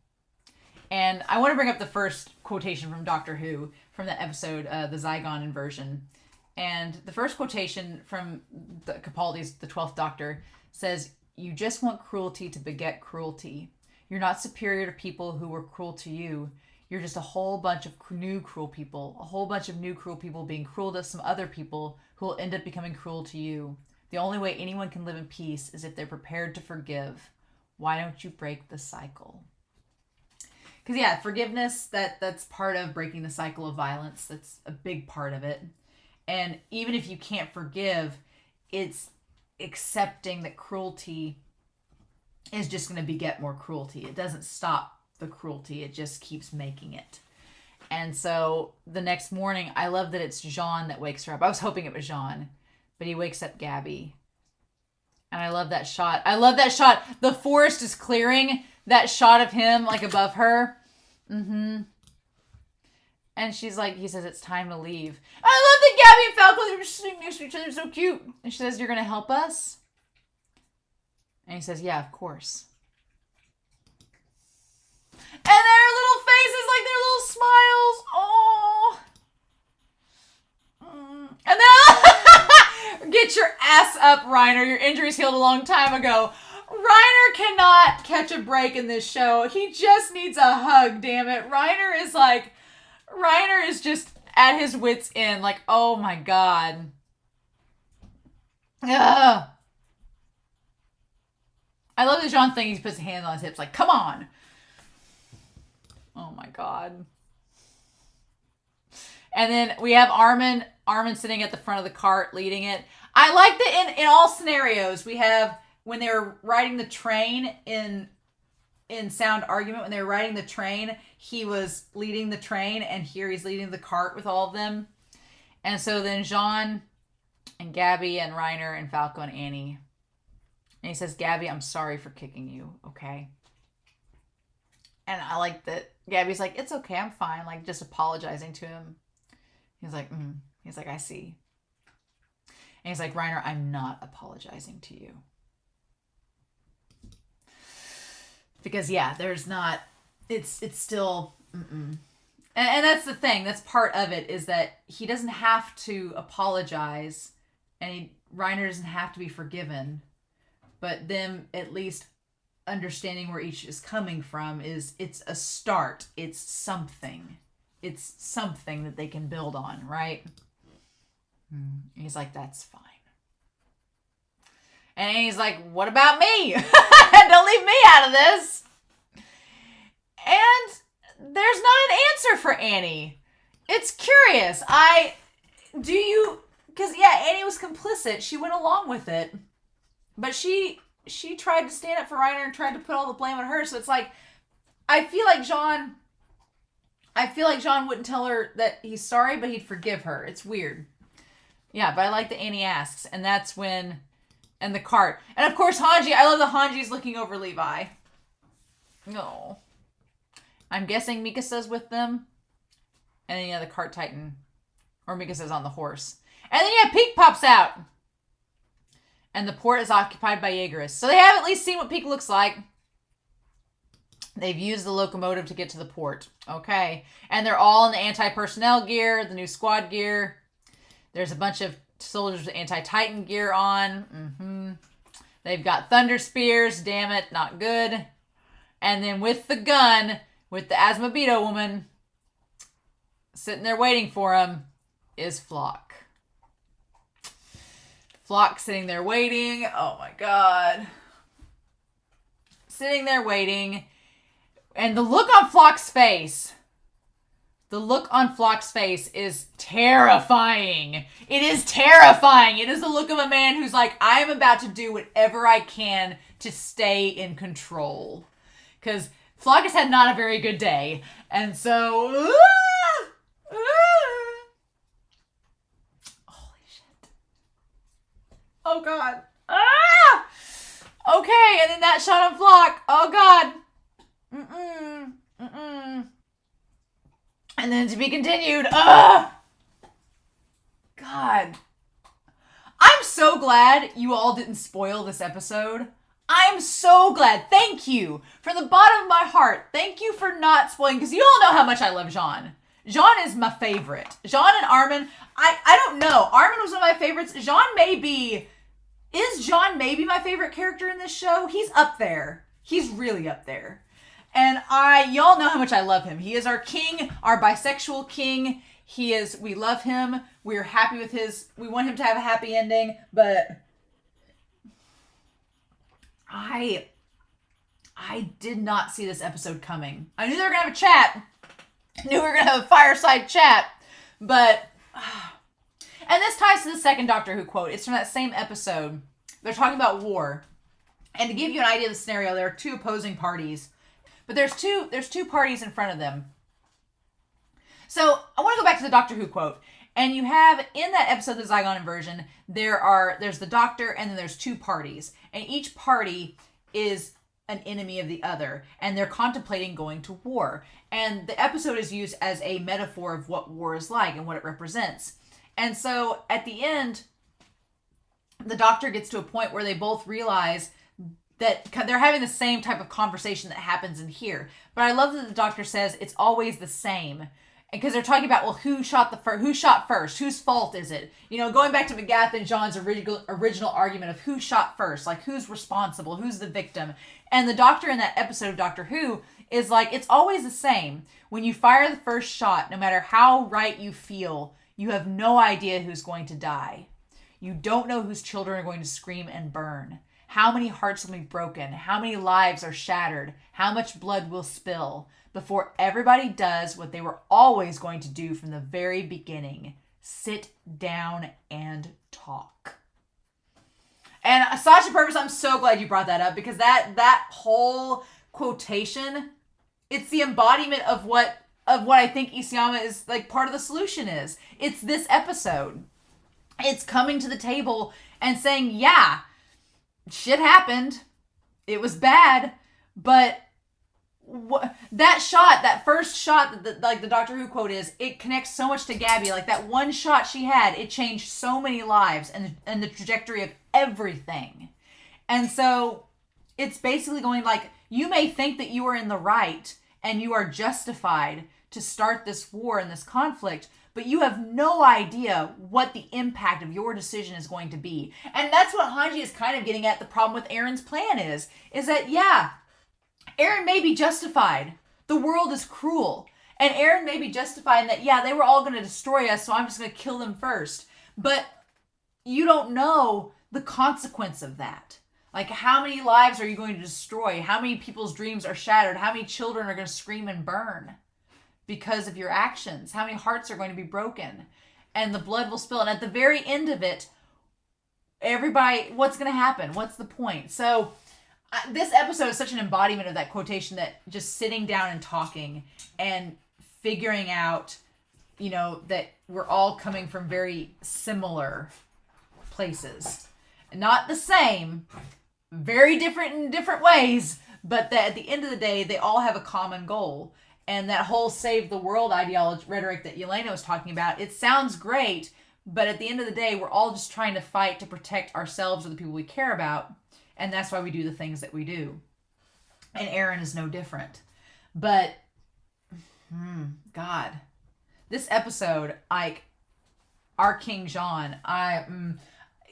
And I want to bring up the first quotation from Doctor Who, from that episode, the Zygon inversion. And the first quotation from Capaldi's The 12th Doctor says, "You just want cruelty to beget cruelty. You're not superior to people who were cruel to you. You're just a whole bunch of new cruel people. A whole bunch of new cruel people being cruel to some other people who will end up becoming cruel to you. The only way anyone can live in peace is if they're prepared to forgive. Why don't you break the cycle?" Because, yeah, forgiveness, that's part of breaking the cycle of violence. That's a big part of it. And even if you can't forgive, it's accepting that cruelty is just going to beget more cruelty. It doesn't stop the cruelty. It just keeps making it. And so the next morning, I love that it's Jean that wakes her up. I was hoping it was Jean, but he wakes up Gabi. And I love that shot. I love that shot. The forest is clearing. That shot of him, like, above her. Mm-hmm. And she's like, he says, "It's time to leave." I love that Gabi and Falco, they're just sitting next to each other. So cute. And she says, "You're going to help us?" And he says, "Yeah, of course." And their little faces, like their little smiles. Oh. And then, "Get your ass up, Reiner. Your injuries healed a long time ago." Reiner cannot catch a break in this show. He just needs a hug, damn it. Reiner is just at his wit's end. Like, oh my God. Ugh. I love the Jean thing. He puts a hand on his hips like, come on. Oh my God. And then we have Armin sitting at the front of the cart leading it. I like that in all scenarios we have, when they were riding the train in Sound Argument, when they were riding the train, he was leading the train, and here he's leading the cart with all of them. And so then Jean and Gabi and Reiner and Falco and Annie. And he says, "Gabi, I'm sorry for kicking you, okay?" And I like that Gabi's like, "It's okay, I'm fine," like just apologizing to him. He's like, He's like, "I see." And he's like, "Reiner, I'm not apologizing to you." Because, yeah, there's not, it's still, And that's the thing, that's part of it, is that he doesn't have to apologize, and Reiner doesn't have to be forgiven, but them at least understanding where each is coming from it's a start, it's something that they can build on, right? He's like, "That's fine." And he's like, "What about me? Don't leave me out of this." And there's not an answer for Annie. It's curious. Because, yeah, Annie was complicit. She went along with it. But she tried to stand up for Reiner and tried to put all the blame on her. So it's like, I feel like Jean wouldn't tell her that he's sorry, but he'd forgive her. It's weird. Yeah, but I like that Annie asks. And that's when... And the cart. And of course, Hanji. I love that Hanji's looking over Levi. No. I'm guessing Mikasa's with them. And then, yeah, the cart titan. Or Mikasa's on the horse. And then, yeah, Peak pops out. And the port is occupied by Jaegerists. So they have at least seen what Peak looks like. They've used the locomotive to get to the port. Okay. And they're all in the anti-personnel gear. The new squad gear. There's a bunch of soldiers with anti-Titan gear on. They've got thunder spears. Damn it, not good. And then with the gun, with the Asmobito woman sitting there waiting for him, is Flock. Flock sitting there waiting. Oh my God. Sitting there waiting. And the look on Flock's face. The look on Flock's face is terrifying. It is terrifying. It is the look of a man who's like, I am about to do whatever I can to stay in control. Because Flock has had not a very good day. And so... Holy shit. Oh, God. Okay, and then that shot on Flock. Oh, God. And then to be continued. God. I'm so glad you all didn't spoil this episode. I'm so glad. Thank you. From the bottom of my heart, thank you for not spoiling, because you all know how much I love Jean. Jean is my favorite. Jean and Armin, I don't know. Armin was one of my favorites. Is Jean maybe my favorite character in this show? He's up there. He's really up there. And y'all know how much I love him. He is our king, our bisexual king. We love him. We're happy with we want him to have a happy ending, but I did not see this episode coming. I knew they were going to have a chat. I knew we were going to have a fireside chat, but and this ties to the second Doctor Who quote. It's from that same episode. They're talking about war. And to give you an idea of the scenario, there are two opposing parties. But there's two parties in front of them. So I want to go back to the Doctor Who quote. And you have, in that episode, the Zygon inversion, there's the Doctor and then there's two parties. And each party is an enemy of the other. And they're contemplating going to war. And the episode is used as a metaphor of what war is like and what it represents. And so at the end, the Doctor gets to a point where they both realize that they're having the same type of conversation that happens in here. But I love that the Doctor says it's always the same. Because they're talking about, well, who shot first? Whose fault is it? You know, going back to McGath and John's original argument of who shot first, like who's responsible, who's the victim. And the Doctor in that episode of Doctor Who is like, it's always the same. When you fire the first shot, no matter how right you feel, you have no idea who's going to die. You don't know whose children are going to scream and burn. How many hearts will be broken? How many lives are shattered? How much blood will spill before everybody does what they were always going to do from the very beginning? Sit down and talk. And Sasha Purvis, I'm so glad you brought that up, because that whole quotation, it's the embodiment of what I think Isayama is like part of the solution is. It's this episode. It's coming to the table and saying, yeah, shit happened. It was bad, but that first shot that the Doctor Who quote is, it connects so much to Gabi. Like that one shot she had, it changed so many lives and the trajectory of everything. And so it's basically going like, you may think that you are in the right and you are justified to start this war and this conflict, but you have no idea what the impact of your decision is going to be. And that's what Hanji is kind of getting at. The problem with Aaron's plan is that, yeah, Aaron may be justified. The world is cruel. And Aaron may be justified in that, yeah, they were all going to destroy us, so I'm just going to kill them first. But you don't know the consequence of that. Like, how many lives are you going to destroy? How many people's dreams are shattered? How many children are going to scream and burn because of your actions? How many hearts are going to be broken? And the blood will spill. And at the very end of it, everybody, what's going to happen? What's the point? So this episode is such an embodiment of that quotation, that just sitting down and talking and figuring out, you know, that we're all coming from very similar places. Not the same, very different in different ways, but that at the end of the day, they all have a common goal. And that whole save the world ideology rhetoric that Elena was talking about, it sounds great, but at the end of the day, we're all just trying to fight to protect ourselves or the people we care about. And that's why we do the things that we do. And Aaron is no different. But, God, this episode, like, our King Jean,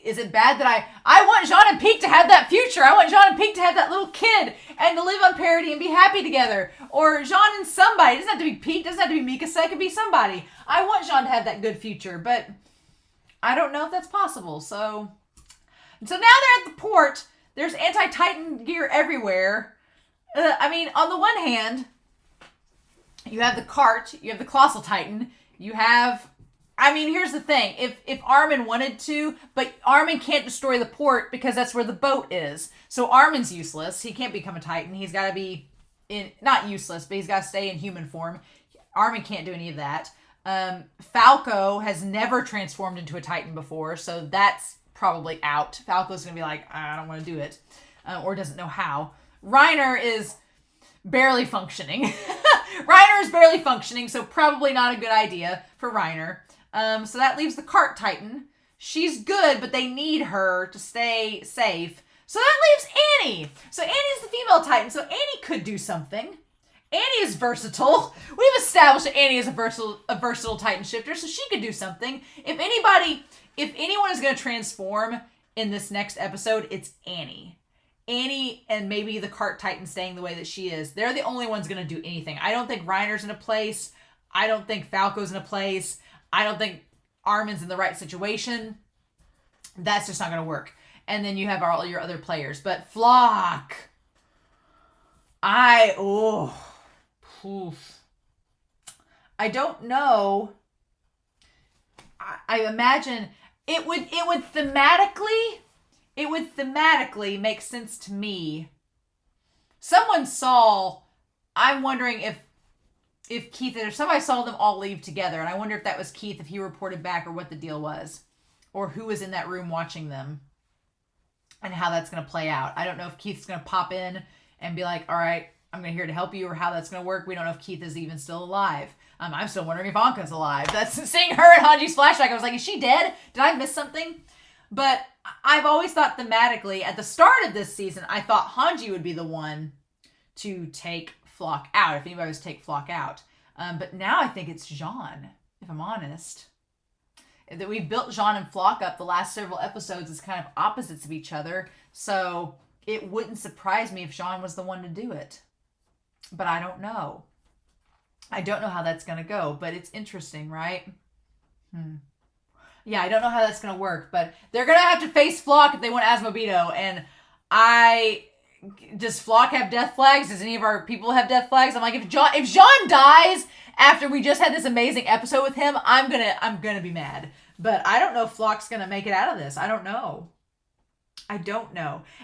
is it bad that I want Jean and Peak to have that future? I want Jean and Peak to have that little kid and to live on parity and be happy together. Or Jean and somebody. It doesn't have to be Peak. It doesn't have to be Mikasa. It could be somebody. I want Jean to have that good future. But I don't know if that's possible. So now they're at the port. There's anti-Titan gear everywhere. I mean, on the one hand, you have the cart. You have the Colossal Titan. You have... I mean, here's the thing. If Armin wanted to, but Armin can't destroy the port because that's where the boat is. So Armin's useless. He can't become a Titan. He's got to be not useless, but he's got to stay in human form. Armin can't do any of that. Falco has never transformed into a Titan before, so that's probably out. Falco's going to be like, I don't want to do it, or doesn't know how. Reiner is barely functioning. Reiner is barely functioning, so probably not a good idea for Reiner. So that leaves the Cart Titan. She's good, but they need her to stay safe. So that leaves Annie. So Annie's the female Titan, so Annie could do something. Annie is versatile. We've established that Annie is a versatile Titan shifter, so she could do something. If anyone is going to transform in this next episode, it's Annie. Annie and maybe the Cart Titan staying the way that she is. They're the only ones going to do anything. I don't think Reiner's in a place. I don't think Falco's in a place. I don't think Armin's in the right situation. That's just not going to work. And then you have all your other players. But Flock. I don't know. I imagine it would thematically make sense to me. I'm wondering if Keith, or somebody saw them all leave together, and I wonder if that was Keith, if he reported back, or what the deal was, or who was in that room watching them, and how that's going to play out. I don't know if Keith's going to pop in and be like, all right, I'm here to help you, or how that's going to work. We don't know if Keith is even still alive. I'm still wondering if Anka's alive. That's seeing her in Hanji's flashback. I was like, is she dead? Did I miss something? But I've always thought thematically, at the start of this season, I thought Hanji would be the one to take Flock out, if anybody was to take Flock out. But now I think it's Jean, if I'm honest. That we've built Jean and Flock up the last several episodes as kind of opposites of each other. So it wouldn't surprise me if Jean was the one to do it. But I don't know. I don't know how that's going to go, but it's interesting, right? Yeah, I don't know how that's going to work, but they're going to have to face Flock if they want Asmobito. And does Flock have death flags? Does any of our people have death flags? I'm like, if Jean dies after we just had this amazing episode with him, I'm gonna be mad. But I don't know if Flock's going to make it out of this. I don't know. And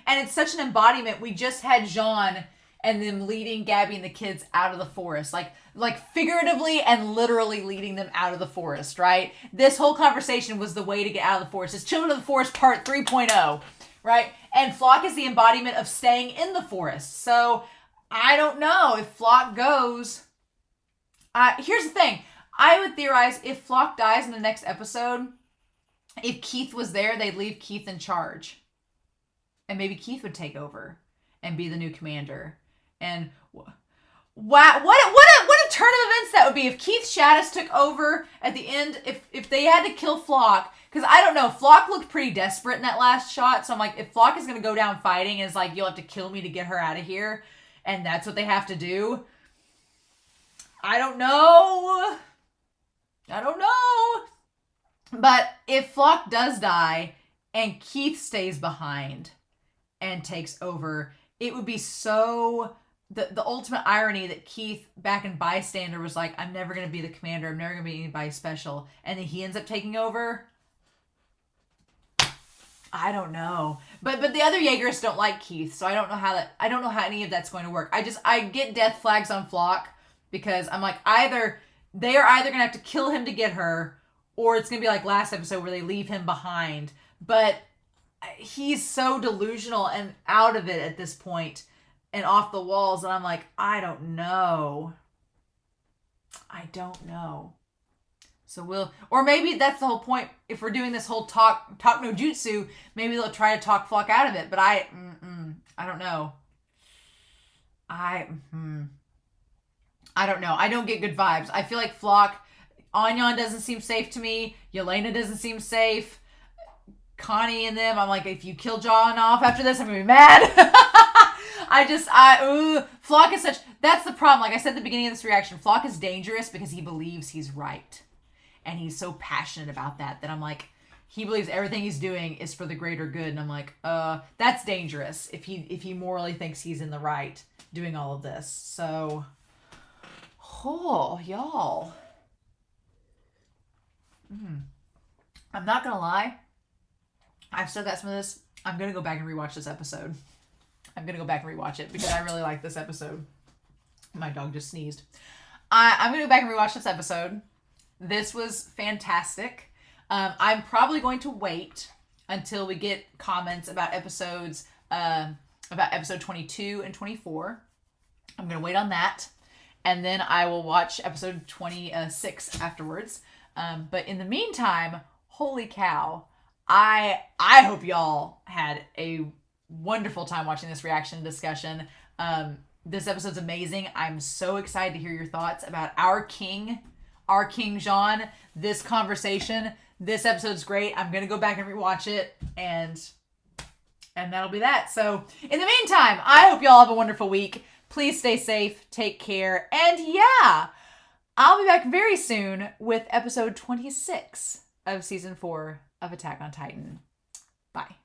it's such an embodiment. We just had Jean and them leading Gabi and the kids out of the forest. Like figuratively and literally leading them out of the forest, right? This whole conversation was the way to get out of the forest. It's Children of the Forest Part 3.0, right? And Flock is the embodiment of staying in the forest. So I don't know if Flock goes. Here's the thing. I would theorize if Flock dies in the next episode, if Keith was there, they'd leave Keith in charge. And maybe Keith would take over and be the new commander. And wow, what a turn of events that would be if Keith Shaddis took over at the end, if they had to kill Flock. Because I don't know, Flock looked pretty desperate in that last shot. So I'm like, if Flock is going to go down fighting, and it's like, you'll have to kill me to get her out of here. And that's what they have to do. I don't know. But if Flock does die and Keith stays behind and takes over, it would be so... The ultimate irony that Keith, back in Bystander, was like, I'm never going to be the commander. I'm never going to be anybody special. And then he ends up taking over. I don't know. But the other Jaegers don't like Keith, so I don't know how any of that's going to work. I get death flags on Flock because I'm like, they are either going to have to kill him to get her, or it's going to be like last episode where they leave him behind. But he's so delusional and out of it at this point and off the walls, and I'm like, I don't know. So or maybe that's the whole point. If we're doing this whole talk no jutsu, maybe they'll try to talk Flock out of it. But I don't know. I don't know. I don't get good vibes. I feel like Flock, Anyan doesn't seem safe to me. Elena doesn't seem safe. Connie and them, I'm like, if you kill John off after this, I'm gonna be mad. Flock is that's the problem. Like I said at the beginning of this reaction, Flock is dangerous because he believes he's right. And he's so passionate about that I'm like, he believes everything he's doing is for the greater good. And I'm like, that's dangerous if he morally thinks he's in the right doing all of this. So, y'all. I'm not gonna lie. I've still got some of this. I'm gonna go back and rewatch this episode. I'm gonna go back and rewatch it because I really like this episode. My dog just sneezed. I'm gonna go back and rewatch this episode. This was fantastic. I'm probably going to wait until we get comments about episode 22 and 24. I'm gonna wait on that, and then I will watch episode 26 afterwards. But in the meantime, holy cow! I hope y'all had a wonderful time watching this reaction discussion. This episode's amazing. I'm so excited to hear your thoughts about our King Jean. This conversation. This episode's great. I'm gonna go back and rewatch it, and that'll be that. So in the meantime, I hope y'all have a wonderful week. Please stay safe, take care, and yeah, I'll be back very soon with episode 26 of season 4 of Attack on Titan. Bye.